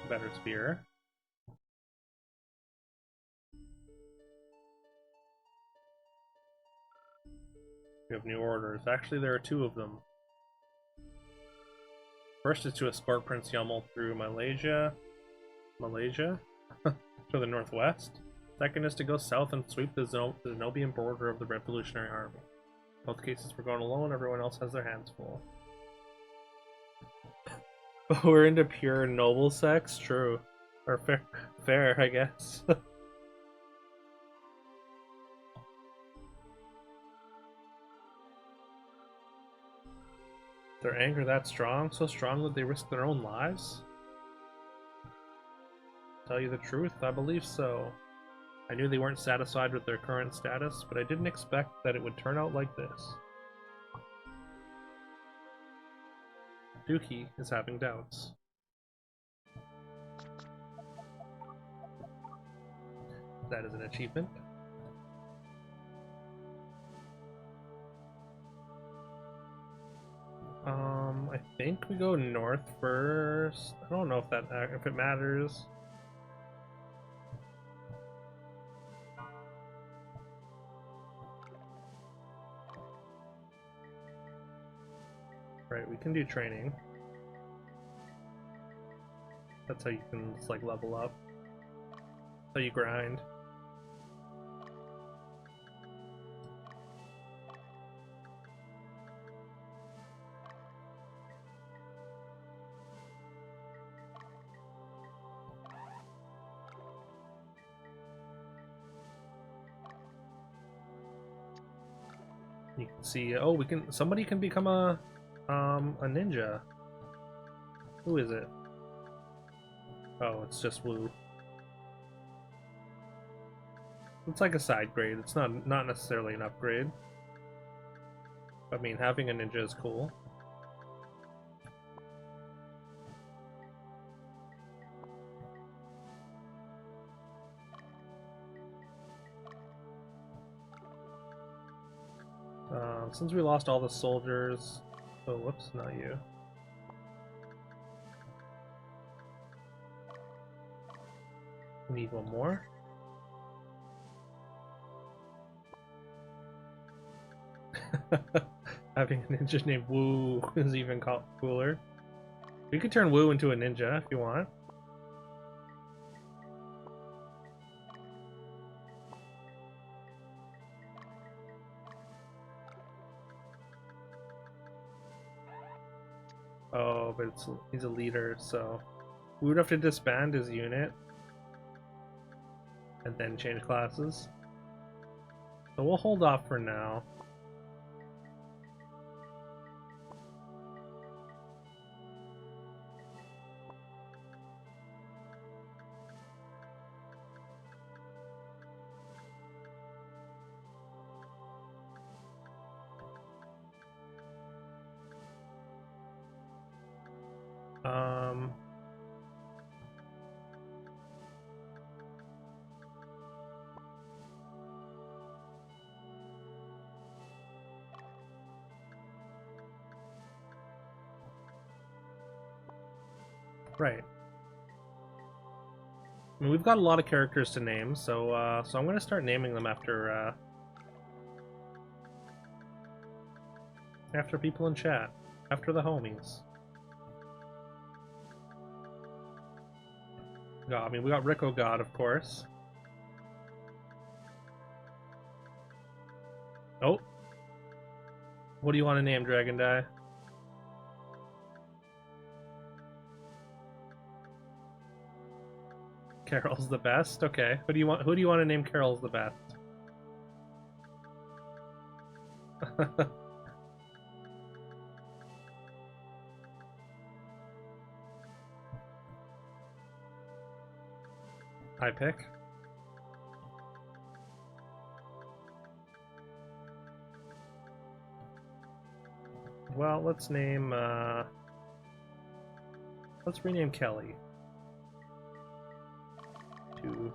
Speaker 1: Better spear. We have new orders. Actually, there are two of them. First is to escort Prince Yummel through Malaysia to the northwest. Second is to go south and sweep the Zenobian border of the Revolutionary Army. In both cases, we're going alone. Everyone else has their hands full. We're into pure noble sex? True. Or fair, I guess. Their anger that strong? So strong that they risk their own lives? Tell you the truth, I believe so. I knew they weren't satisfied with their current status, but I didn't expect that it would turn out like this. Dookie is having doubts. That is an achievement. I think we go north first. I don't know if it matters. Right, we can do training. That's how you can just, like, level up. That's how you grind. You can see, oh, somebody can become a ninja. Who is it? Oh, it's just Wu. It's like a side grade. It's not necessarily an upgrade. I mean, having a ninja is cool. Since we lost all the soldiers... Oh, whoops, not you. We need one more. Having a ninja named Wu is even cooler. We could turn Wu into a ninja if you want. Oh, but he's a leader, so we would have to disband his unit and then change classes. So we'll hold off for now. Right. I mean, we've got a lot of characters to name, so I'm going to start naming them after people in chat, after the homies. I mean, we got Rico God, of course. Oh. What do you want to name, Dragon Die? Carol's the best? Okay. Who do you want to name Carol's the best? I pick. Well, let's name, let's rename Kelly to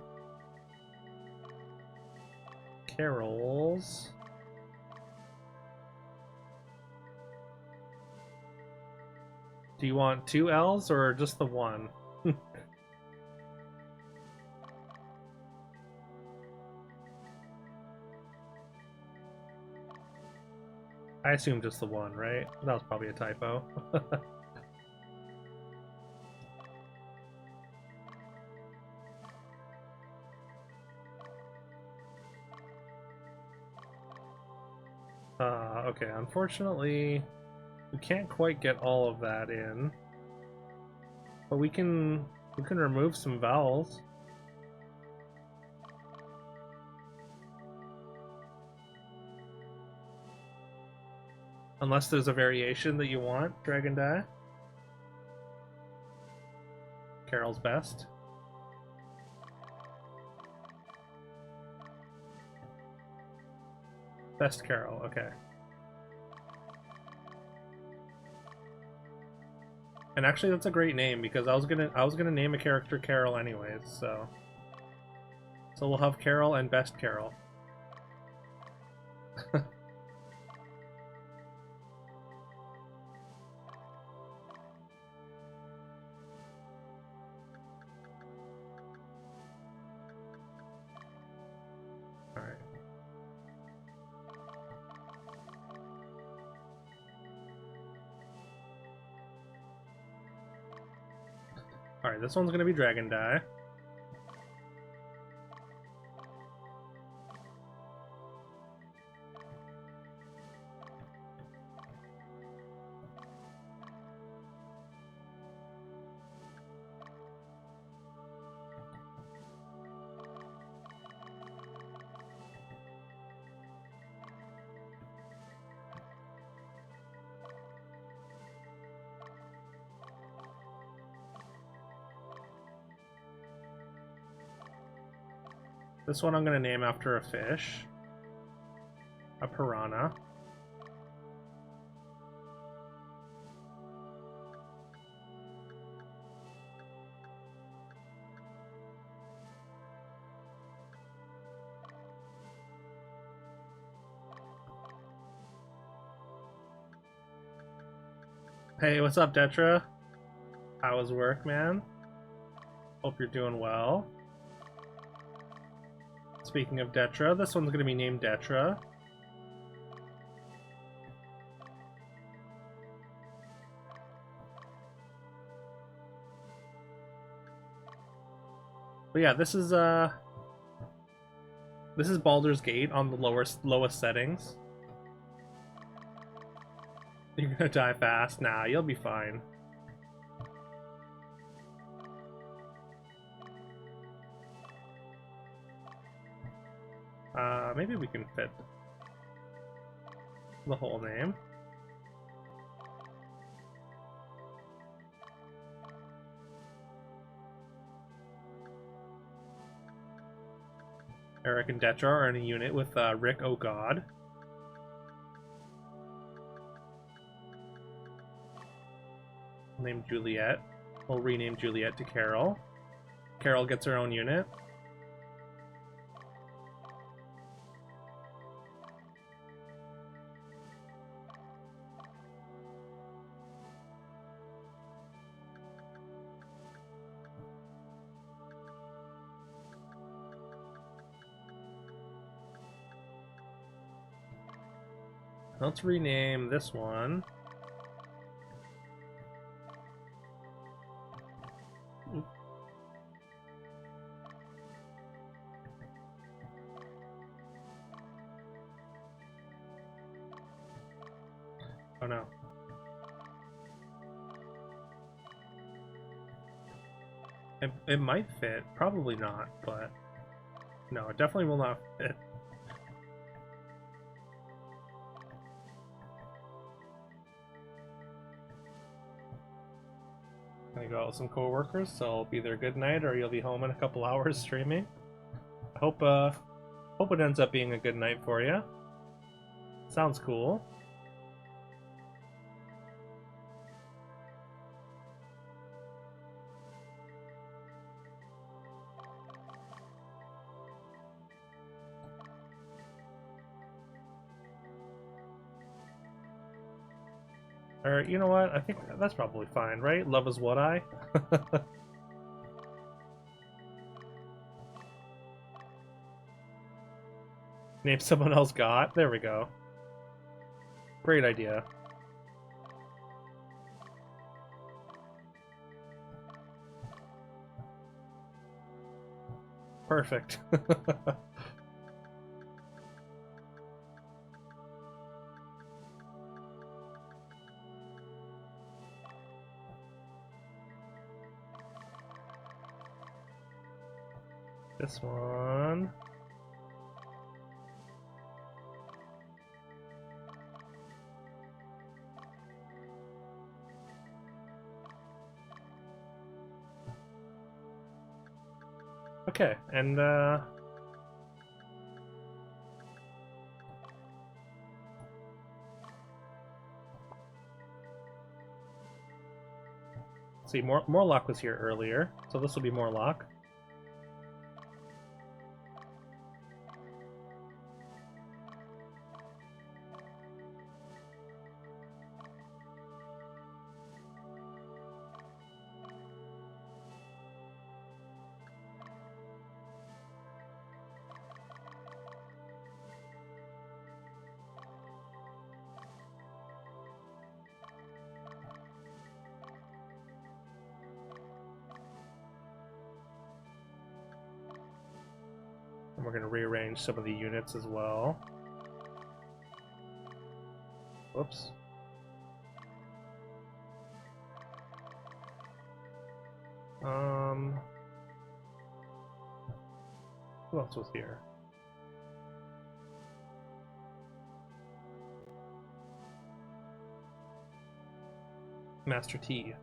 Speaker 1: Carol's Do you want 2 L's or just the one? I assume just the one, right? That was probably a typo. Okay, unfortunately, we can't quite get all of that in. But we can remove some vowels. Unless there's a variation that you want, Dragon Die. Carol's best. Best Carol, okay. And actually that's a great name because I was gonna name a character Carol anyways, so we'll have Carol and Best Carol. Alright. Alright, this one's gonna be Dragon Die. This one I'm gonna name after a fish. A piranha. Hey, what's up, Detra? How was work, man? Hope you're doing well. Speaking of Detra, this one's gonna be named Detra. But yeah, this is Baldur's Gate on the lowest settings. You're gonna die fast. Nah, you'll be fine. Maybe we can fit the whole name. Eric and Detra are in a unit with Rick O'God. Named Juliet. We'll rename Juliet to Carol. Carol gets her own unit. Let's rename this one. Oh no. It might fit. Probably not, but no, it definitely will not fit. I go out with some coworkers, so it'll be their good night, or you'll be home in a couple hours streaming. I hope it ends up being a good night for you. Sounds cool. Or, you know what? I think that's probably fine, right? Love is what I? Name someone else got. There we go. Great idea. Perfect. This one. Okay, and see, Morlock was here earlier, so this will be Morlock. And we're going to rearrange some of the units as well. Whoops. Who else was here? Master T.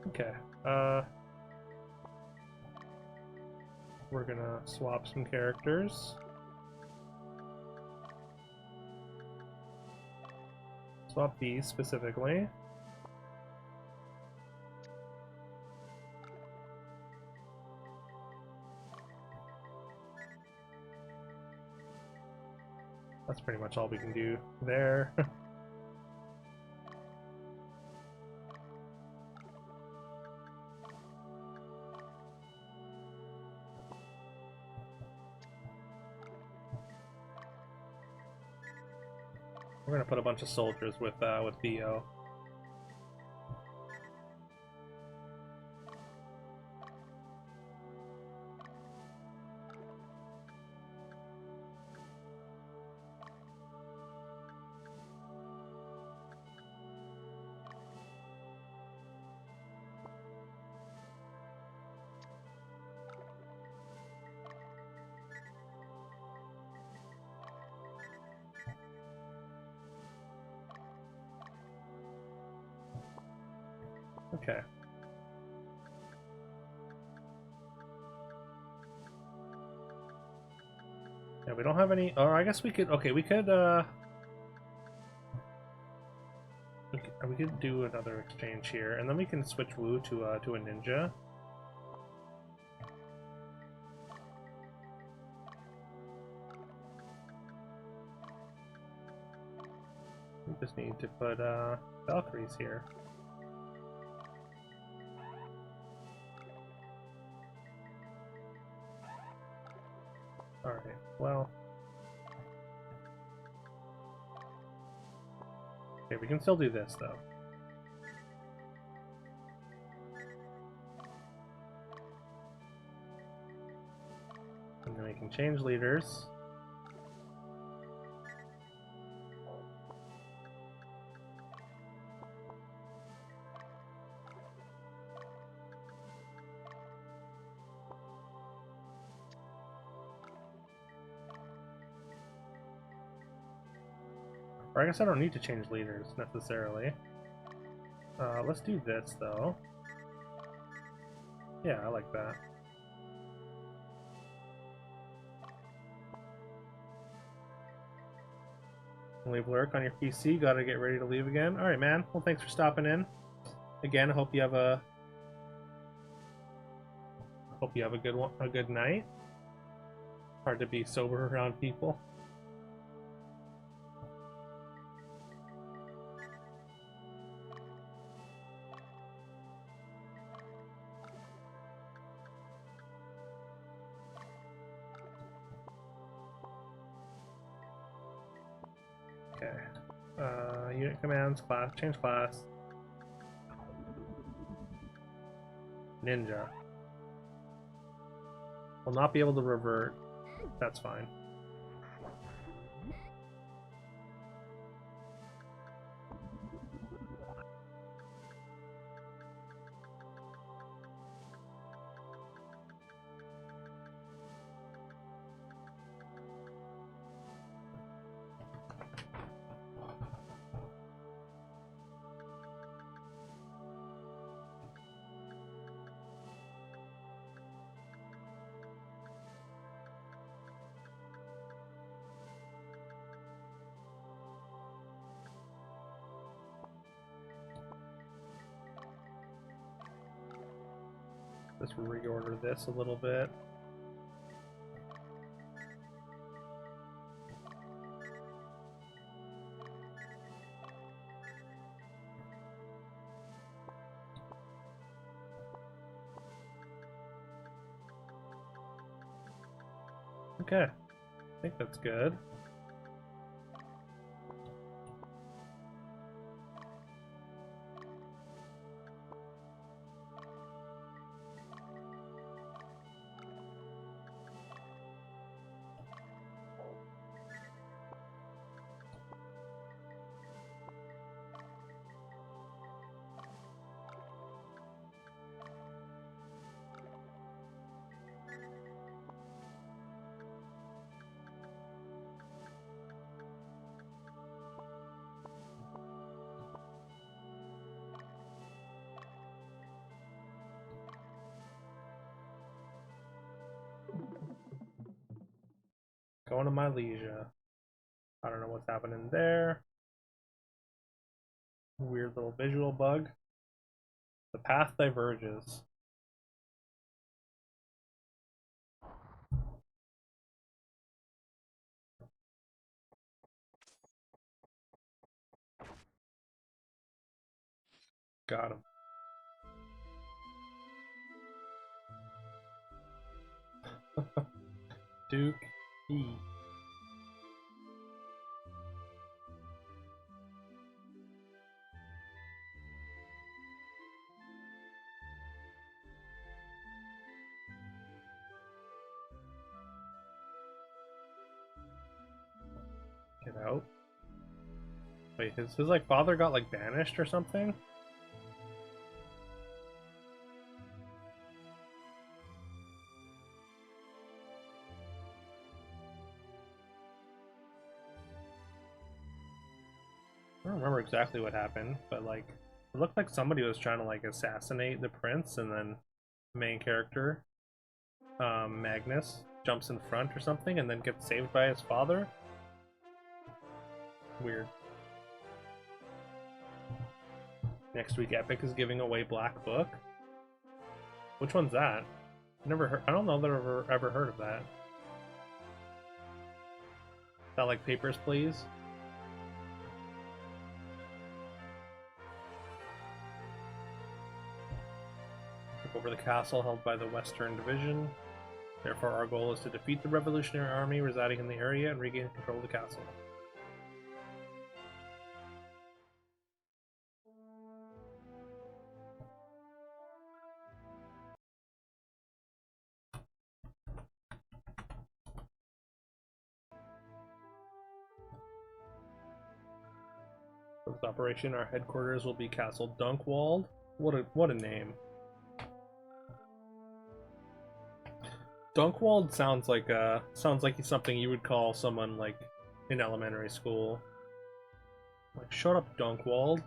Speaker 1: Okay, we're gonna swap some characters. Swap these specifically. That's pretty much all we can do there. We're gonna put a bunch of soldiers with Theo. Okay. Yeah, we don't have any. Or I guess we could. Okay, we could. We could do another exchange here, and then we can switch Wu to a ninja. We just need to put Valkyries here. Alright, well. Okay, we can still do this, though. And then we can change leaders. I guess I don't need to change leaders necessarily. Let's do this though. Yeah, I like that. Leave work on your PC. Gotta get ready to leave again. All right, man. Well, thanks for stopping in. Again, I hope you have a good night. Hard to be sober around people. Okay. Unit commands, class, change class. Ninja. Will not be able to revert. That's fine. Let's reorder this a little bit. Okay, I think that's good. Going to my leisure. I don't know what's happening there. Weird little visual bug. The path diverges. Got him. Duke E. Get out. Wait, his like father got like banished or something? I don't remember exactly what happened, but like it looked like somebody was trying to like assassinate the prince, and then the main character, Magnus, jumps in front or something and then gets saved by his father. Weird. Next week, Epic is giving away Black Book. Which one's that? Never heard. I don't know that I've ever heard of that. Is that like Papers, Please? Took over the castle held by the Western Division. Therefore, our goal is to defeat the revolutionary army residing in the area and regain control of the castle. For this operation, our headquarters will be Castle Dunkwald. What a name. Dunkwald sounds like something you would call someone like in elementary school. Like, shut up, Dunkwald.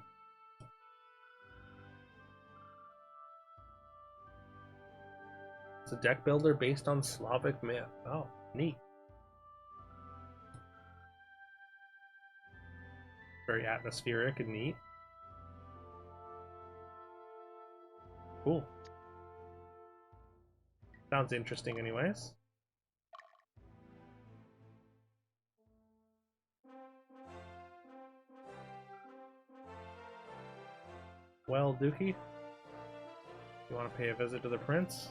Speaker 1: It's a deck builder based on Slavic myth. Oh, neat. Very atmospheric and neat. Cool. Sounds interesting anyways. Well, Dookie, you want to pay a visit to the prince?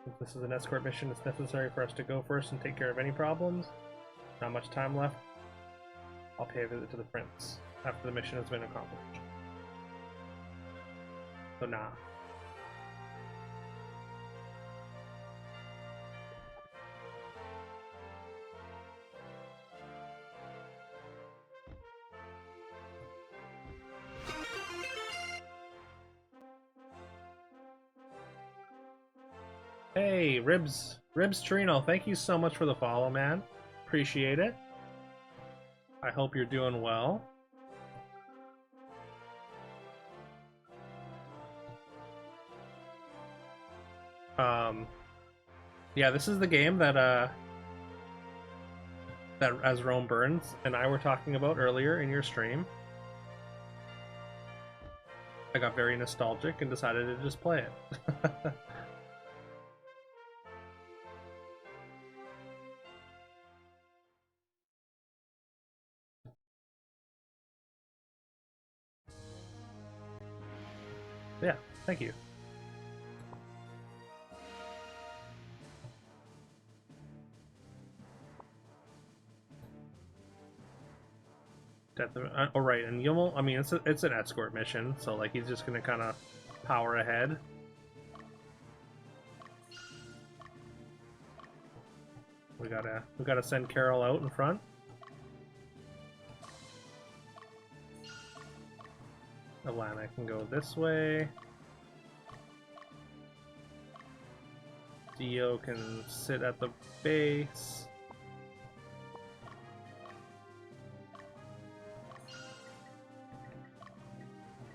Speaker 1: If this is an escort mission, it's necessary for us to go first and take care of any problems. Not much time left. I'll pay a visit to the prince after the mission has been accomplished. So nah. Hey, Ribs Trino, thank you so much for the follow, man. Appreciate it. I hope you're doing well. Yeah, this is the game that as Rome Burns and I were talking about earlier in your stream. I got very nostalgic and decided to just play it. Yeah, thank you. Oh right, and Yumel, I mean it's an escort mission, so like he's just gonna kind of power ahead. We gotta send Carol out in front. Alana can go this way. Dio can sit at the base.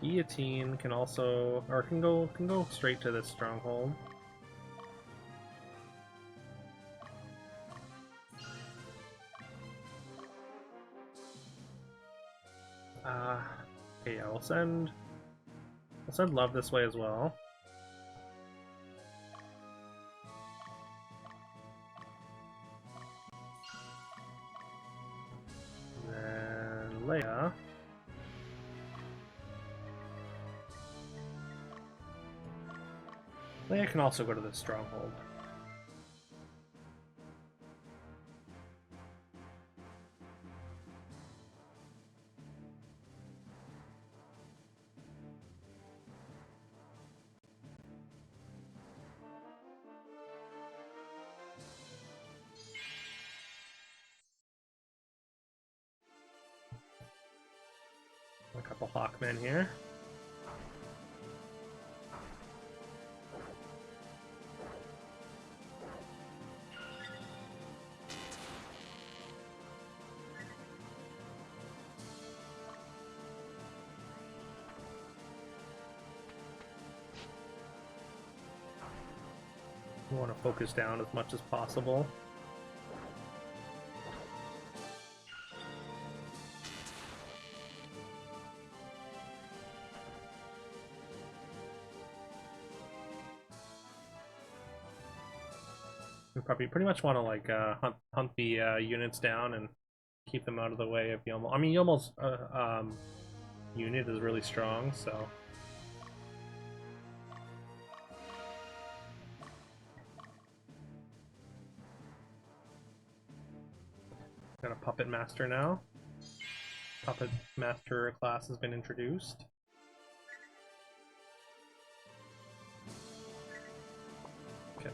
Speaker 1: Guillotine can also, or can go straight to this stronghold. Okay, yeah, we'll send Love this way as well. And then Leia. Leia can also go to this stronghold. A couple Hawkmen here. We want to focus down as much as possible. We probably pretty much want to like hunt the units down and keep them out of the way of Yomel. I mean, Yomel's unit is really strong, so. Got a Puppet Master now. Puppet Master class has been introduced. Okay.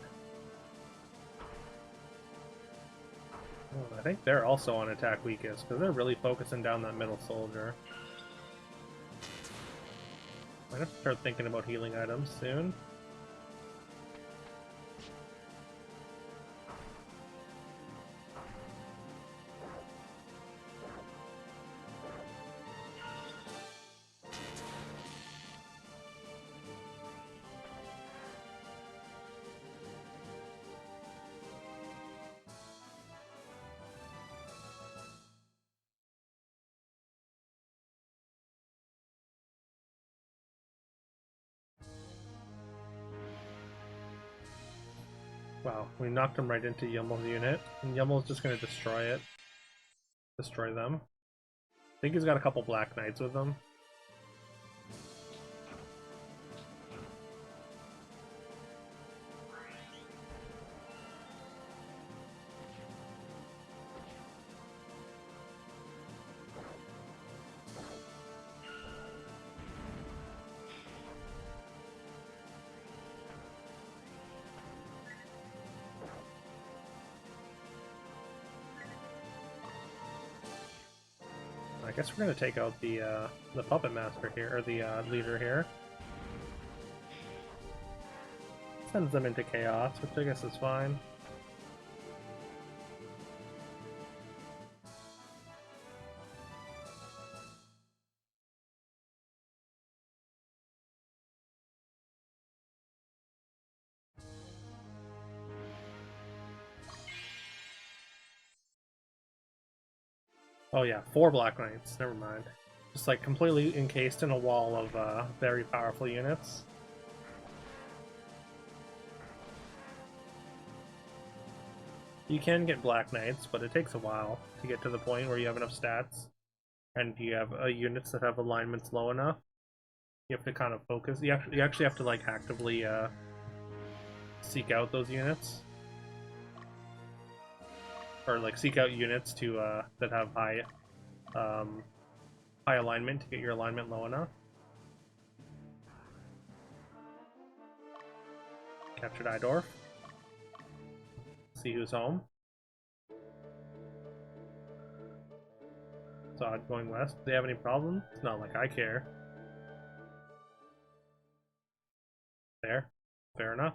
Speaker 1: Oh, I think they're also on attack weakest because they're really focusing down that middle soldier. Might have to start thinking about healing items soon. Wow, we knocked him right into Yummel's unit, and Yummel's just gonna destroy it. Destroy them. I think he's got a couple Black Knights with him. I guess we're gonna take out the puppet master here, or the leader here. Sends them into chaos, which I guess is fine. Oh yeah, 4 Black Knights. Never mind. Just like completely encased in a wall of very powerful units. You can get Black Knights, but it takes a while to get to the point where you have enough stats and you have units that have alignments low enough. You have to kind of focus. You actually have to like actively seek out those units, or like seek out units to that have high alignment to get your alignment low enough. Captured Idorf. See who's home. Zod going west. Do they have any problems? It's not like I care. Fair enough.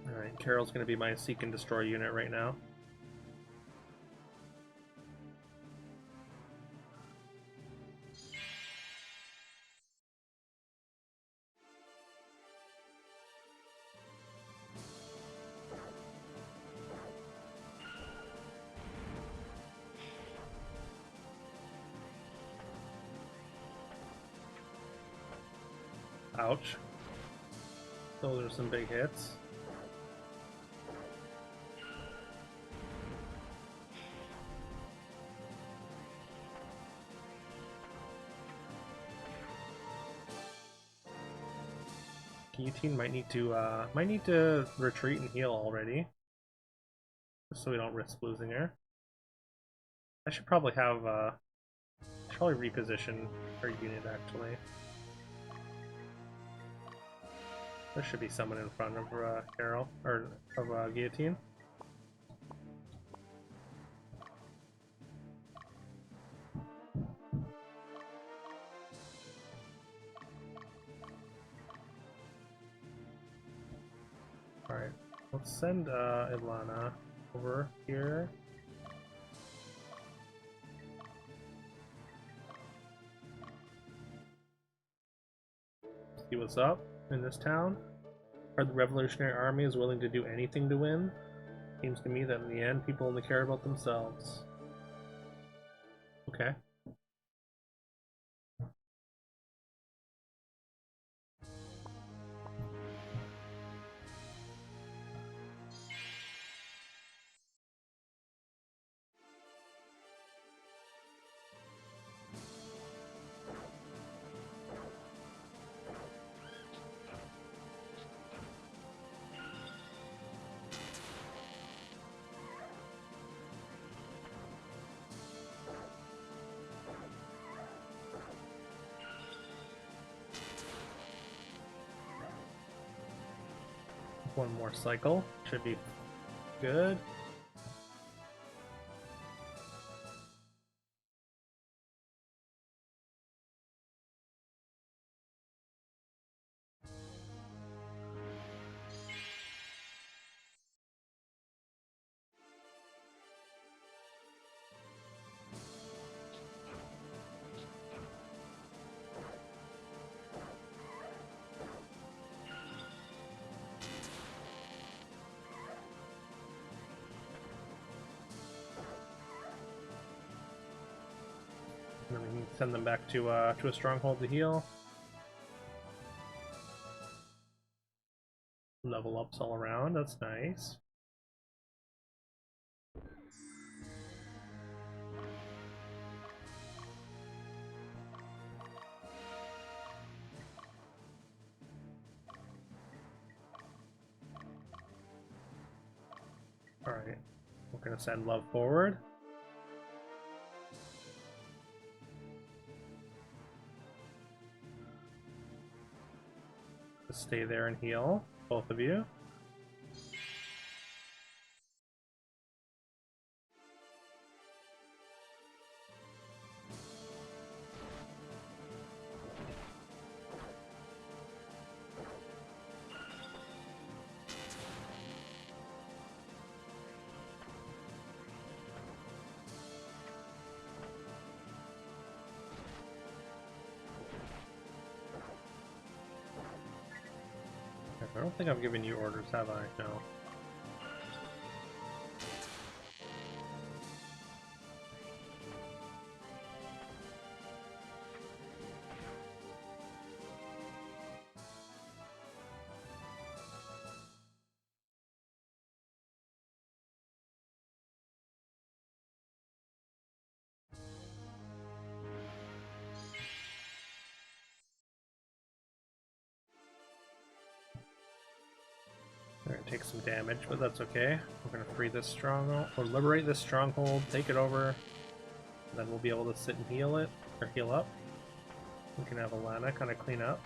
Speaker 1: Alright, Carol's gonna be my seek and destroy unit right now. Ouch. Those are some big hits. Guillotine might need to retreat and heal already, just so we don't risk losing her. I should probably have reposition her unit actually. There should be someone in front of Carol, or of Guillotine. Alright, let's send Ilana over here. See what's up in this town. Are the Revolutionary Armies willing to do anything to win? Seems to me that in the end, people only care about themselves. Okay. One more cycle should be good. And then we can send them back to a stronghold to heal. Level ups all around, that's nice. Alright, we're gonna send love forward. Just stay there and heal, both of you. I don't think I've given you orders, have I? No. We're gonna take some damage, but that's okay. We're gonna free this stronghold, or liberate this stronghold, take it over, and then we'll be able to sit and heal it, or heal up. We can have Alana kind of clean up.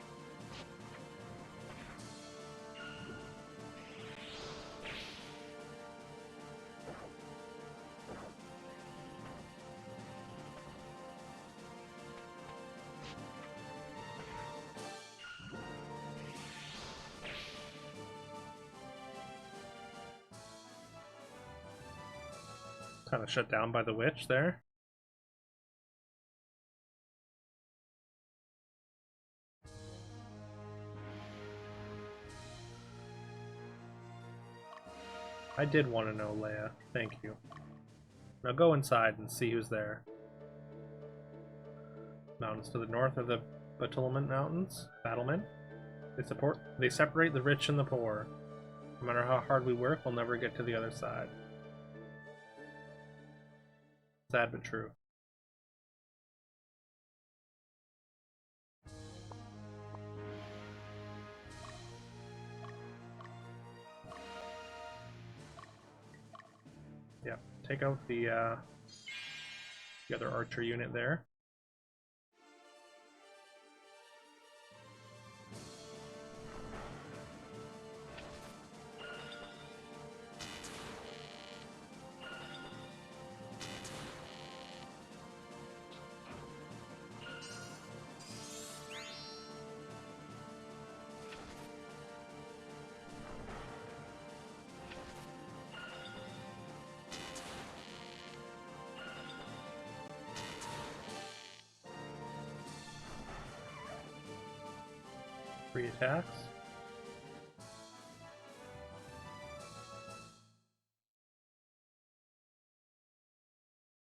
Speaker 1: Kind of shut down by the witch there. I did want to know, Leia. Thank you. Now go inside and see who's there. Mountains to the north are the Battlement Mountains. Battlement. They separate the rich and the poor. No matter how hard we work, we'll never get to the other side. Sad but true. Yeah, take out the other archer unit there. Free attacks.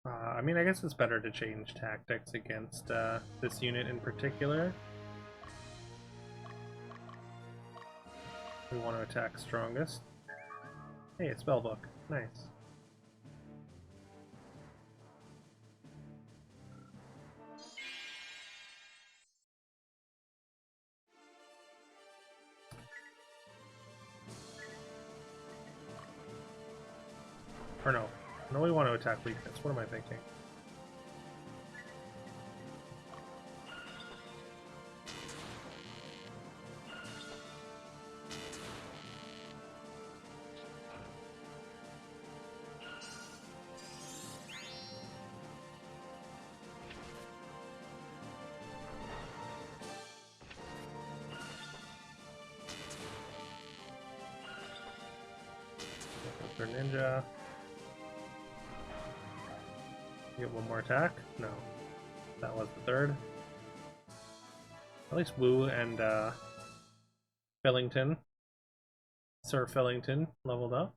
Speaker 1: I mean, I guess it's better to change tactics against this unit in particular. We want to attack strongest. Hey, it's spellbook. Nice. Or no. No, we want to attack weakness. What am I thinking? Their ninja. Get one more attack? No. That was the third. At least Wu and Fillington, Sir Fillington, leveled up.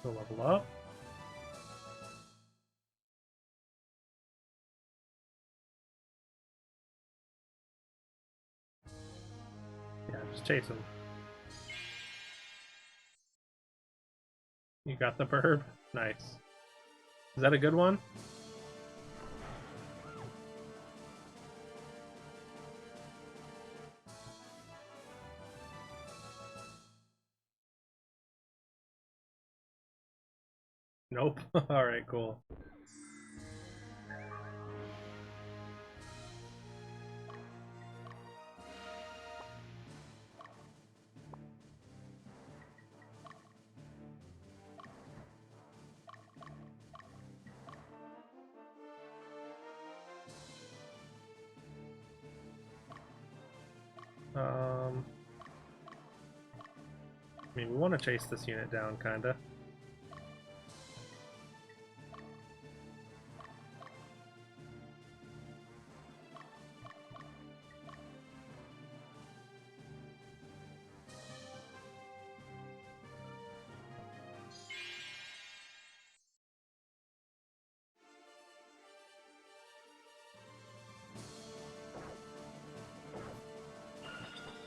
Speaker 1: Go level up. Yeah, just chase him. You got the burb? Nice. Is that a good one? Nope. Alright, cool. I mean, we want to chase this unit down, kinda.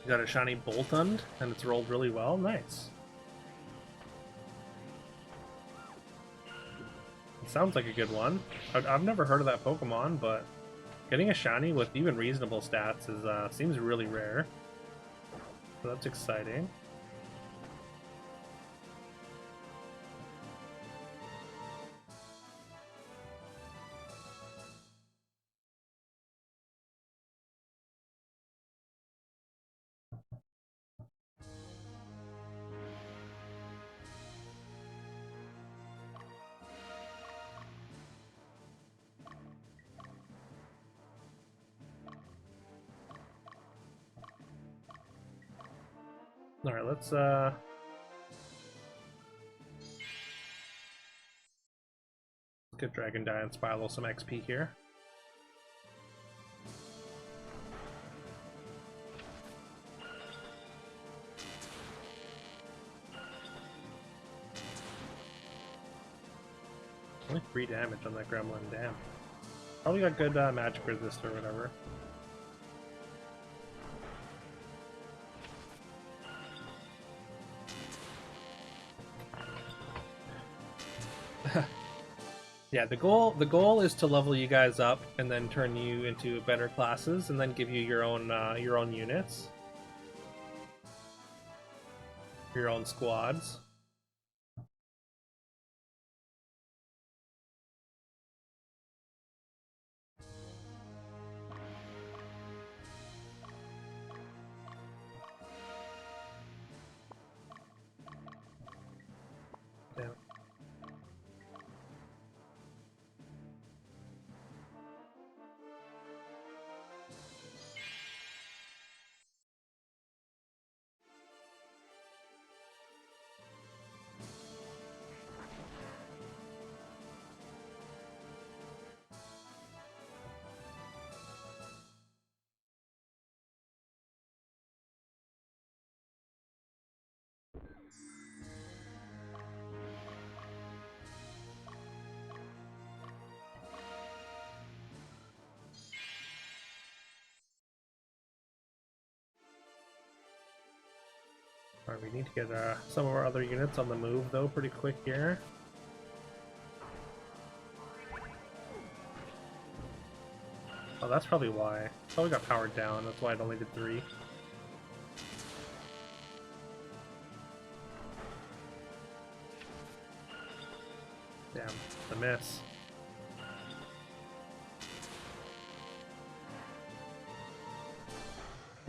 Speaker 1: You got a shiny Boltund, and it's rolled really well. Nice. It sounds like a good one. I've never heard of that Pokemon, but getting a shiny with even reasonable stats is seems really rare. So that's exciting. Alright, let's get Dragon Die and Spylo some XP here. Only 3 damage on that gremlin, damn. Probably got good magic resist or whatever. Yeah, the goal is to level you guys up and then turn you into better classes and then give you your own units. Your own squads. Damn. Alright, we need to get some of our other units on the move though pretty quick here. Oh, that's probably why. Probably got powered down, that's why it only did 3. Damn, the miss.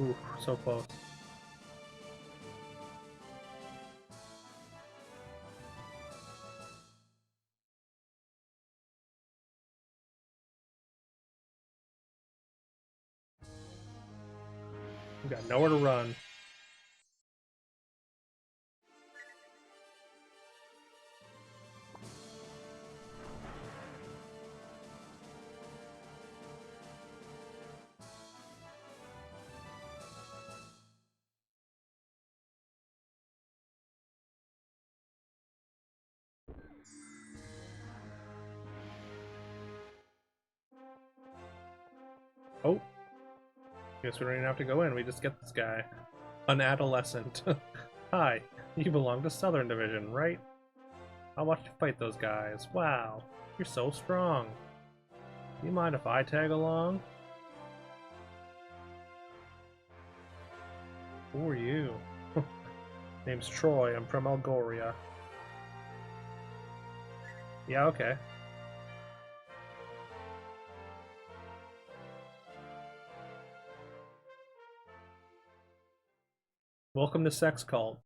Speaker 1: Ooh, so close. We got nowhere to run. Oh, guess we don't even have to go in. We just get this guy. An adolescent. Hi, you belong to Southern Division, right? I'll watch you fight those guys. Wow, you're so strong. Do you mind if I tag along? Who are you? Name's Troy. I'm from Algoria. Yeah, okay. Welcome to Sex Cult.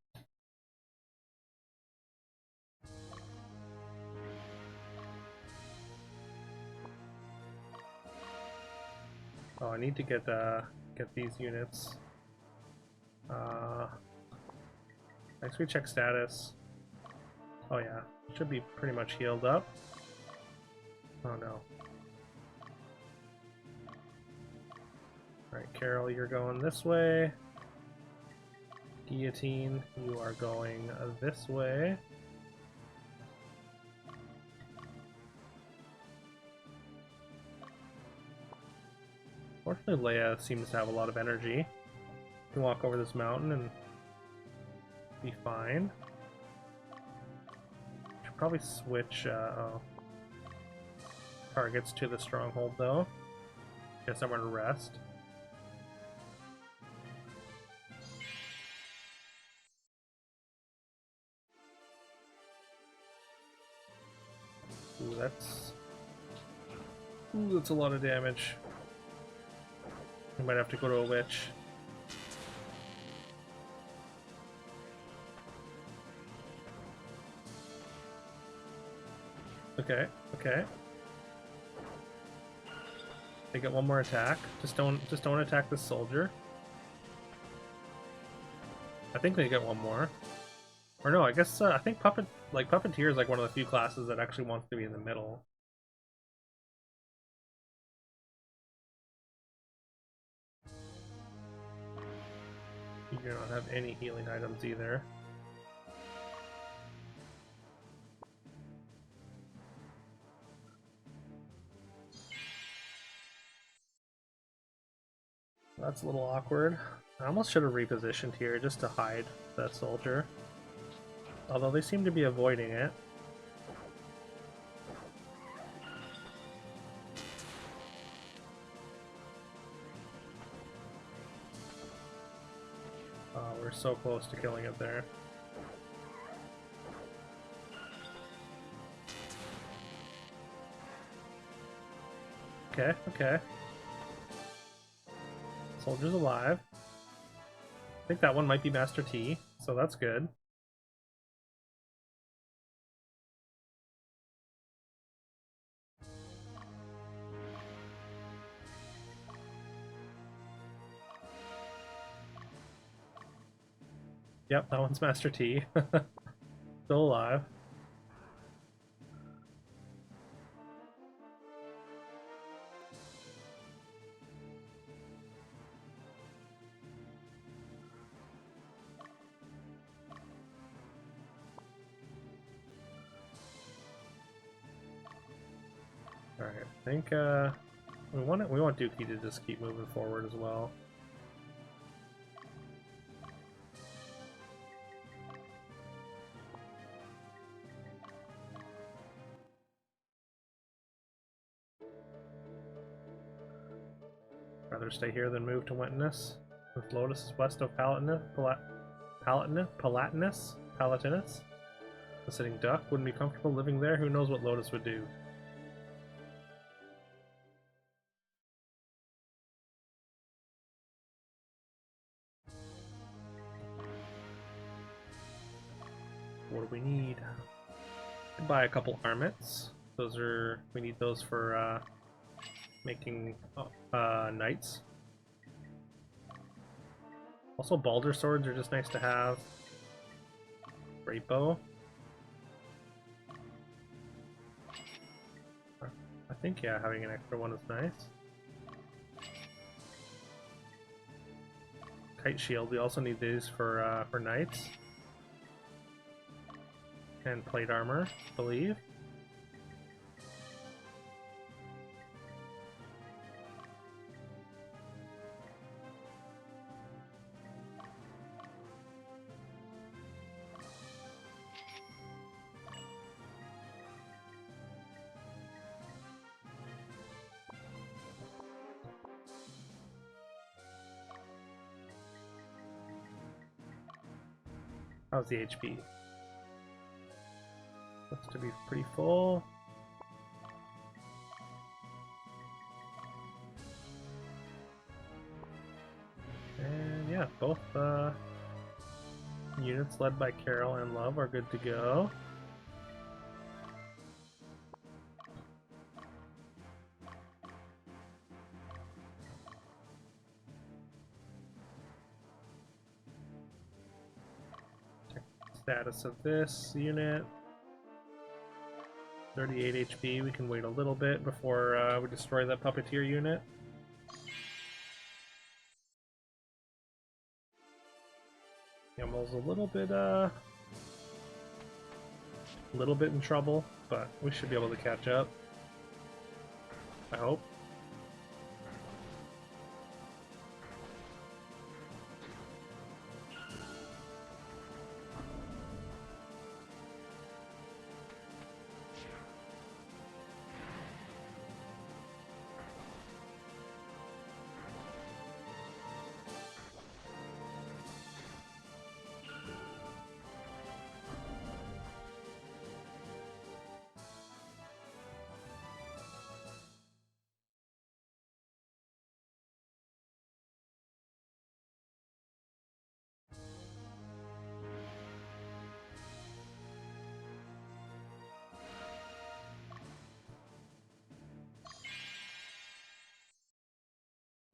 Speaker 1: Oh, I need to get these units. Next we check status. Oh yeah, should be pretty much healed up. Oh no. Alright, Carol, you're going this way. Guillotine, you are going this way. Fortunately, Leia seems to have a lot of energy. You can walk over this mountain and be fine. Should probably switch targets to the stronghold though. Get somewhere to rest. Ooh, that's a lot of damage. We might have to go to a witch. Okay, okay. They get one more attack. Just don't attack this soldier. I think they get one more. Or no, I guess I think Puppeteer is like one of the few classes that actually wants to be in the middle. You do not have any healing items either. That's a little awkward. I almost should have repositioned here just to hide that soldier. Although they seem to be avoiding it. Oh, we're so close to killing it there. Okay, okay. Soldier's alive. I think that one might be Master T, so that's good. Yep, that one's Master T. Still alive. Alright, I think we want Dookie to just keep moving forward as well. Rather stay here than move to Witness. With Lotus is west of Palatinus? The sitting duck wouldn't be comfortable living there. Who knows what Lotus would do? What do we need? Buy a couple armets. We need those for making knights. Also, Balder swords are just nice to have. Great bow. I think, yeah, having an extra one is nice. Kite shield. We also need these for knights. And plate armor, I believe. How's the HP? Looks to be pretty full. And yeah, both units led by Carol and Love are good to go. Check the status of this unit. 38 HP. We can wait a little bit before we destroy that puppeteer unit. Yummel's a little bit in trouble, but we should be able to catch up. I hope.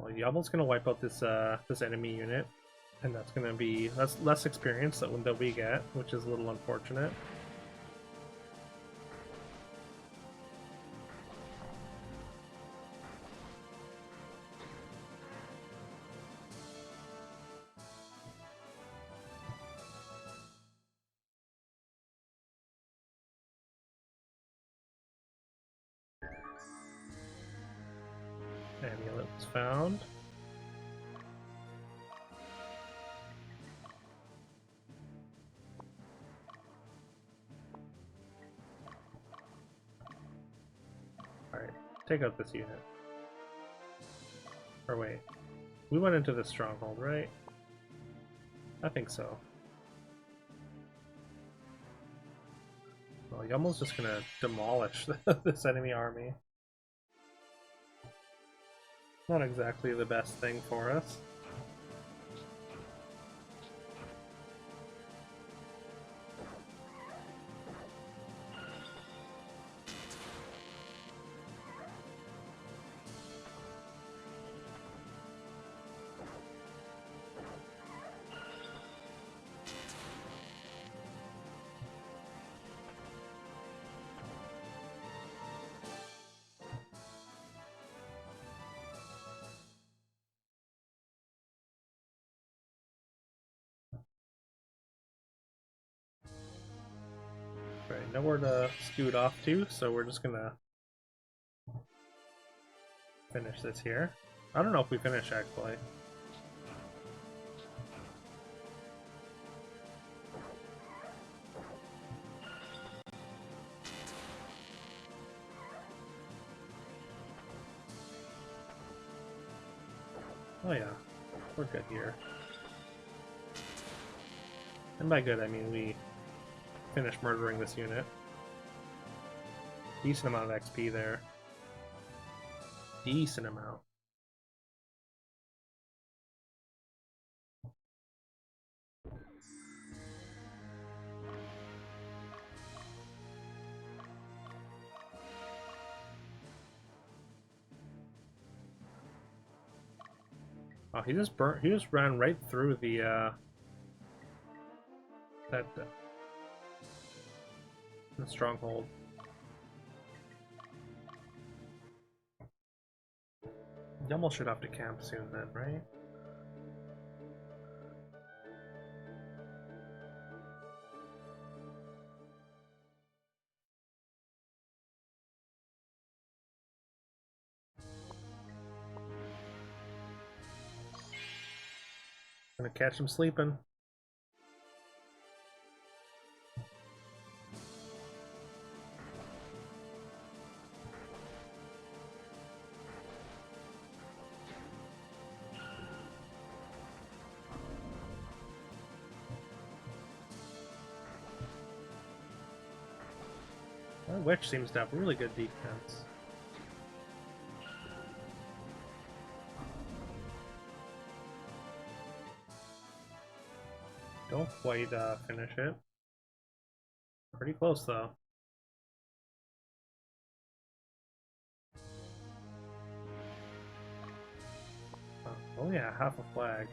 Speaker 1: Well, Yabel's gonna wipe out this this enemy unit, and that's less experience that we get, which is a little unfortunate. Amulet was found. Alright, take out this unit. Or wait, we went into this stronghold, right? I think so. Well, Yummel's just gonna demolish this enemy army. Not exactly the best thing for us. Right, nowhere to scoot off to, so we're just gonna finish this here. I don't know if we finish actually. Oh yeah, we're good here. And by good, I mean we finished murdering this unit. Decent amount of XP there. Decent amount. Oh, he just ran right through the the stronghold. Yummel should have to camp soon then, right? Gonna catch him sleeping. witch seems to have really good defense. Don't quite finish it. Pretty close though. Oh yeah, half a flag.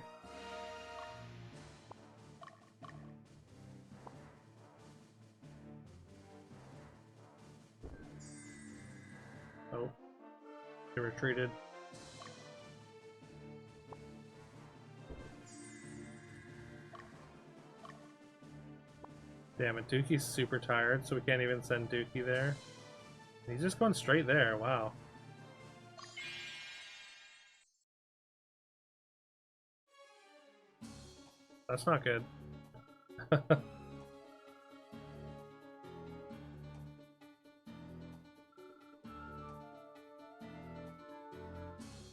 Speaker 1: Oh, he retreated. Damn it, Dookie's super tired, so we can't even send Dookie there. He's just going straight there, wow. That's not good.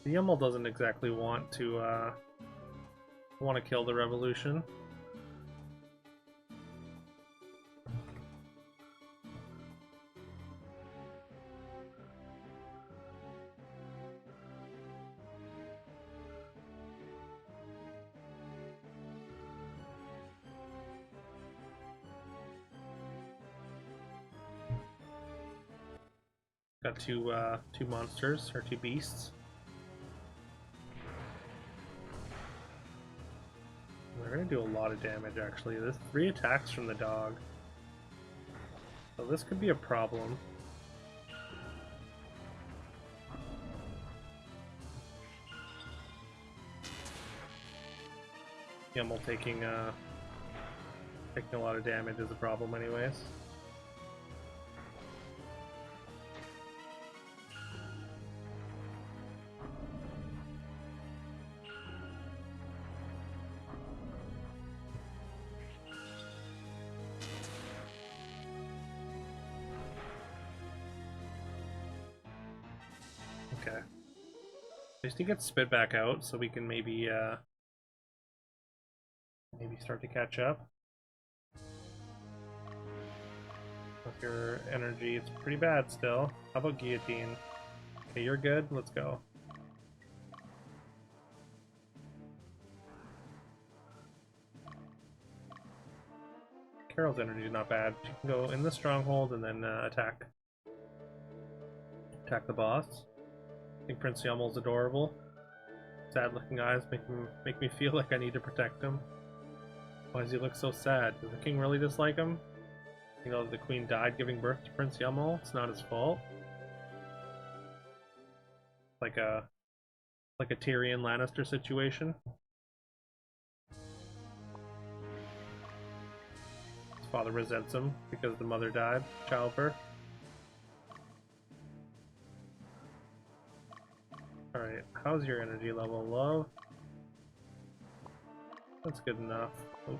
Speaker 1: The Yummel doesn't exactly want to kill the revolution. Got two monsters, or two beasts. They're gonna do a lot of damage actually. There's 3 attacks from the dog. So this could be a problem. Yummel taking a lot of damage is a problem anyways. Okay. At least he gets spit back out, so we can maybe start to catch up. With your energy, it's pretty bad still. How about guillotine? Okay, you're good. Let's go. Carol's energy is not bad. She can go in the stronghold and then attack the boss. I think Prince Yummel's adorable. Sad-looking eyes make me feel like I need to protect him. Why does he look so sad? Does the king really dislike him? You know, the queen died giving birth to Prince Yummel. It's not his fault. Like a Tyrion Lannister situation. His father resents him because the mother died, childbirth. Alright, how's your energy level? Low? That's good enough. Oh.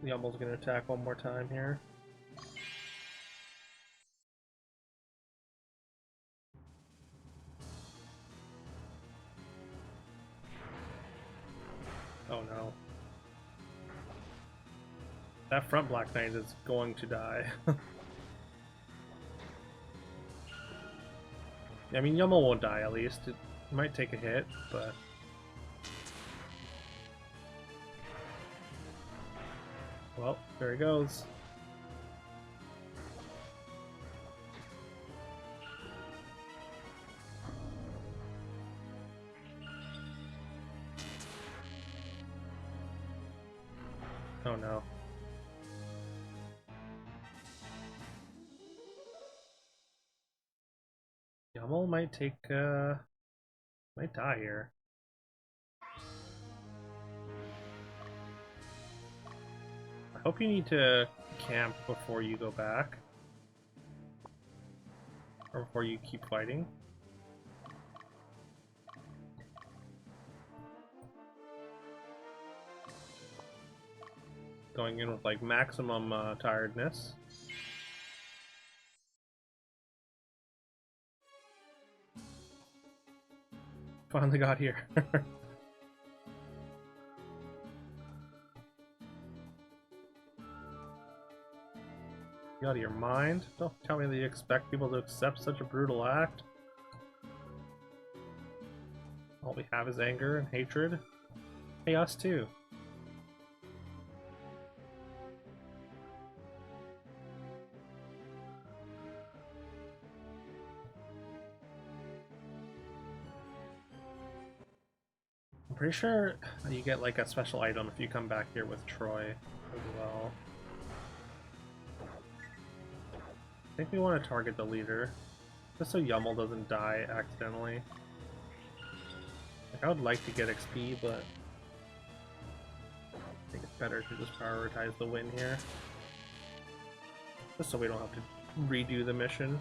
Speaker 1: Yummel's gonna attack one more time here. Oh no. That front Black Knight is going to die. I mean, Yummel won't die at least. It might take a hit, but... Well, there he goes. Oh no. Yummel might might die here. I hope you need to camp before you go back. Or before you keep fighting. Going in with like maximum tiredness. Finally got here. You out of your mind? Don't tell me that you expect people to accept such a brutal act. All we have is anger and hatred. Hey, us too. I'm pretty sure you get like a special item if you come back here with Troy as well. I think we want to target the leader, just so Yummel doesn't die accidentally. Like, I would like to get XP, but I think it's better to just prioritize the win here. Just so we don't have to redo the mission.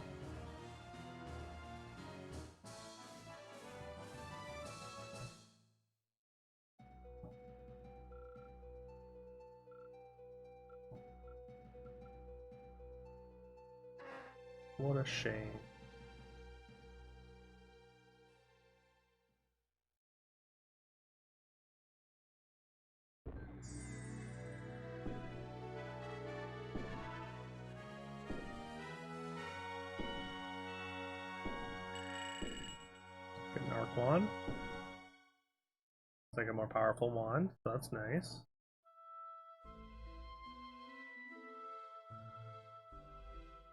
Speaker 1: What a shame. Get an arc wand. It's like a more powerful wand, so that's nice.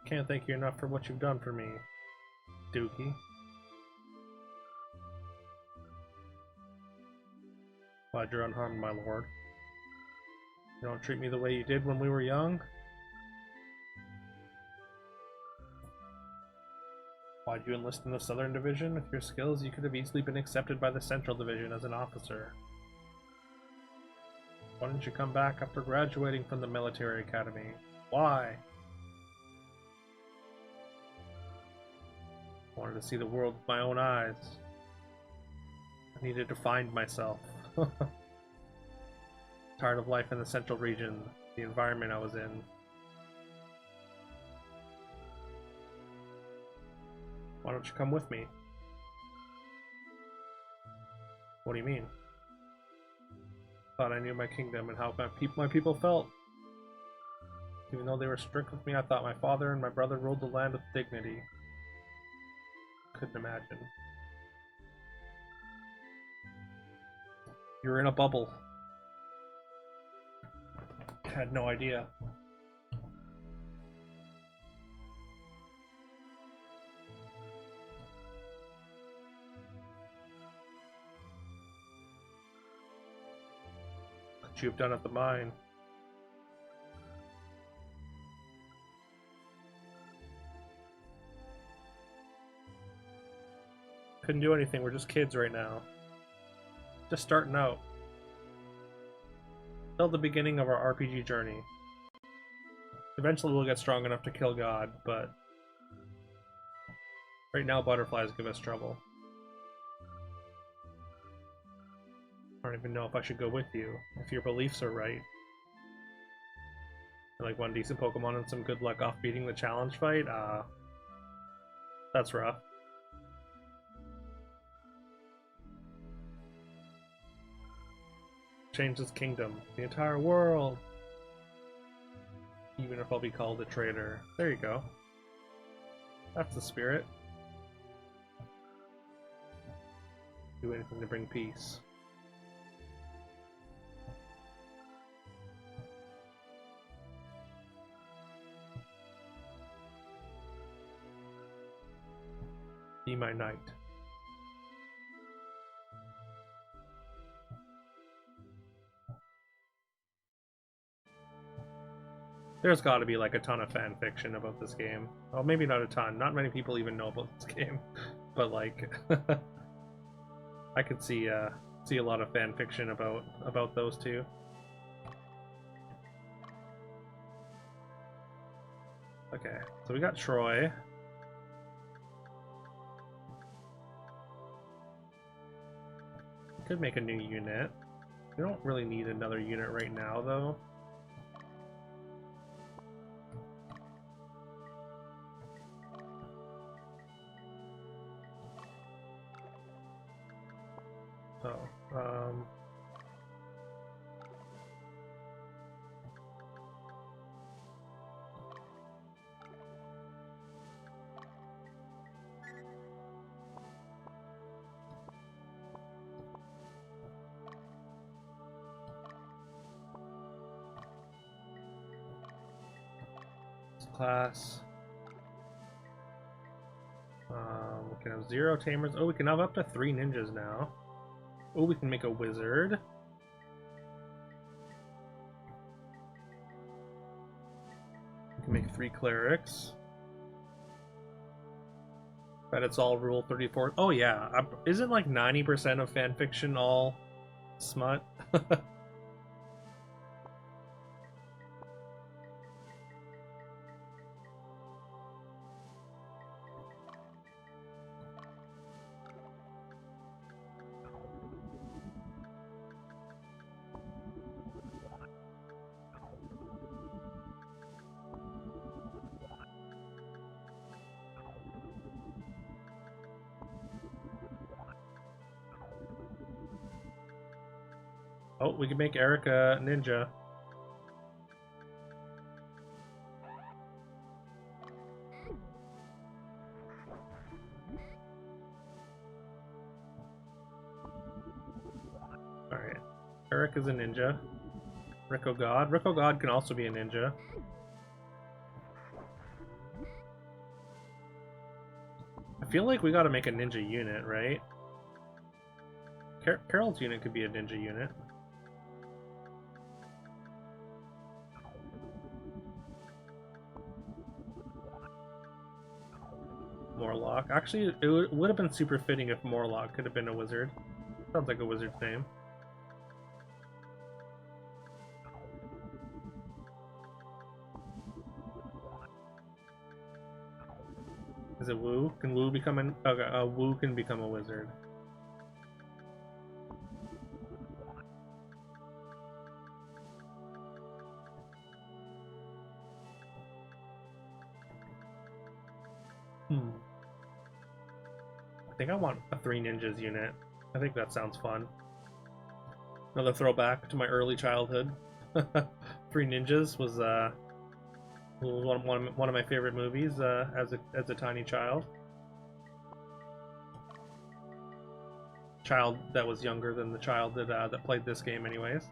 Speaker 1: Can't thank you enough for what you've done for me, Dookie. Glad you're unharmed, my lord. You don't treat me the way you did when we were young. Why'd you enlist in the Southern Division? With your skills, you could have easily been accepted by the Central Division as an officer. Why didn't you come back after graduating from the military academy? Why? I wanted to see the world with my own eyes. I needed to find myself. Tired of life in the Central region, the environment I was in. Why don't you come with me? What do you mean? Thought I knew my kingdom and how my people felt. Even though they were strict with me, I thought my father and my brother ruled the land with dignity. Couldn't imagine. You're in a bubble. Had no idea. What you've done at the mine. Couldn't do anything, we're just kids right now. Just starting out. Still the beginning of our RPG journey. Eventually we'll get strong enough to kill God, but right now butterflies give us trouble. I don't even know if I should go with you, if your beliefs are right. Like one decent Pokemon and some good luck off beating the challenge fight? That's rough. Change this kingdom, the entire world. Even if I'll be called a traitor. There you go. That's the spirit. Do anything to bring peace. Be my knight. There's got to be like a ton of fan fiction about this game. Well, maybe not a ton. Not many people even know about this game, but like, I could see a lot of fan fiction about those two. Okay, so we got Troy. We could make a new unit. We don't really need another unit right now, though. So, class. We can have 0 tamers. Oh, we can have up to 3 ninjas now. Oh, we can make a wizard. We can make 3 clerics. But it's all Rule 34. Oh yeah, isn't like 90% of fanfiction all smut? Oh, we can make Eric a ninja. Alright. Eric is a ninja. Rico God. Rico God can also be a ninja. I feel like we gotta make a ninja unit, right? Carol's unit could be a ninja unit. Morlock. Actually, it would have been super fitting if Morlock could have been a wizard. Sounds like a wizard's name. Is it Wu? Can Wu become an... Okay, Wu can become a wizard. I think I want a 3 ninjas unit. I think that sounds fun. Another throwback to my early childhood. 3 Ninjas was one of my favorite movies as a tiny child. Child that was younger than the child that played this game, anyways.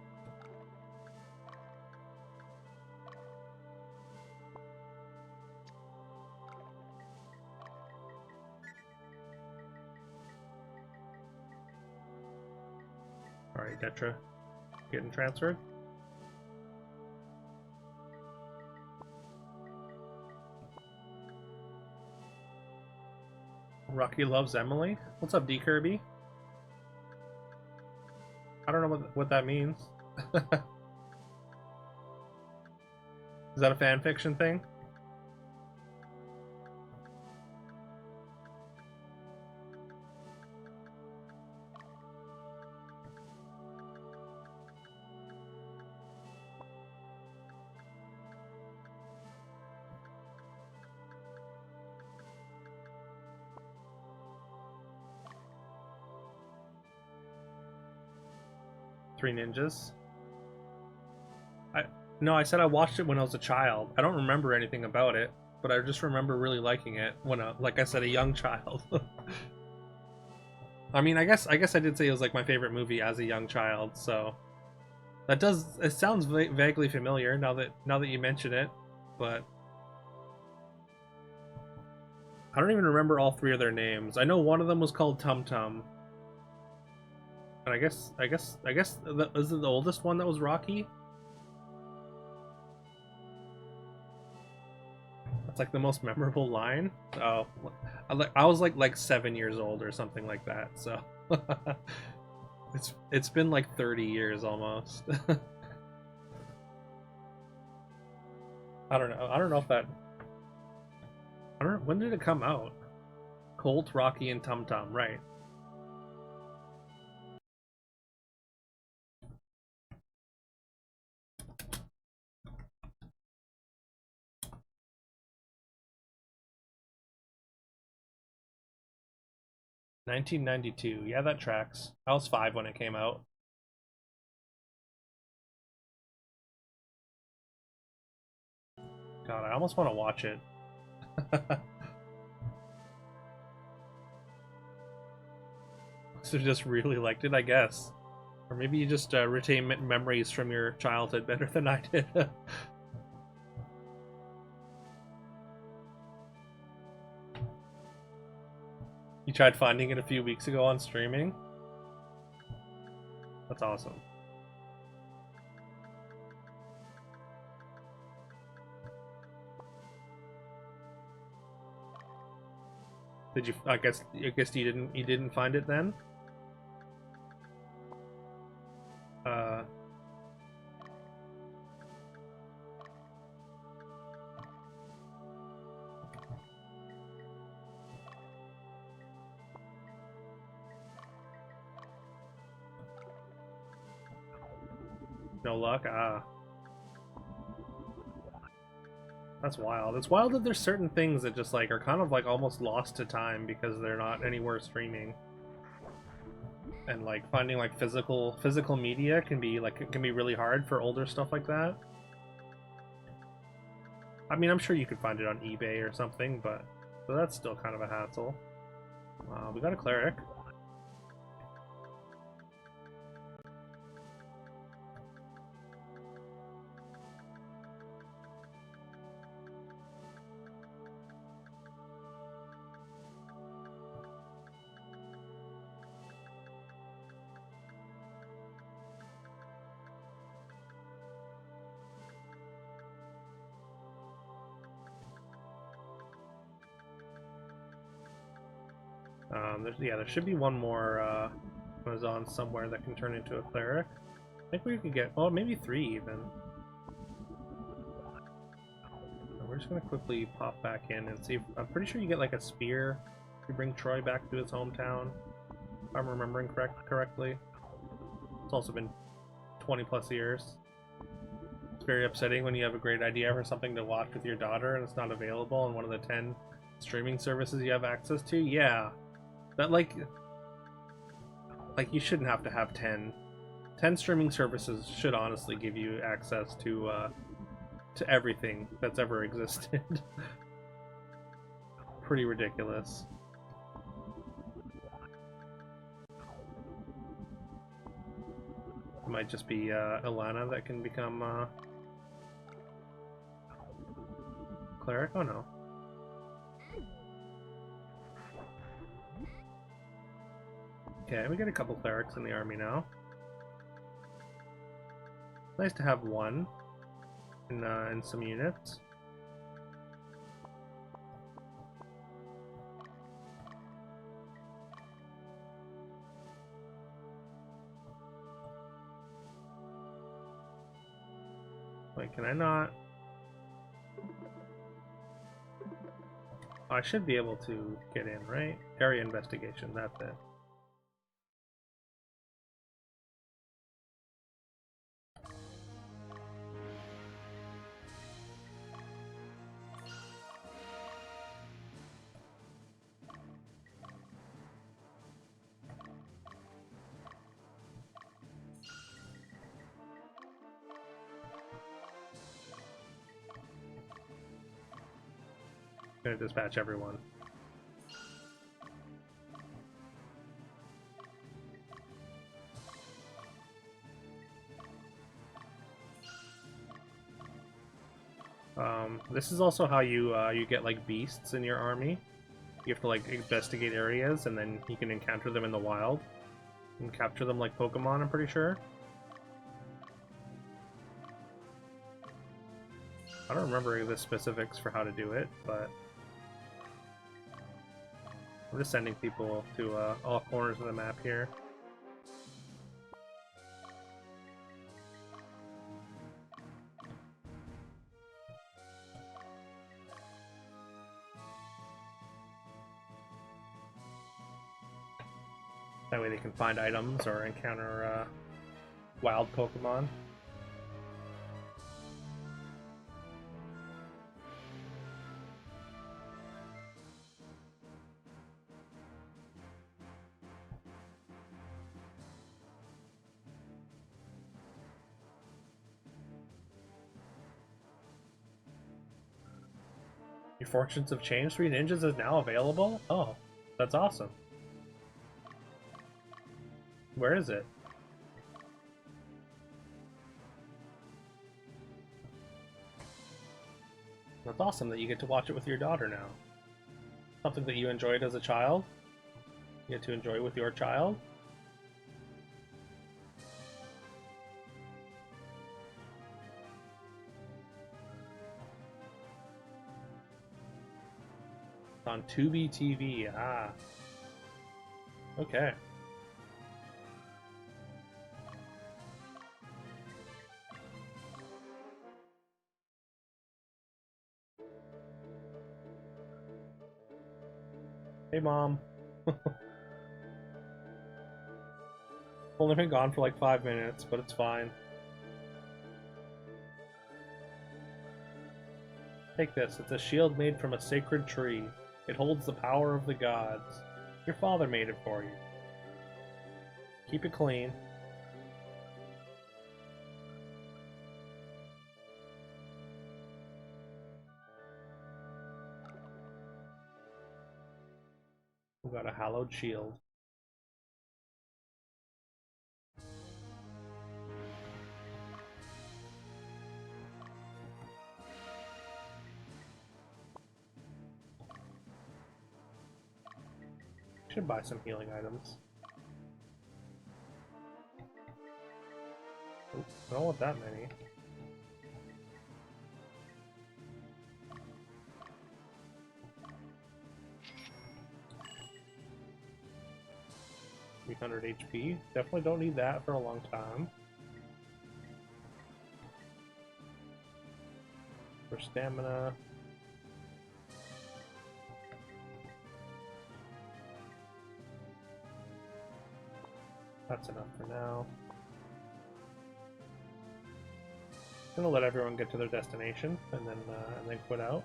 Speaker 1: Alright, Detra. Getting transferred. Rocky loves Emily. What's up, D Kirby? I don't know what that means. Is that a fan fiction thing? Three Ninjas. No, I said I watched it when I was a child. I don't remember anything about it, but I just remember really liking it when, like I said, a young child. I mean, I guess I did say it was like my favorite movie as a young child. So it sounds vaguely familiar now that you mention it, but I don't even remember all 3 of their names. I know one of them was called Tum Tum. And I guess is it the oldest one that was Rocky? That's like the most memorable line. Oh, I was like 7 years old or something like that. So it's been like 30 years almost. I don't know if that. I don't know, when did it come out? Colt, Rocky, and Tum Tum, right? $1992. Yeah, that tracks. I was 5 when it came out. God, I almost want to watch it. So just really liked it, I guess. Or maybe you just retain memories from your childhood better than I did. You tried finding it a few weeks ago on streaming? That's awesome. Did you? I guess you didn't find it then. Uh. No luck? Ah. That's wild. It's wild that there's certain things that just like are kind of like almost lost to time because they're not anywhere streaming. And like finding like physical media can be really hard for older stuff like that. I mean, I'm sure you could find it on eBay or something, but so that's still kind of a hassle. We got a cleric. There should be one more Amazon somewhere that can turn into a cleric. I think we could get, well, maybe 3 even. We're just gonna quickly pop back in and see. I'm pretty sure you get like a spear if you bring Troy back to his hometown. If I'm remembering correctly. It's also been 20 plus years. It's very upsetting when you have a great idea for something to watch with your daughter and it's not available on one of the 10 streaming services you have access to. Yeah. That like you shouldn't have to have 10 streaming services should honestly give you access to everything that's ever existed. Pretty ridiculous. It might just be Ilana that can become cleric. Oh no. Okay, we got a couple clerics in the army now. Nice to have one in some units. Wait, can I not? I should be able to get in, right? Area investigation, that's it. Gonna dispatch everyone. This is also how you get like beasts in your army. You have to like investigate areas and then you can encounter them in the wild and capture them like Pokemon, I'm pretty sure. I don't remember the specifics for how to do it, but I'm just sending people to all corners of the map here. That way they can find items or encounter wild Pokemon. Your fortunes have changed. 3 ninjas is now available? Oh, that's awesome. Where is it? That's awesome that you get to watch it with your daughter now. Something that you enjoyed as a child? you get to enjoy with your child. On Tubi TV. Ah. Okay. Hey, Mom. Only been gone for like 5 minutes, but it's fine. Take this. It's a shield made from a sacred tree. It holds the power of the gods. Your father made it for you. Keep it clean. We've got a hallowed shield. Should buy some healing items. Ooh, I don't want that many. $300 HP. Definitely don't need that for a long time. For stamina. That's enough for now. I'm gonna let everyone get to their destination and then quit out.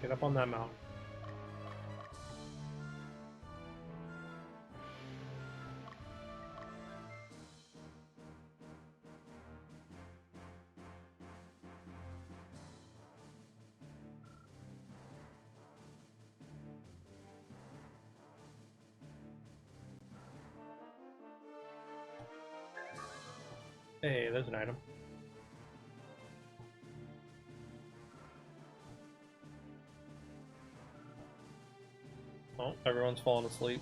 Speaker 1: Get up on that mountain. Hey, there's an item. Oh, everyone's falling asleep.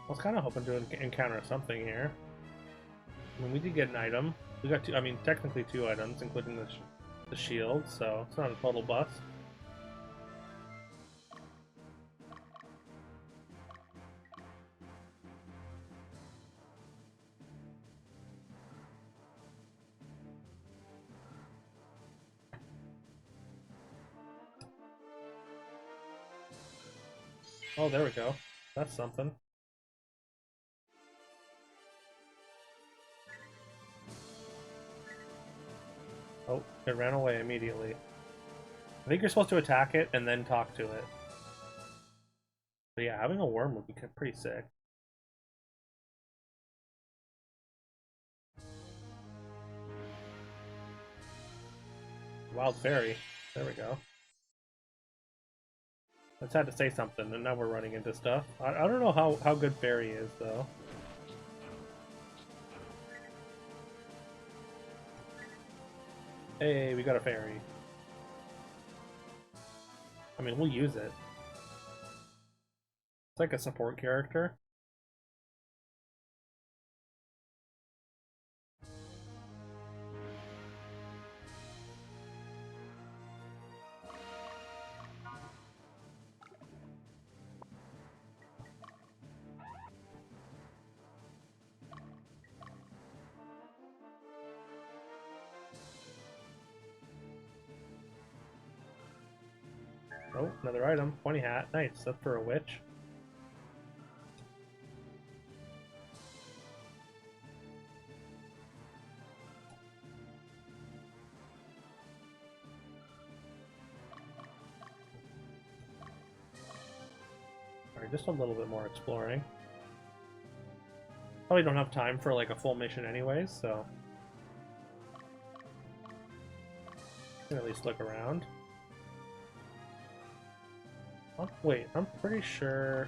Speaker 1: I was kind of hoping to encounter something here. I mean, we did get an item. We got two, I mean, technically 2 items, including the shield, so it's not a total bust. Oh, there we go. That's something. Oh, it ran away immediately. I think you're supposed to attack it and then talk to it. But yeah, having a worm would be pretty sick. Wild fairy. There we go. I just had to say something, and now we're running into stuff. I don't know how good fairy is, though. Hey, we got a fairy. I mean, we'll use it. It's like a support character. Oh, another item. Pointy hat. Nice. That's for a witch. Alright, just a little bit more exploring. Probably don't have time for like a full mission anyways, so can at least look around. Oh, wait, I'm pretty sure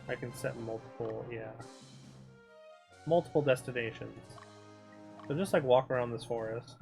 Speaker 1: I can set multiple, yeah, multiple destinations. So just like walk around this forest.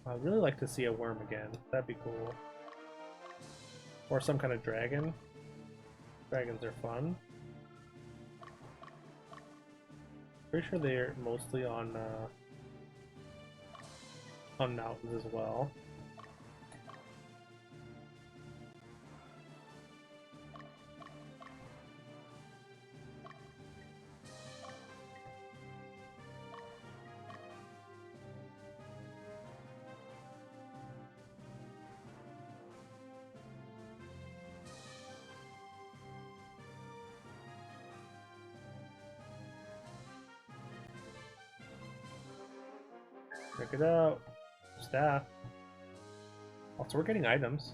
Speaker 1: I'd really like to see a worm again. That'd be cool. Or some kind of dragon. Dragons are fun. Pretty sure they're mostly on mountains as well. Check it out. Staff. Also, we're getting items.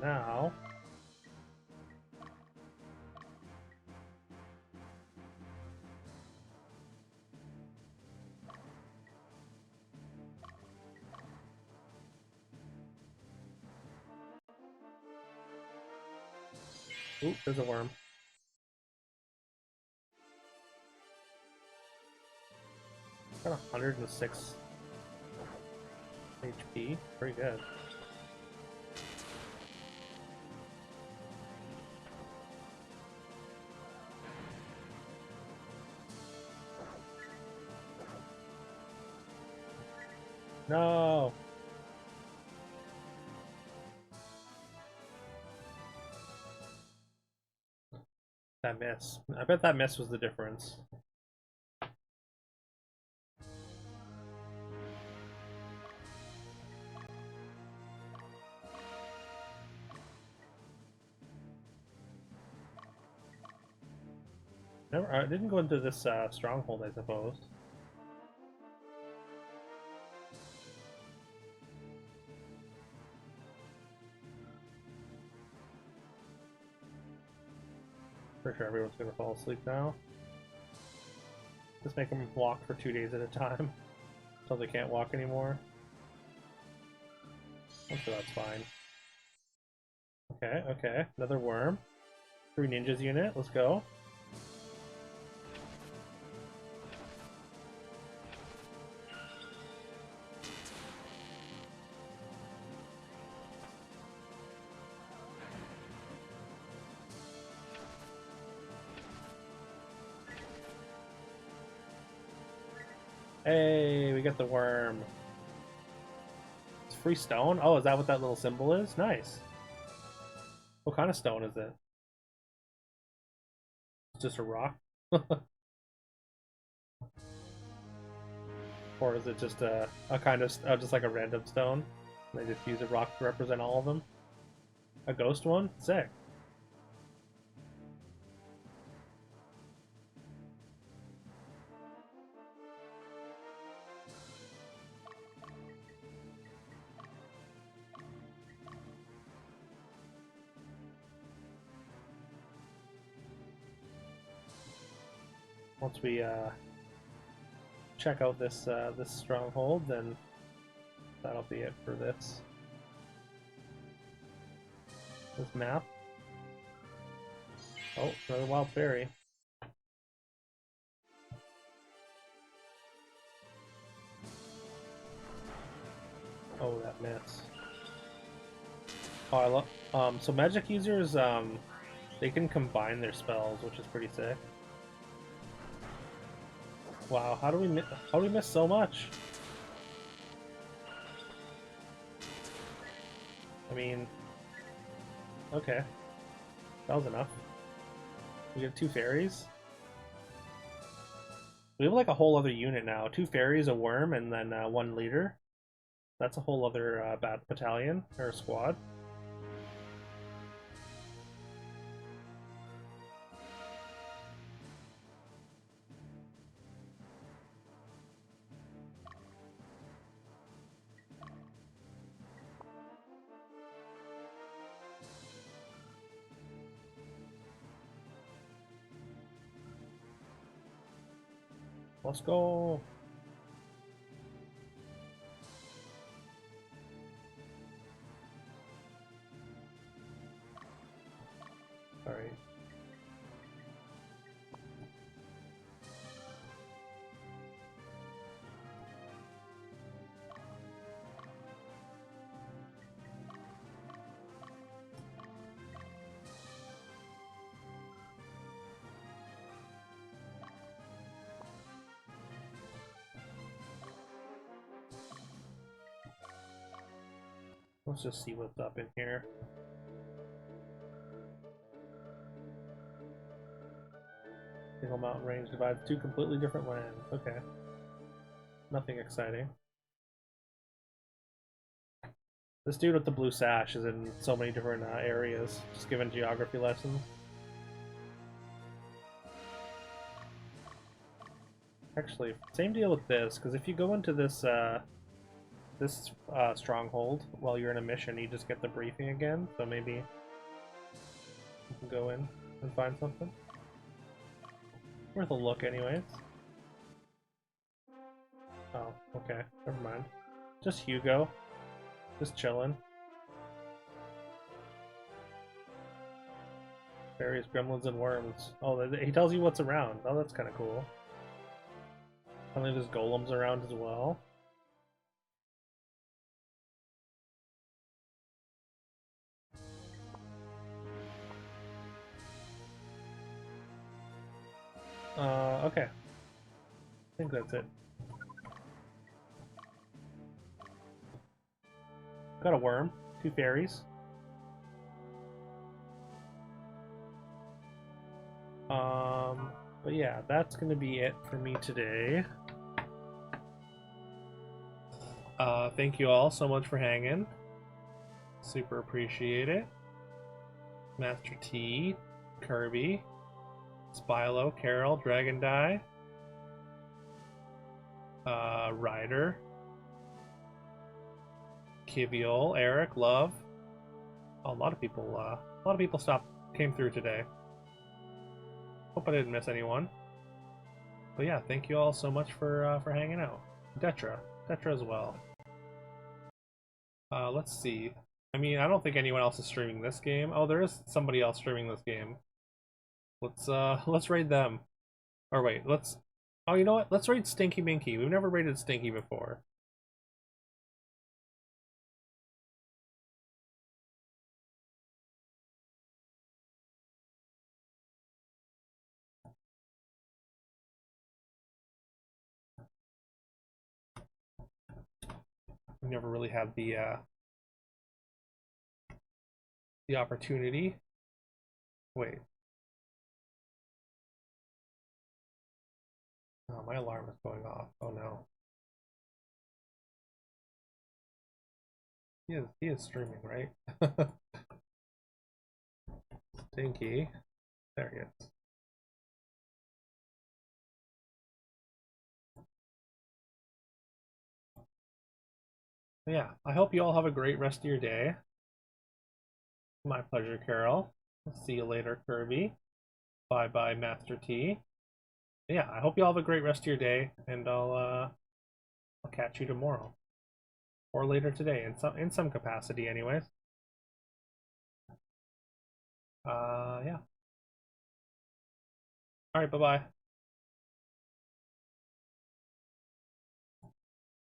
Speaker 1: Now... Ooh, there's a worm. Got 106 HP. Pretty good. No! That miss. I bet that miss was the difference. Never, I didn't go into this stronghold, I suppose. Pretty sure everyone's gonna fall asleep now. Just make them walk for 2 days at a time until they can't walk anymore. I'm sure that's fine. Okay, okay, another worm. 3 ninjas unit, let's go. Hey, we got the worm. It's free stone? Oh, is that what that little symbol is? Nice. What kind of stone is it? It's just a rock? Or is it just a kind of, just like a random stone? They just use a rock to represent all of them? A ghost one? Sick. Once we check out this this stronghold, then that'll be it for this map. Oh, another wild fairy. Oh, that miss. Oh, I love. So magic users, they can combine their spells, which is pretty sick. Wow, how do we miss so much? I mean, okay, that was enough. We get 2 fairies. We have like a whole other unit now. 2 fairies, a worm, and then 1 leader. That's a whole other battalion or squad. Let's go. All right. Let's just see what's up in here. Single mountain range divides 2 completely different lands. Okay. Nothing exciting. This dude with the blue sash is in so many different areas, just giving geography lessons. Actually, same deal with this, because if you go into this stronghold while you're in a mission, you just get the briefing again, so maybe you can go in and find something. Worth a look anyways. Oh, okay, never mind. Just Hugo. Just chilling. Fairies, gremlins, and worms. Oh, he tells you what's around. Oh, that's kind of cool. Apparently there's golems around as well. Okay. I think that's it. Got a worm, 2 fairies. But yeah, that's gonna be it for me today. Thank you all so much for hanging. Super appreciate it. Master T, Kirby, Spylo, Carol, Dragon Die, Ryder, Kiviol, Eric, Love. A lot of people came through today. Hope I didn't miss anyone. But yeah, thank you all so much for hanging out. Detra as well. Let's see. I mean, I don't think anyone else is streaming this game. Oh, there is somebody else streaming this game. Let's raid them. Or wait, let's. Oh, you know what? Let's raid Stinky Minky. We've never raided Stinky before. We never really had the opportunity. Wait. Oh, my alarm is going off. Oh no. He is streaming, right? Stinky. There he is. Yeah, I hope you all have a great rest of your day. My pleasure, Carol. See you later, Kirby. Bye bye, Master T. Yeah, I hope you all have a great rest of your day, and I'll catch you tomorrow. or later today in some capacity, anyways. Yeah. All right. Bye bye.